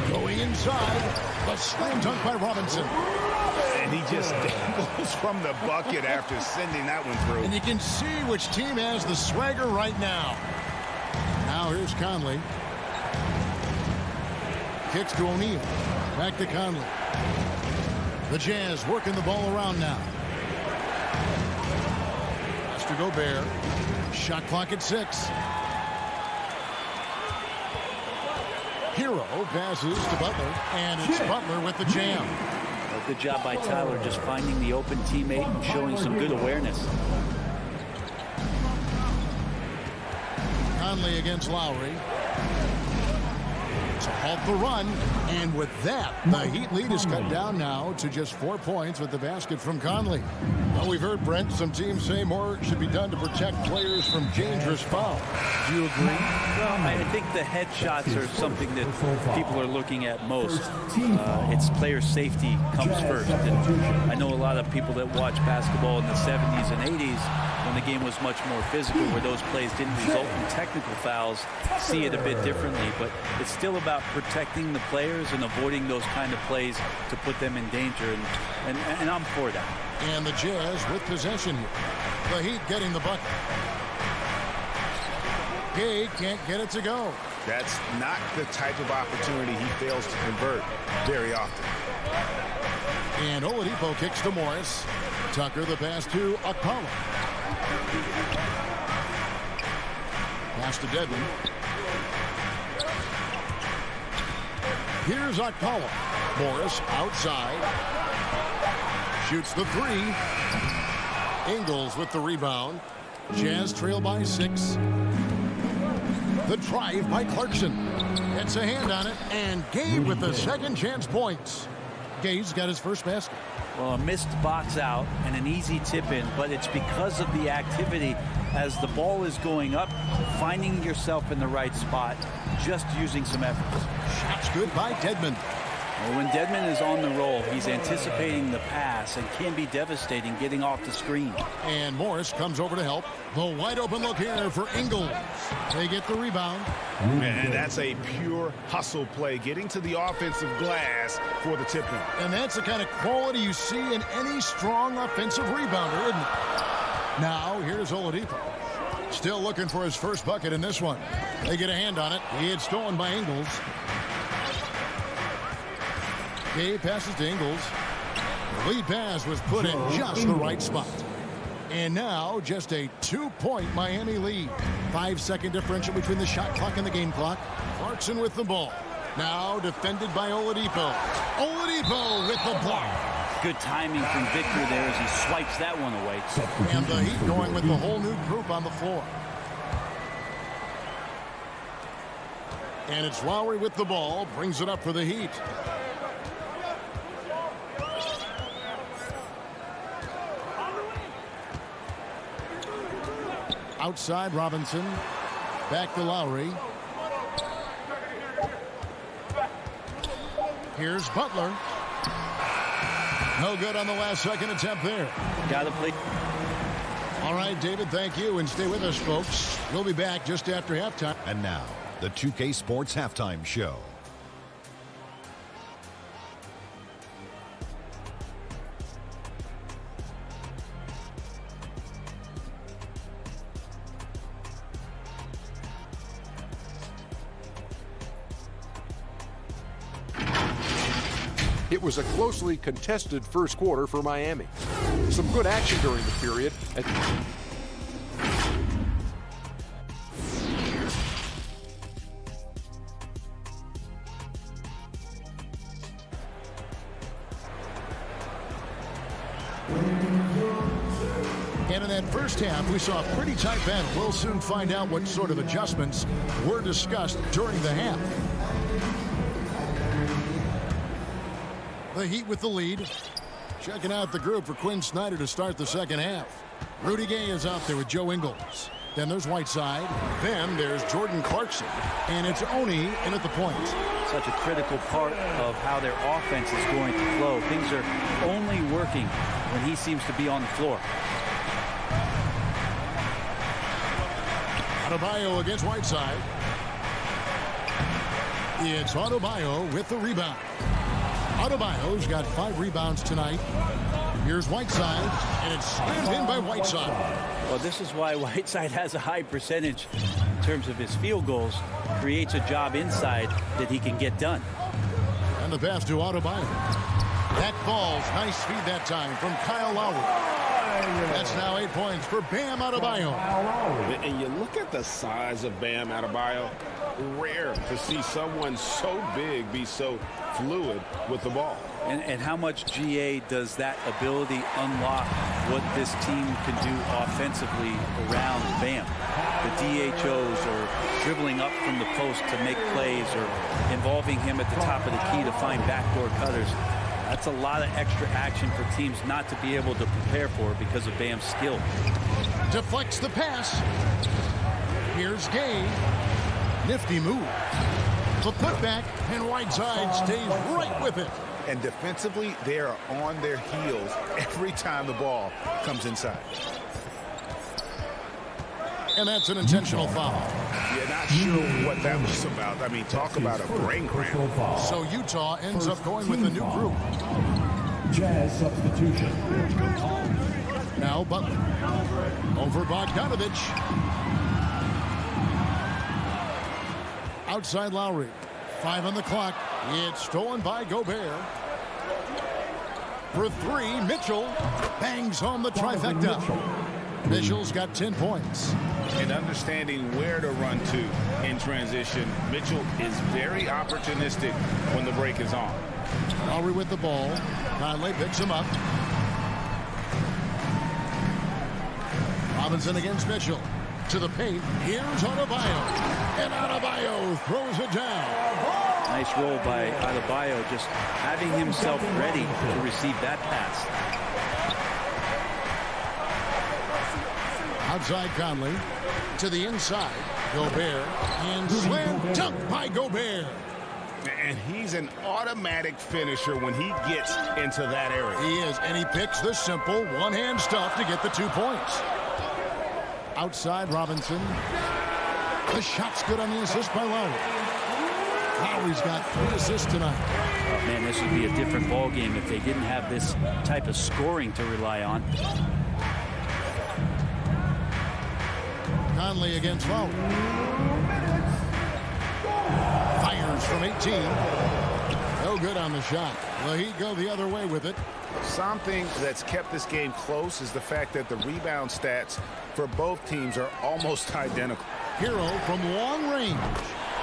Going inside. The slam dunk by Robinson. And he just dangles from the bucket after sending that one through. And you can see which team has the swagger right now. Now here's Conley. kicks to O'Neal. Back to Conley. The Jazz working the ball around now. Pass to Gobert. Shot clock at 6. Hero passes to Butler, and it's Butler with the jam. A good job by Tyler just finding the open teammate and showing some good awareness. Conley against Lowry. To halt the run, and with that, the Heat lead is cut down now to just 4 points with the basket from Conley. Well, we've heard, Brent, some teams say more should be done to protect players from dangerous fouls. Do you agree? Well, I think the headshots are something that people are looking at most. It's player safety comes first. And I know a lot of people that watch basketball in the 70s and 80s when the game was much more physical, where those plays didn't result in technical fouls, see it a bit differently. But it's still about protecting the players and avoiding those kind of plays to put them in danger. And I'm for that. And the Jazz with possession here. The Heat getting the bucket. Gay can't get it to go. That's not the type of opportunity he fails to convert very often. And Oladipo kicks to Morris. Tucker the pass to Okpala. Pass to Dedmon. Here's Okpala. Morris outside. Shoots the 3. Ingles with the rebound. Jazz trail by 6. The drive by Clarkson. Gets a hand on it, and Gay with the second chance points. Gay's got his first basket. Well, a missed box out and an easy tip in, but it's because of the activity as the ball is going up, finding yourself in the right spot, just using some effort. Shots good by Dedmon. Well, when Dedmon is on the roll, he's anticipating the pass and can be devastating getting off the screen. And Morris comes over to help. The wide open look here for Ingles. They get the rebound. And that's a pure hustle play, getting to the offensive glass for the tip-in. And that's the kind of quality you see in any strong offensive rebounder, isn't it? Now, here's Oladipo. Still looking for his first bucket in this one. They get a hand on it. It's stolen by Ingles. Gay passes to Ingles. The lead pass was put in just the right spot. And now just a 2-point Miami lead. 5-second differential between the shot clock and the game clock. Clarkson with the ball. Now defended by Oladipo. Oladipo with the block. Good timing from Victor there as he swipes that one away. And the Heat going with the whole new group on the floor. And it's Lowry with the ball. Brings it up for the Heat. Outside Robinson. Back to Lowry. Here's Butler. No good on the last second attempt there. Got to play. All right, David, thank you. And stay with us, folks. We'll be back just after halftime. And now, the 2K Sports Halftime Show. It was a closely contested first quarter for Miami. Some good action during the period. And in that first half, we saw a pretty tight battle. We'll soon find out what sort of adjustments were discussed during the half. The Heat with the lead. Checking out the group for Quinn Snyder to start the second half. Rudy Gay is out there with Joe Ingles. Then there's Whiteside. Then there's Jordan Clarkson. And it's Oni in at the point. Such a critical part of how their offense is going to flow. Things are only working when he seems to be on the floor. Adebayo against Whiteside. It's Adebayo with the rebound. Adebayo's got 5 rebounds tonight. Here's Whiteside, and it's slammed in by Whiteside. Well, this is why Whiteside has a high percentage in terms of his field goals. Creates a job inside that he can get done. the pass to Adebayo. That falls. Nice feed that time from Kyle Lowry. That's now 8 points for Bam Adebayo. And you look at the size of Bam Adebayo. Rare to see someone so big be so fluid with the ball. And how much GA does that ability unlock what this team can do offensively around Bam? The DHOs or dribbling up from the post to make plays or involving him at the top of the key to find backdoor cutters. That's a lot of extra action for teams not to be able to prepare for because of Bam's skill. Deflects the pass. Here's Gay. Nifty move. The putback, and Whiteside stays right with it. And defensively, they are on their heels every time the ball comes inside. And that's an intentional foul. You're not sure what that was about. I mean, talk about a brain cramp. So Utah ends up going with a new group. Jazz substitution. Now Butler. Over Bogdanovich. Outside Lowry. 5 on the clock. It's stolen by Gobert. For 3, Mitchell bangs home the trifecta. Mitchell's got 10 points. And understanding where to run to in transition, Mitchell is very opportunistic when the break is on. Lowry with the ball. Conley picks him up. Robinson against Mitchell. To the paint. Here's Adebayo. And Adebayo throws it down. Nice roll by Adebayo, just having himself ready to receive that pass. Outside Conley. To the inside. Gobert. And slam dunk by Gobert. And he's an automatic finisher when he gets into that area. He is, and he picks the simple one-hand stuff to get the 2 points. Outside Robinson. The shot's good on the assist by Lowry. Lowry's got 3 assists tonight. Oh, man, this would be a different ball game if they didn't have this type of scoring to rely on. Conley against Lowry. Fires from 18. No good on the shot. The Heat go the other way with it. Something that's kept this game close is the fact that the rebound stats for both teams are almost identical. Hero from long range.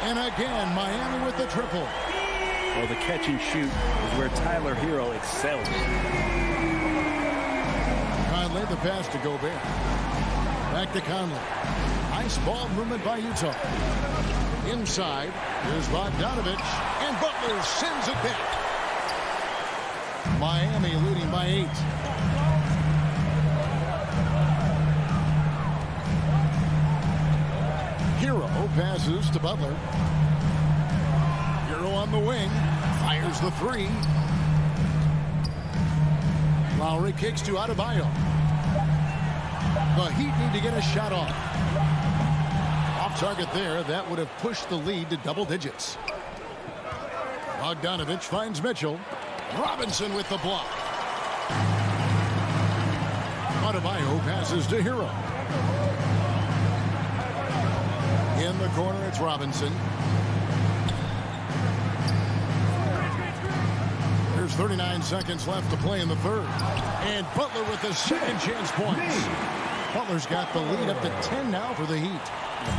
And again, Miami with the triple. Well, the catch and shoot is where Tyler Hero excels. Conley, the pass to Gobert. Back to Conley. Nice ball movement by Utah. Inside, here's Bogdanovich, and Butler sends it back. Miami leading by 8. Hero passes to Butler. Hero on the wing, fires the 3. Lowry kicks to Adebayo. The Heat need to get a shot off. Off target there, that would have pushed the lead to double digits. Bogdanovich finds Mitchell. Robinson with the block. Adebayo passes to Hero. In the corner, it's Robinson. There's 39 seconds left to play in the third. And Butler with the second chance points. Butler's got the lead up to 10 now for the Heat.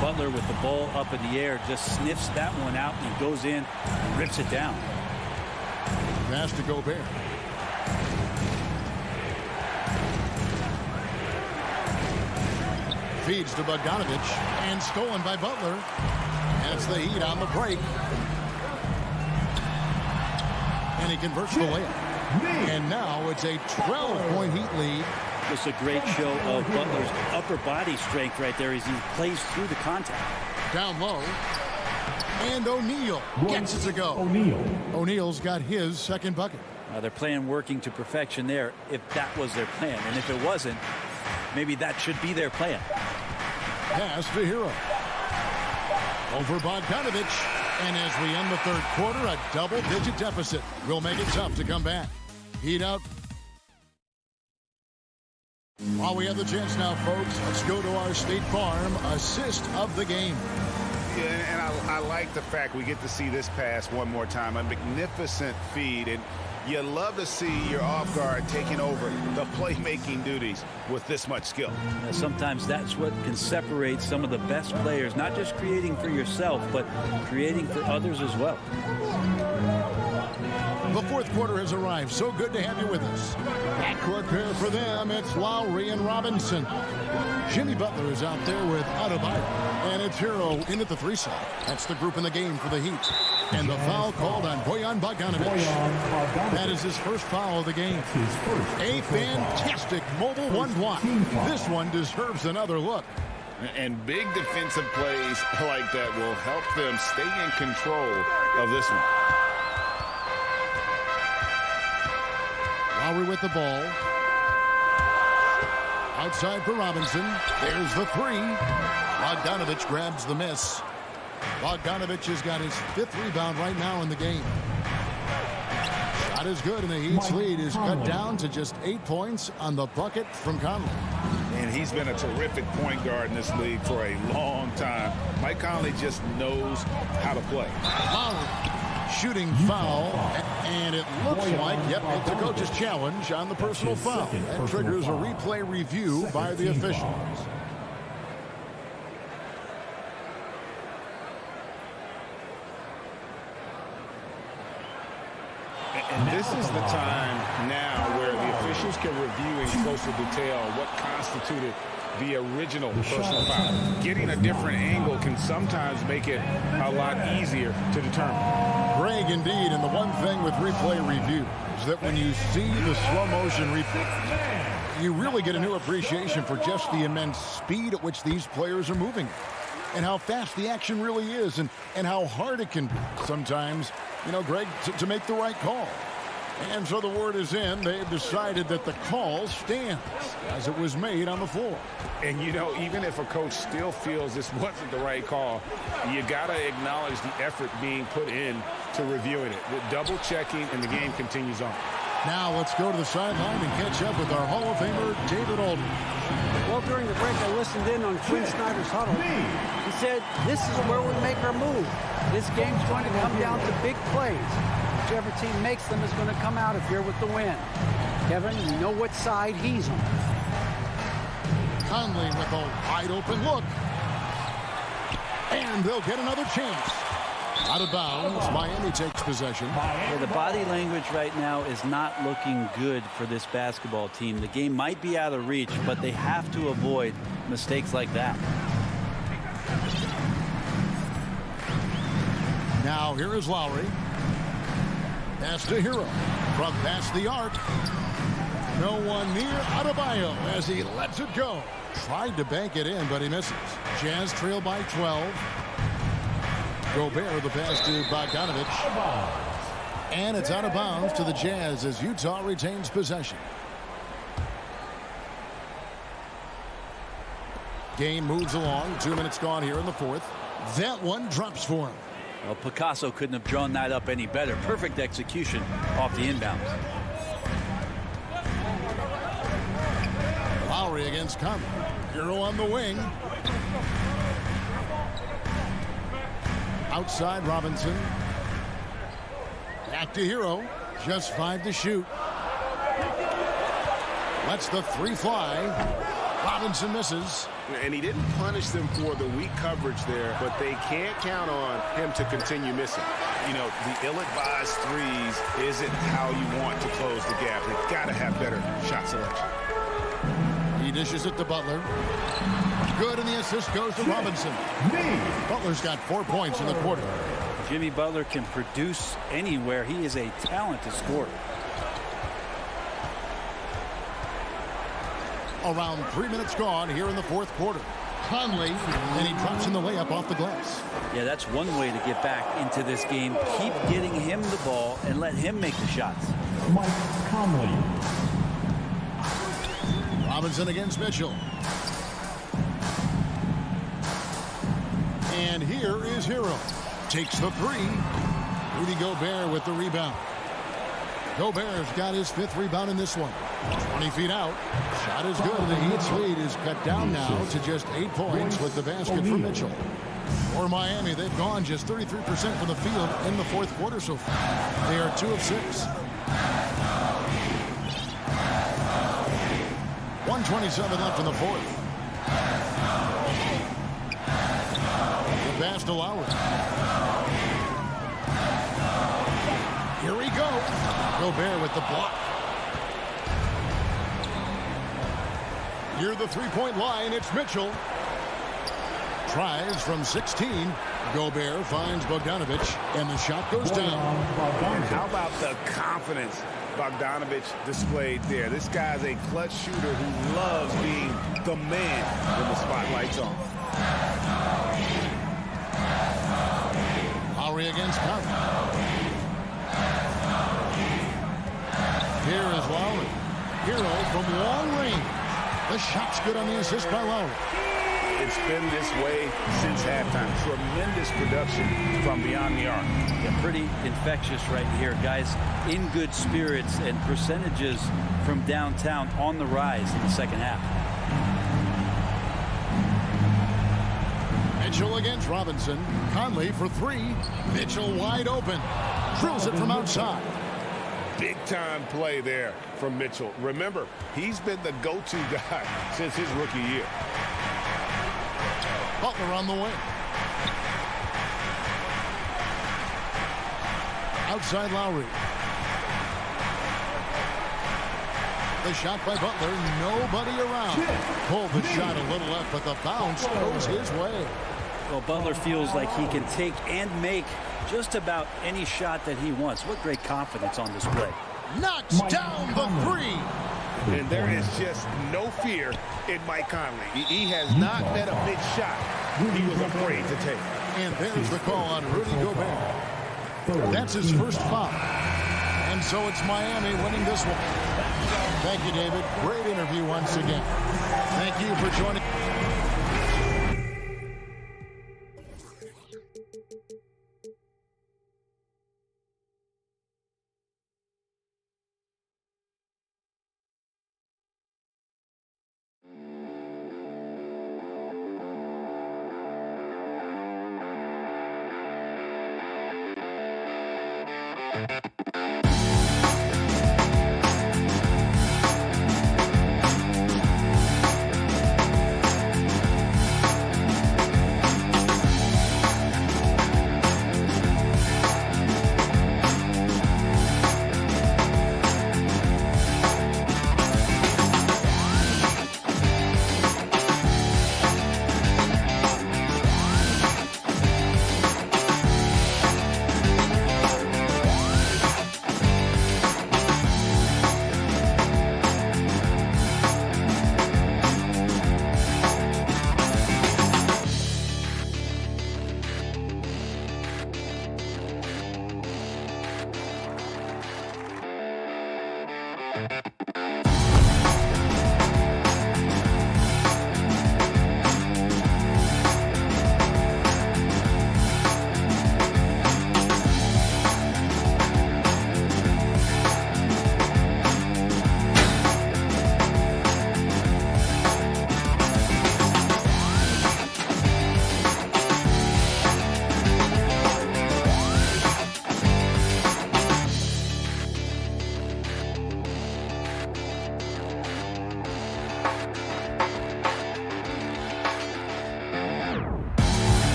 Butler with the ball up in the air just sniffs that one out and goes in and rips it down. Pass to Gobert. Feeds to Bogdanovich and stolen by Butler. And it's the Heat on the break. And he converts the layup. And now it's a 12-point Heat lead. Just a great show of Butler's upper body strength right there as he plays through the contact. Down low. And O'Neal gets it to go. O'Neal's got his second bucket. They're playing working to perfection there if that was their plan. And if it wasn't, maybe that should be their plan. Pass to Hero. Over Bogdanovich. And as we end the third quarter, a double-digit deficit will make it tough to come back. Heat out. While we have the chance now, folks, let's go to our State Farm assist of the game. And I like the fact we get to see this pass one more time. A magnificent feed. And you love to see your off guard taking over the playmaking duties with this much skill. Now, sometimes that's what can separate some of the best players, not just creating for yourself, but creating for others as well. The fourth quarter has arrived. So good to have you with us. Backcourt pair for them. It's Lowry and Robinson. Jimmy Butler is out there with Adebayo. And it's Hero in at the 3 side. That's the group in the game for the Heat. And the foul called on Bojan Bogdanovic. That is his first foul of the game. A fantastic mobile one block. This one deserves another look. And big defensive plays like that will help them stay in control of this one. Lowry with the ball. Outside for Robinson. There's the 3. Bogdanovic grabs the miss. Bogdanovic has got his 5th rebound right now in the game. Shot is good, and the Heat's lead is cut down to just 8 points on the bucket from Conley. And he's been a terrific point guard in this league for a long time. Mike Conley just knows how to play. Lowry. Shooting foul, and it looks like, it's a coach's challenge on the personal foul. That triggers a replay review by the officials. And this is the time now where the officials can review in closer detail what constituted the original personal foul. Getting a different angle can sometimes make it a lot easier to determine. Greg, indeed, and the one thing with replay review is that when you see the slow motion replay, you really get a new appreciation for just the immense speed at which these players are moving and how fast the action really is and how hard it can be sometimes, Greg, to make the right call. And so the word is in. They've decided that the call stands as it was made on the floor. And, even if a coach still feels this wasn't the right call, you got to acknowledge the effort being put in to reviewing it. With double checking, and the game continues on. Now let's go to the sideline and catch up with our Hall of Famer, David Aldridge. Well, during the break, I listened in on Quinn Snyder's huddle. He said, this is where we make our move. This game's going to come down to big plays. Whichever team makes them is going to come out of here with the win. Kevin, you know what side he's on. Conley with a wide open look. And they'll get another chance. Out of bounds, Miami takes possession. Yeah, the body language right now is not looking good for this basketball team. The game might be out of reach, but they have to avoid mistakes like that. Now here is Lowry. Pass to Hero. From past the arc. No one near Adebayo as he lets it go. Tried to bank it in, but he misses. Jazz trail by 12. Gobert, the pass to Bogdanovic. And it's out of bounds to the Jazz as Utah retains possession. Game moves along. 2 minutes gone here in the fourth. That one drops for him. Well, Picasso couldn't have drawn that up any better. Perfect execution off the inbounds. Lowry against Conley. Hero on the wing. Outside Robinson. Back to Hero. Just 5 to shoot. Lets the 3 fly. Robinson misses. And he didn't punish them for the weak coverage there, but they can't count on him to continue missing. The ill-advised threes isn't how you want to close the gap. They've got to have better shot selection. He dishes it to Butler. Good, and the assist goes to Robinson. Butler's got 4 points in the quarter. Jimmy Butler can produce anywhere. He is a talented scorer. Around 3 minutes gone here in the fourth quarter. Conley, and he drops in the layup off the glass. Yeah, that's one way to get back into this game. Keep getting him the ball and let him make the shots. Mike Conley. Robinson against Mitchell. And here is Hero. Takes the 3. Rudy Gobert with the rebound. Gobert's got his 5th rebound in this one. 20 feet out. Shot is good. The Heat's lead is cut down now to just 8 points with the basket for Mitchell. For Miami, they've gone just 33% from the field in the fourth quarter so far. They are 2 of 6. 1:27 left in the fourth. The pass to Lowry. Here we go. Gobert with the block. Near the three-point line, it's Mitchell. Tries from 16. Gobert finds Bogdanovic, and the shot goes down. And how about the confidence Bogdanovic displayed there? This guy's a clutch shooter who loves being the man when the spotlight's on. Lowry against Conley. Here is Lowry. Hero from long range. The shot's good on the assist by Lowry. It's been this way since halftime. Tremendous production from beyond the arc. Yeah, pretty infectious right here. Guys in good spirits and percentages from downtown on the rise in the second half. Mitchell against Robinson. Conley for 3. Mitchell wide open. Drills it from outside. Big-time play there from Mitchell. Remember, he's been the go-to guy since his rookie year. Butler on the wing. Outside Lowry. The shot by Butler. Nobody around. Pulled the shot a little left, but the bounce goes his way. Well, Butler feels like he can take and make just about any shot that he wants. What great confidence on display. Knocks down the 3. And there is just no fear in Mike Conley. He has not met a big shot he was afraid to take. And there's the call on Rudy Gobert. That's his first foul. And so it's Miami winning this one. Thank you, David. Great interview once again. Thank you for joining.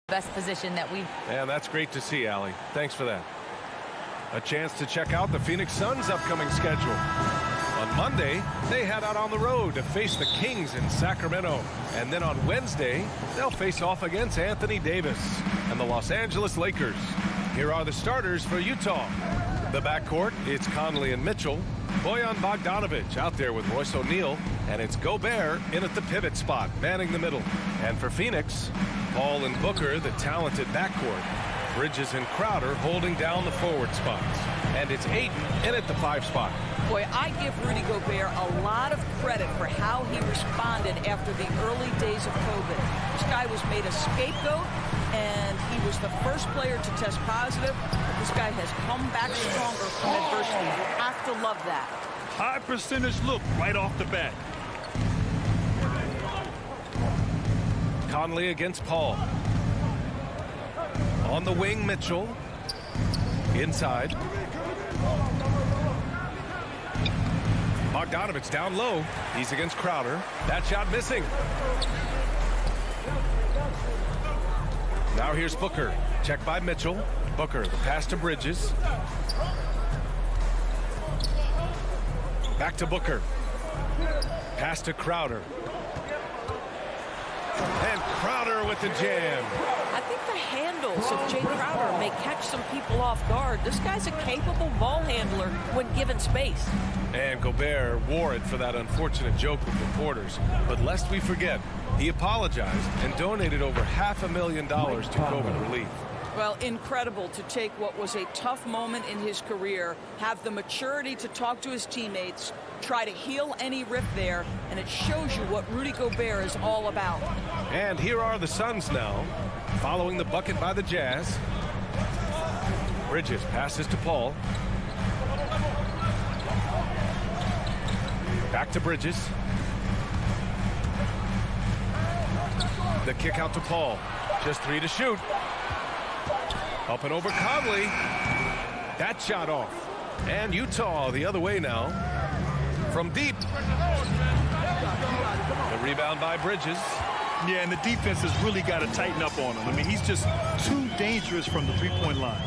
Best position that we've... Yeah, that's great to see, Allie. Thanks for that. A chance to check out the Phoenix Suns' upcoming schedule. On Monday, they head out on the road to face the Kings in Sacramento. And then on Wednesday, they'll face off against Anthony Davis and the Los Angeles Lakers. Here are the starters for Utah. The backcourt, it's Conley and Mitchell. Bojan Bogdanovic out there with Royce O'Neal. And it's Gobert in at the pivot spot, manning the middle. And for Phoenix, Paul and Booker, the talented backcourt. Bridges and Crowder holding down the forward spots. And it's Ayton in at the 5 spot. Boy, I give Rudy Gobert a lot of credit for how he responded after the early days of COVID. This guy was made a scapegoat, and he was the first player to test positive. This guy has come back stronger from adversity. You have to love that. High percentage look right off the bat. Conley against Paul. On the wing, Mitchell. Inside. Bogdanovic's down low. He's against Crowder. That shot missing. Now here's Booker. Check by Mitchell. Booker, the pass to Bridges. Back to Booker. Pass to Crowder. And Crowder with the jam. I think the handles of Jay Crowder may catch some people off guard. This guy's a capable ball handler when given space. And Gobert wore it for that unfortunate joke with reporters. But lest we forget, he apologized and donated over $500,000 to COVID relief. Well, incredible to take what was a tough moment in his career, have the maturity to talk to his teammates, try to heal any rift there, and it shows you what Rudy Gobert is all about. And here are the Suns now, following the bucket by the Jazz. Bridges passes to Paul. Back to Bridges. The kick out to Paul. Just 3 to shoot. Up and over Conley. That shot off. And Utah the other way now. From deep. The rebound by Bridges. Yeah, and the defense has really got to tighten up on him. I mean, he's just too dangerous from the three-point line.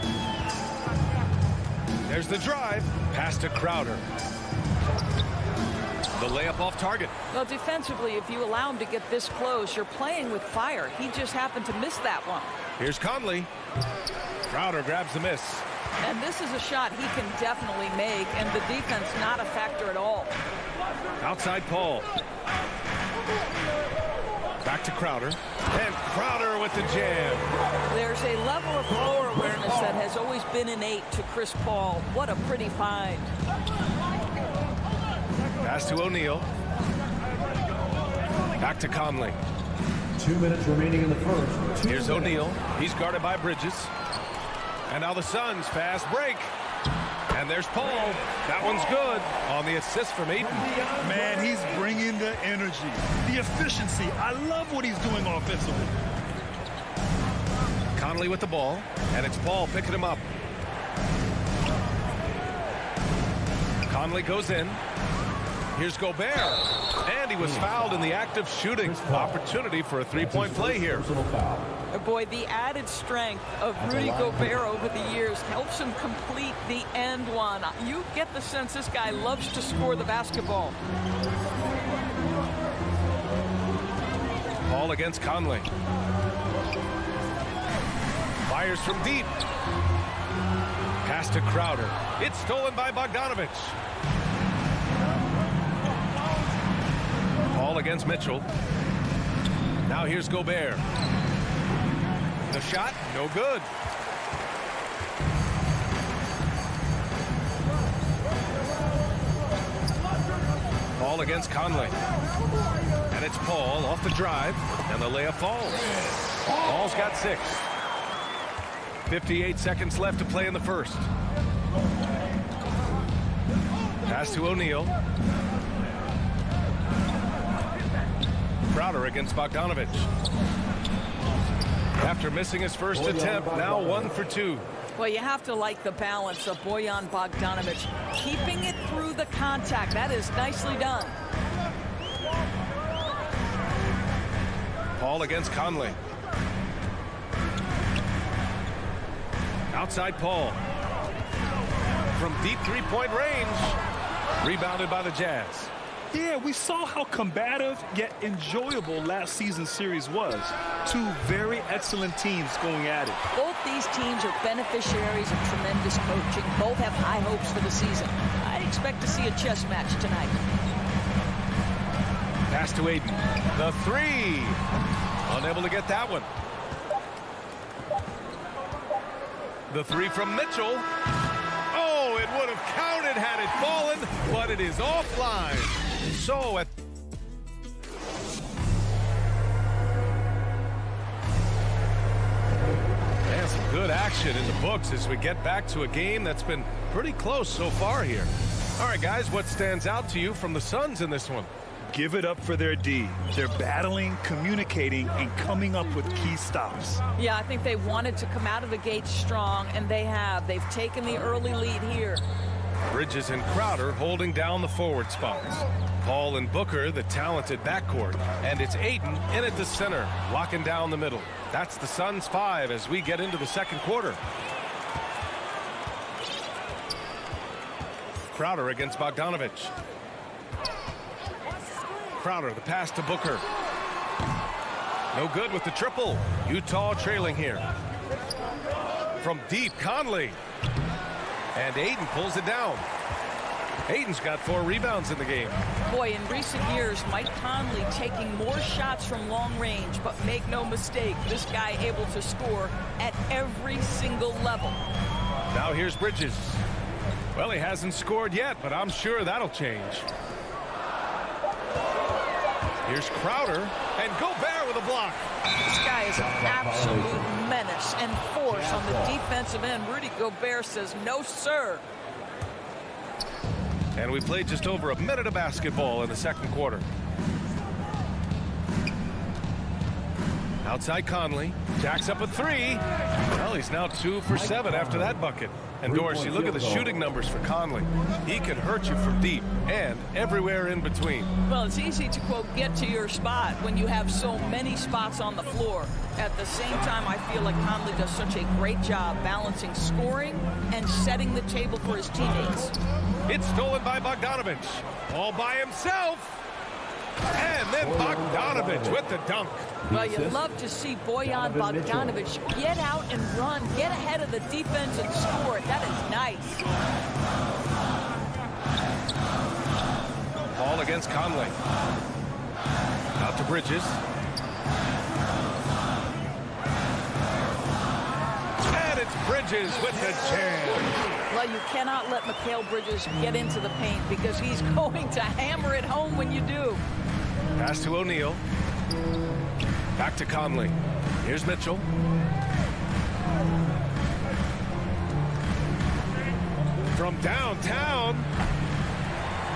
There's the drive. Pass to Crowder. The layup off target. Well, defensively, if you allow him to get this close, you're playing with fire. He just happened to miss that one. Here's Conley. Crowder grabs the miss. And this is a shot he can definitely make, and the defense not a factor at all. Outside Paul. Back to Crowder. And Crowder with the jam. There's a level of floor awareness that has always been innate to Chris Paul. What a pretty find. Pass to O'Neal. Back to Conley. 2 minutes remaining in the first. Here's O'Neal. He's guarded by Bridges. And now the Suns fast break. And there's Paul. That one's good on the assist from Ayton. Man, he's bringing the energy, the efficiency. I love what he's doing offensively. Conley with the ball. And it's Paul picking him up. Conley goes in. Here's Gobert. And he was fouled in the act of shooting. Opportunity for a three-point play here. Boy, the added strength of Rudy Gobert over the years helps him complete the end one. You get the sense this guy loves to score the basketball. Paul against Conley. Fires from deep. Pass to Crowder. It's stolen by Bogdanovich. Paul against Mitchell. Now here's Gobert. The shot, no good. Paul against Conley. And it's Paul off the drive, and the layup falls. Paul's got 6. 58 seconds left to play in the first. Pass to O'Neal. Crowder against Bogdanovich. After missing his first attempt, now 1 for 2. Well, you have to like the balance of Bojan Bogdanovich. Keeping it through the contact. That is nicely done. Paul against Conley. Outside Paul. From deep three-point range. Rebounded by the Jazz. Yeah, we saw how combative yet enjoyable last season's series was. 2 very excellent teams going at it. Both these teams are beneficiaries of tremendous coaching. Both have high hopes for the season. I expect to see a chess match tonight. Pass to Ayton. The 3. Unable to get that one. The 3 from Mitchell. Oh, it would have counted had it fallen, but it is offline. So and some good action in the books as we get back to a game that's been pretty close so far here. All right, guys, what stands out to you from the Suns in this one? Give it up for their D. They're battling, communicating, and coming up with key stops. Yeah, I think they wanted to come out of the gate strong, and they have. They've taken the early lead here. Bridges and Crowder holding down the forward spots. Paul and Booker, the talented backcourt. And it's Ayton in at the center, locking down the middle. That's the Suns 5 as we get into the second quarter. Crowder against Bogdanovich. Crowder, the pass to Booker. No good with the triple. Utah trailing here. From deep, Conley. And Ayton pulls it down. Ayton's got 4 rebounds in the game. Boy, in recent years, Mike Conley taking more shots from long range, but make no mistake, this guy able to score at every single level. Now here's Bridges. Well, he hasn't scored yet, but I'm sure that'll change. Here's Crowder, and Gobert with a block. This guy is an absolute menace and force on the defensive end. Rudy Gobert says, no, sir. And we played just over a minute of basketball in the second quarter. Outside Conley. Jacks up a 3. Well, he's now 2 for 7 after that bucket. And Dorsey, look at the shooting numbers for Conley. He can hurt you from deep and everywhere in between. Well, it's easy to, quote, get to your spot when you have so many spots on the floor. At the same time, I feel like Conley does such a great job balancing scoring and setting the table for his teammates. It's stolen by Bogdanovich. All by himself. And then Bogdanovich with the dunk. Well, you love to see Bojan Bogdanovich get out and run, get ahead of the defense and score. That is nice. Ball against Conley. Out to Bridges. And it's Bridges with the jam. Well, you cannot let Mikal Bridges get into the paint because he's going to hammer it home when you do. Pass to O'Neal. Back to Conley. Here's Mitchell. From downtown.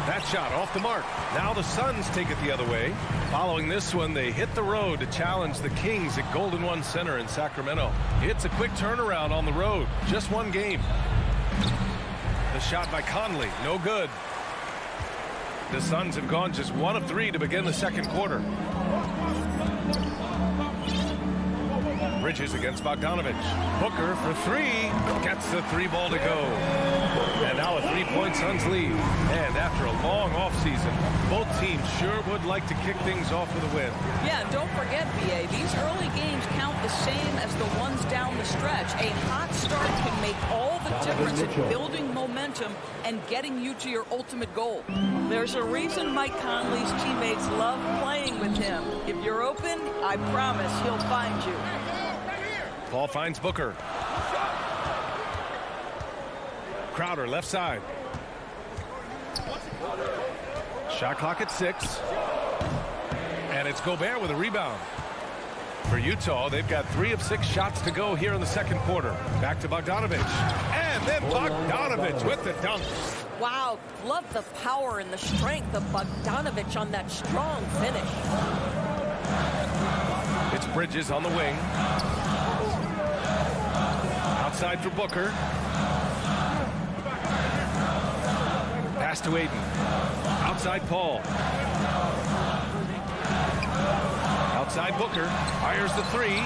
That shot off the mark. Now the Suns take it the other way. Following this one, they hit the road to challenge the Kings at Golden One Center in Sacramento. It's a quick turnaround on the road. Just one game. The shot by Conley, no good. The Suns have gone just 1 of 3 to begin the second quarter. Bridges against Bogdanovich. Booker for 3. Gets the 3 ball to go. And now a 3-point Suns lead. And after a long offseason, both teams sure would like to kick things off with a win. Yeah, don't forget, BA, these early games count the same as the ones down the stretch. A hot start can make all the difference in building momentum and getting you to your ultimate goal. There's a reason Mike Conley's teammates love playing with him. If you're open, I promise he'll find you. Paul finds Booker. Crowder left side. Shot clock at 6. And it's Gobert with a rebound. For Utah, they've got 3 of 6 shots to go here in the second quarter. Back to Bogdanovich. And then Bogdanovich with the dunk. Wow, love the power and the strength of Bogdanovich on that strong finish. It's Bridges on the wing. Outside for Booker. Pass to Aiden. Outside Paul. Outside Booker. Fires the 3.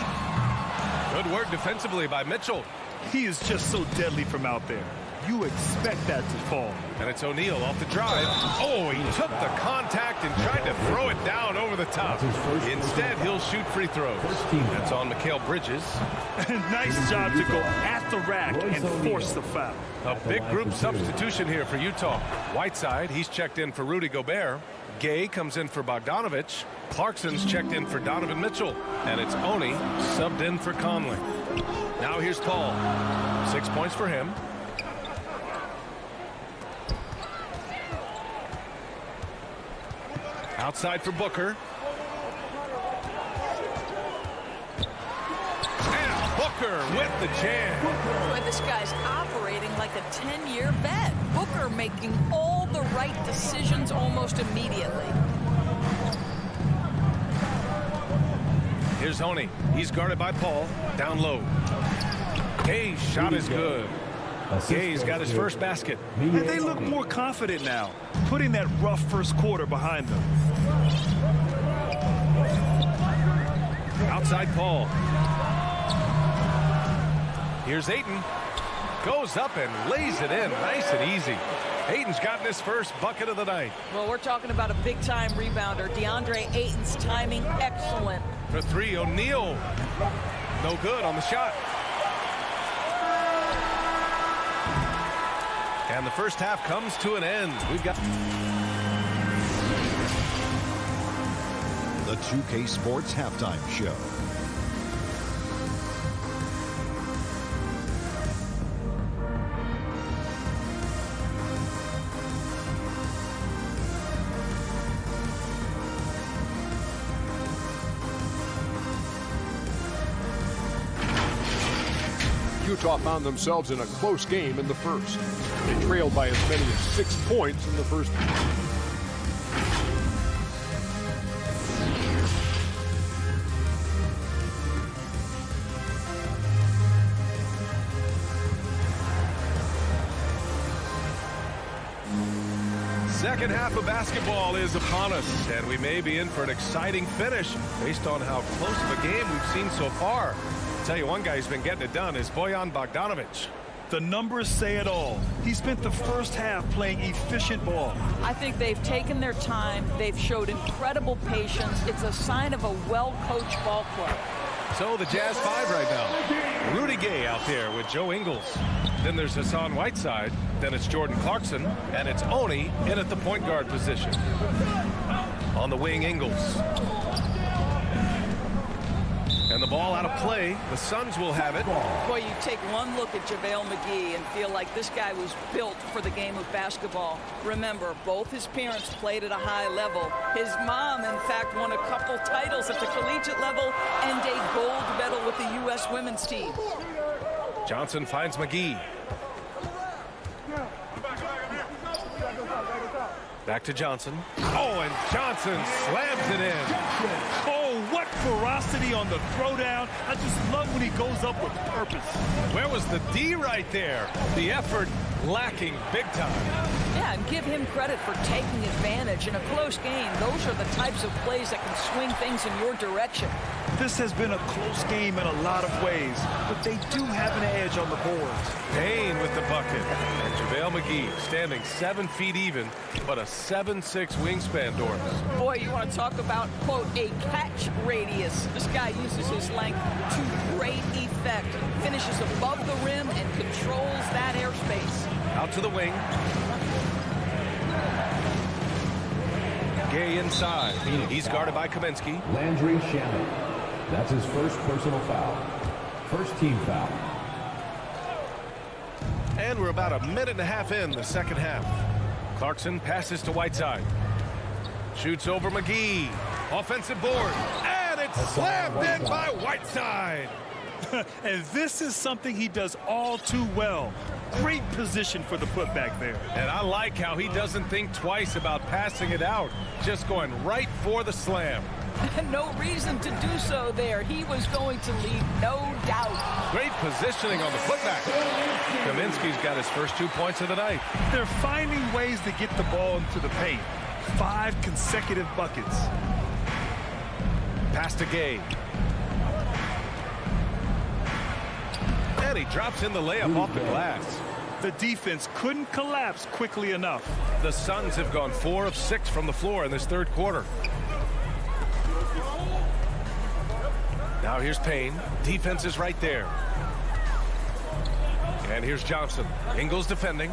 Good work defensively by Mitchell. He is just so deadly from out there. You expect that to fall. And it's O'Neal off the drive. Oh, he took the contact and tried to throw it down over the top. Instead, he'll shoot free throws. That's on Mikal Bridges. Nice job to go at the rack and force the foul. A big group substitution here for Utah. Whiteside, he's checked in for Rudy Gobert. Gay comes in for Bogdanovich. Clarkson's checked in for Donovan Mitchell. And it's Oni subbed in for Conley. Now here's Paul. 6 points for him. Outside for Booker. And Booker with the jam. Boy, this guy's operating like a 10-year vet. Booker making all the right decisions almost immediately. Here's Honey. He's guarded by Paul. Down low. Gay's shot is good. Gay's got his first basket. And they look more confident now, putting that rough first quarter behind them. Outside Paul. Here's Ayton. Goes up and lays it in nice and easy. Ayton's gotten his first bucket of the night. Well, we're talking about a big-time rebounder. DeAndre Ayton's timing excellent. For 3, O'Neal. No good on the shot. And the first half comes to an end. We've got the 2K Sports Halftime Show. Utah found themselves in a close game in the first. They trailed by as many as 6 points in the first. Second half of basketball is upon us, and we may be in for an exciting finish based on how close of a game we've seen so far. I'll tell you, one guy who's been getting it done is Bojan Bogdanovich. The numbers say it all. He spent the first half playing efficient ball. I think they've taken their time. They've showed incredible patience. It's a sign of a well-coached ball club. So the Jazz 5 right now. Rudy Gay out there with Joe Ingles. Then there's Hassan Whiteside. Then it's Jordan Clarkson. And it's Oni in at the point guard position. On the wing, Ingles. And the ball out of play. The Suns will have it. Boy, you take one look at JaVale McGee and feel like this guy was built for the game of basketball. Remember, both his parents played at a high level. His mom, in fact, won a couple titles at the collegiate level and a gold medal with the U.S. women's team. Johnson finds McGee. Back to Johnson. Oh, and Johnson slams it in. Oh, what ferocity on the throwdown. I just love when he goes up with purpose. Where was the D right there? The effort lacking big time. Yeah, and give him credit for taking advantage in a close game. Those are the types of plays that can swing things in your direction. This has been a close game in a lot of ways, but they do have an edge on the boards. Payne with the bucket. And JaVale McGee standing 7 feet even, but a 7'6" wingspan, Doris. Boy, you want to talk about, quote, a catch radius. This guy uses his length to great effect. Finishes above the rim and controls that airspace. Out to the wing. Gay inside. He's guarded by Kaminsky. Landry Shamet. That's his first personal foul. First team foul. And we're about a minute and a half in the second half. Clarkson passes to Whiteside. Shoots over McGee. Offensive board. And it's slammed in by Whiteside. And this is something he does all too well. Great position for the putback there. And I like how he doesn't think twice about passing it out. Just going right for the slam. No reason to do so there. He was going to lead, no doubt. Great positioning on the putback. Kaminsky's got his first 2 points of the night. They're finding ways to get the ball into the paint. 5 consecutive buckets. Pass to Gay. And he drops in the layup off the glass. The defense couldn't collapse quickly enough. The Suns have gone 4 of 6 from the floor in this third quarter. Now here's Payne. Defense is right there. And here's Johnson. Ingles defending.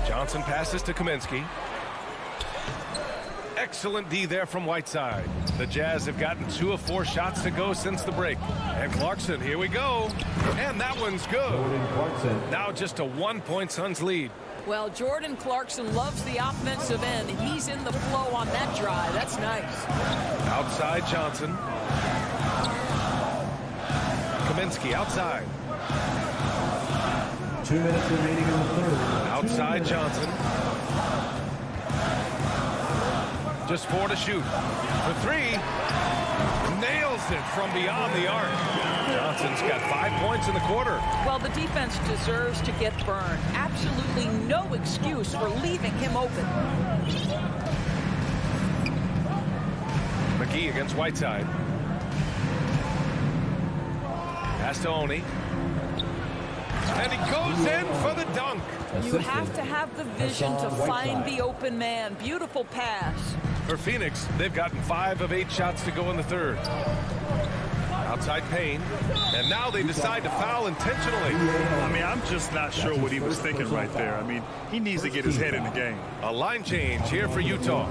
Johnson passes to Kaminsky. Excellent D there from Whiteside. The Jazz have gotten 2 of 4 shots to go since the break. And Clarkson, here we go. And that one's good. Now just a 1-point Suns lead. Well, Jordan Clarkson loves the offensive end. He's in the flow on that drive. That's nice. Outside Johnson. Kaminsky outside. 2 minutes remaining in the third. Outside Johnson. Just 4 to shoot. For 3. Nails it from beyond the arc. Johnson's got 5 points in the quarter. Well, the defense deserves to get burned. Absolutely no excuse for leaving him open. McGee against Whiteside. Pass to Oni. And he goes in for the dunk. You have to have the vision to find the open man. Beautiful pass. For Phoenix, they've gotten 5 of 8 shots to go in the third. Outside Payne. And now they decide to foul intentionally. I mean, I'm just not sure what he was thinking right there. I mean, he needs to get his head in the game. A line change here for Utah.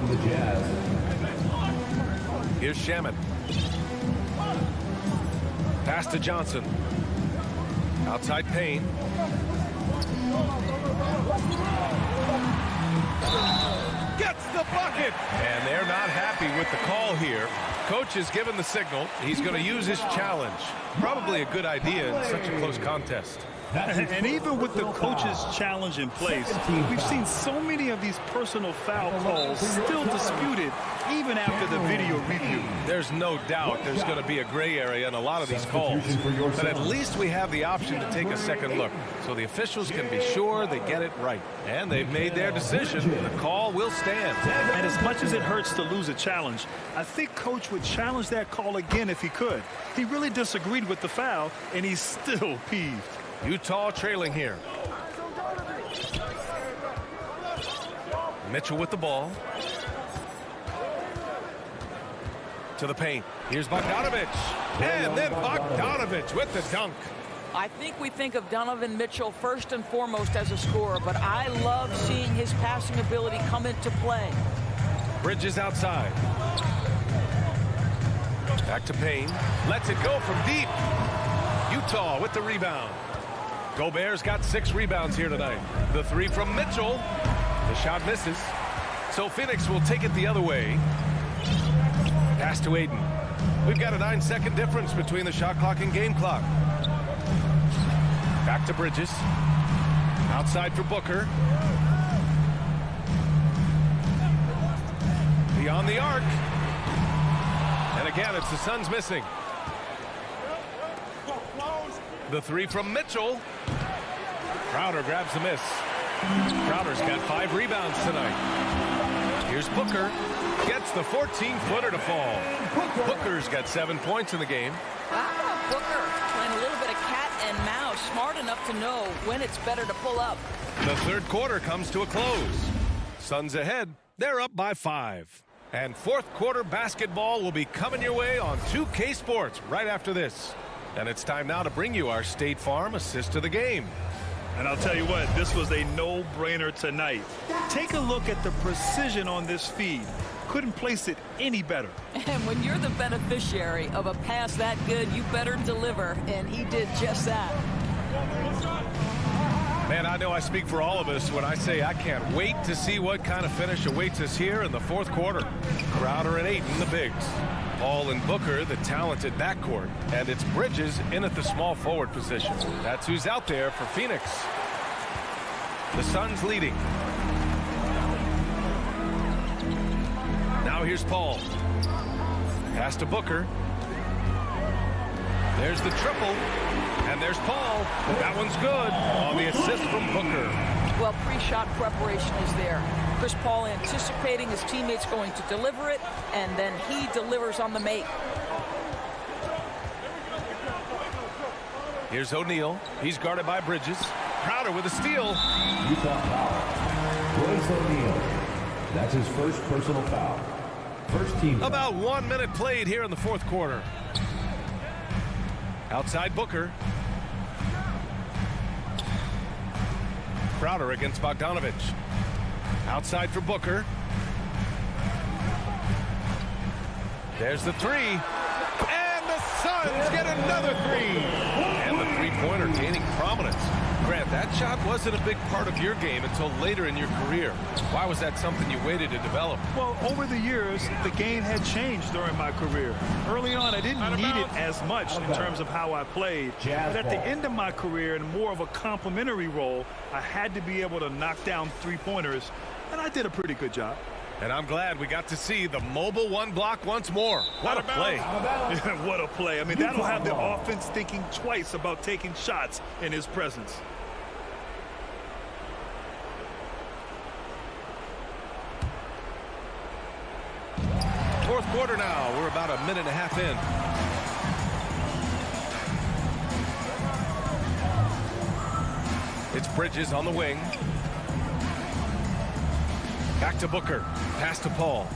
Here's Shamet. Pass to Johnson. Outside Payne. Gets the bucket. And they're not happy with the call here. Coach has given the signal. He's going to use his challenge. Probably a good idea in such a close contest. And even with the coach's challenge in place, we've seen so many of these personal foul calls still disputed even after the video review. There's no doubt there's going to be a gray area in a lot of these calls. But at least we have the option to take a second look so the officials can be sure they get it right. And they've made their decision. The call will stand. And as much as it hurts to lose a challenge, I think Coach would challenge that call again if he could. He really disagreed with the foul, and he's still peeved. Utah trailing here. Mitchell with the ball. To the paint. Here's Bogdanovich. And then Bogdanovich with the dunk. I think we think of Donovan Mitchell first and foremost as a scorer, but I love seeing his passing ability come into play. Bridges outside. Back to Payne. Lets it go from deep. Utah with the rebound. Gobert's got 6 rebounds here tonight. The 3 from Mitchell. The shot misses. So Phoenix will take it the other way. Pass to Aiden. We've got a 9-second difference between the shot clock and game clock. Back to Bridges. Outside for Booker. Beyond the arc. And again, it's the Suns missing. The 3 from Mitchell. Crowder grabs the miss. Crowder's got 5 rebounds tonight. Here's Booker. Gets the 14-footer to fall. Booker's got 7 points in the game. Booker playing a little bit of cat and mouse. Smart enough to know when it's better to pull up. The third quarter comes to a close. Suns ahead. They're up by 5. And fourth quarter basketball will be coming your way on 2K Sports right after this. And it's time now to bring you our State Farm assist of the game. And I'll tell you what, this was a no-brainer tonight. Take a look at the precision on this feed. Couldn't place it any better. And when you're the beneficiary of a pass that good, you better deliver. And he did just that. Man, I know I speak for all of us when I say I can't wait to see what kind of finish awaits us here in the fourth quarter. Crowder and Ayton, the bigs. Paul and Booker, the talented backcourt. And it's Bridges in at the small forward position. That's who's out there for Phoenix. The Suns leading. Now here's Paul. Pass to Booker. There's the triple. And there's Paul. That one's good on the assist from Booker. Well, pre-shot preparation is there. Chris Paul anticipating his teammates going to deliver it, and then he delivers on the make. Here's O'Neal. He's guarded by Bridges. Crowder with a steal. Utah foul. Royce O'Neal. That's his first personal foul. First team foul. About 1 minute played here in the fourth quarter. Outside Booker. Crowder against Bogdanovich. Outside for Booker. There's the 3. And the Suns get another 3. And the three-pointer gaining prominence. Grant, that shot wasn't a big part of your game until later in your career. Why was that something you waited to develop? Well, over the years, the game had changed during my career. Early on, I didn't need it as much in terms of how I played. But at the end of my career, in more of a complementary role, I had to be able to knock down three-pointers, and I did a pretty good job. And I'm glad we got to see the mobile one block once more. What a play. Yeah, what a play. I mean, that'll have the offense thinking twice about taking shots in his presence. Fourth quarter now. We're about a minute and a half in. It's Bridges on the wing. Back to Booker. Pass to Paul.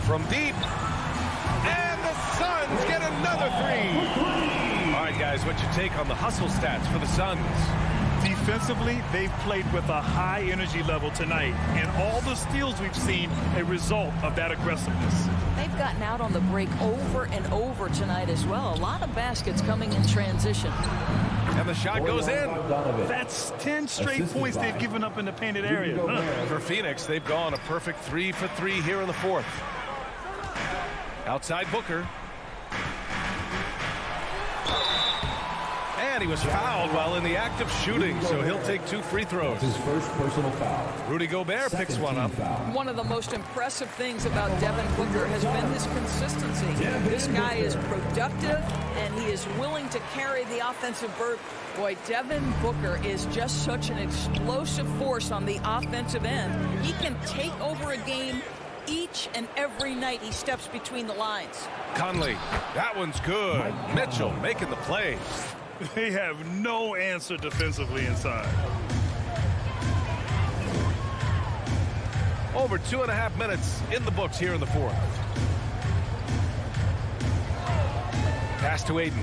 From deep. And the Suns get another 3. All right, guys, what's your take on the hustle stats for the Suns? Defensively, they've played with a high energy level tonight, and all the steals we've seen a result of that aggressiveness. They've gotten out on the break over and over tonight as well. A lot of baskets coming in transition. And the shot goes in. That's 10 straight points they've given up in the painted area. For Phoenix, they've gone a perfect 3 for 3 here in the fourth. Outside Booker. And he was fouled while in the act of shooting, so he'll take 2 free throws. His first personal foul. Rudy Gobert picks one up. One of the most impressive things about Devin Booker has been his consistency. This guy is productive, and he is willing to carry the offensive burden. Boy, Devin Booker is just such an explosive force on the offensive end. He can take over a game each and every night he steps between the lines. Conley, that one's good. Mitchell making the play. They have no answer defensively inside. Over 2.5 minutes in the books here in the fourth. Pass to Aiden.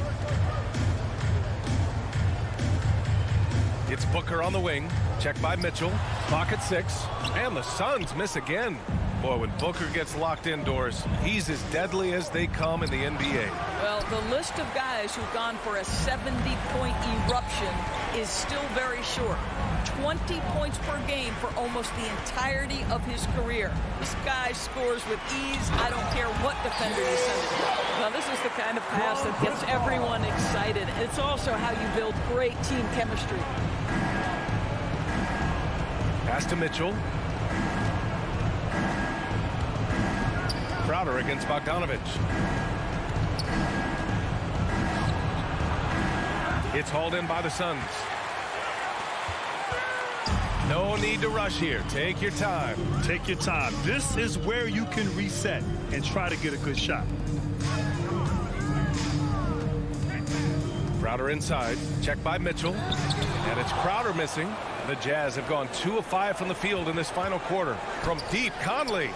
It's Booker on the wing. Check by Mitchell. Clock at 6. And the Suns miss again. Boy, when Booker gets locked indoors, he's as deadly as they come in the NBA. Well, the list of guys who've gone for a 70-point eruption is still very short. 20 points per game for almost the entirety of his career. This guy scores with ease. I don't care what defender you send it to. Now, this is the kind of pass that gets everyone excited. It's also how you build great team chemistry. Pass to Mitchell. Crowder against Bogdanovich. It's hauled in by the Suns. No need to rush here. Take your time. Take your time. This is where you can reset and try to get a good shot. Crowder inside. Check by Mitchell. And it's Crowder missing. The Jazz have gone 2 of 5 from the field in this final quarter. From deep, Conley.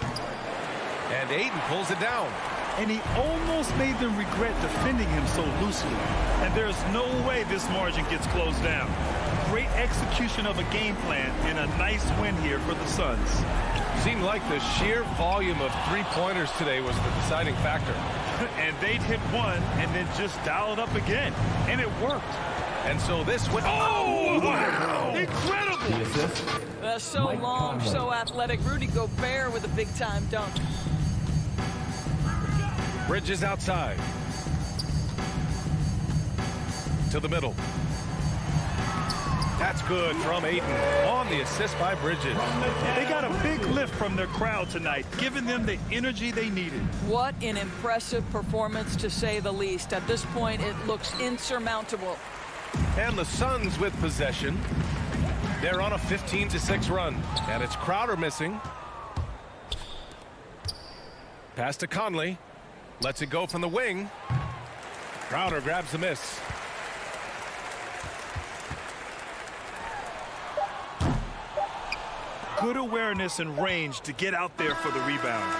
And Aiden pulls it down. And he almost made them regret defending him so loosely. And there's no way this margin gets closed down. Great execution of a game plan and a nice win here for the Suns. Seemed like the sheer volume of three-pointers today was the deciding factor. And they'd hit one and then just dial it up again. And it worked. And so this went. Oh, wow! Incredible! So long, so athletic. Rudy Gobert with a big-time dunk. Bridges outside. To the middle. That's good from Aiden on the assist by Bridges. They got a big lift from their crowd tonight, giving them the energy they needed. What an impressive performance, to say the least. At this point, it looks insurmountable. And the Suns with possession. They're on a 15-6 run. And it's Crowder missing. Pass to Conley. Lets it go from the wing. Crowder grabs the miss. Good awareness and range to get out there for the rebound.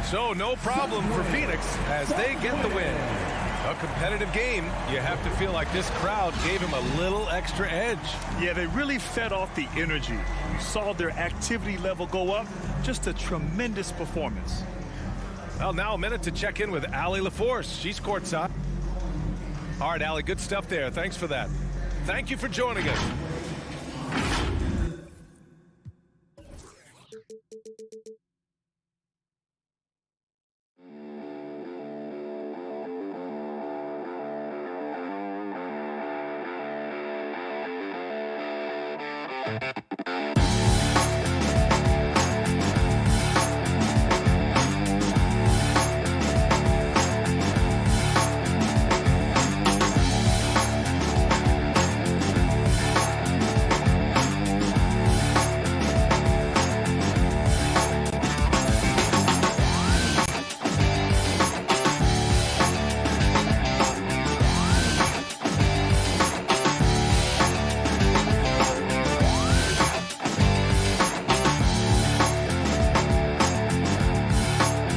So no problem for Phoenix as they get the win. A competitive game. You have to feel like this crowd gave him a little extra edge. Yeah, they really fed off the energy. You saw their activity level go up. Just a tremendous performance. Well, now a minute to check in with Allie LaForce. She's courtside. All right, Allie, good stuff there. Thanks for that. Thank you for joining us.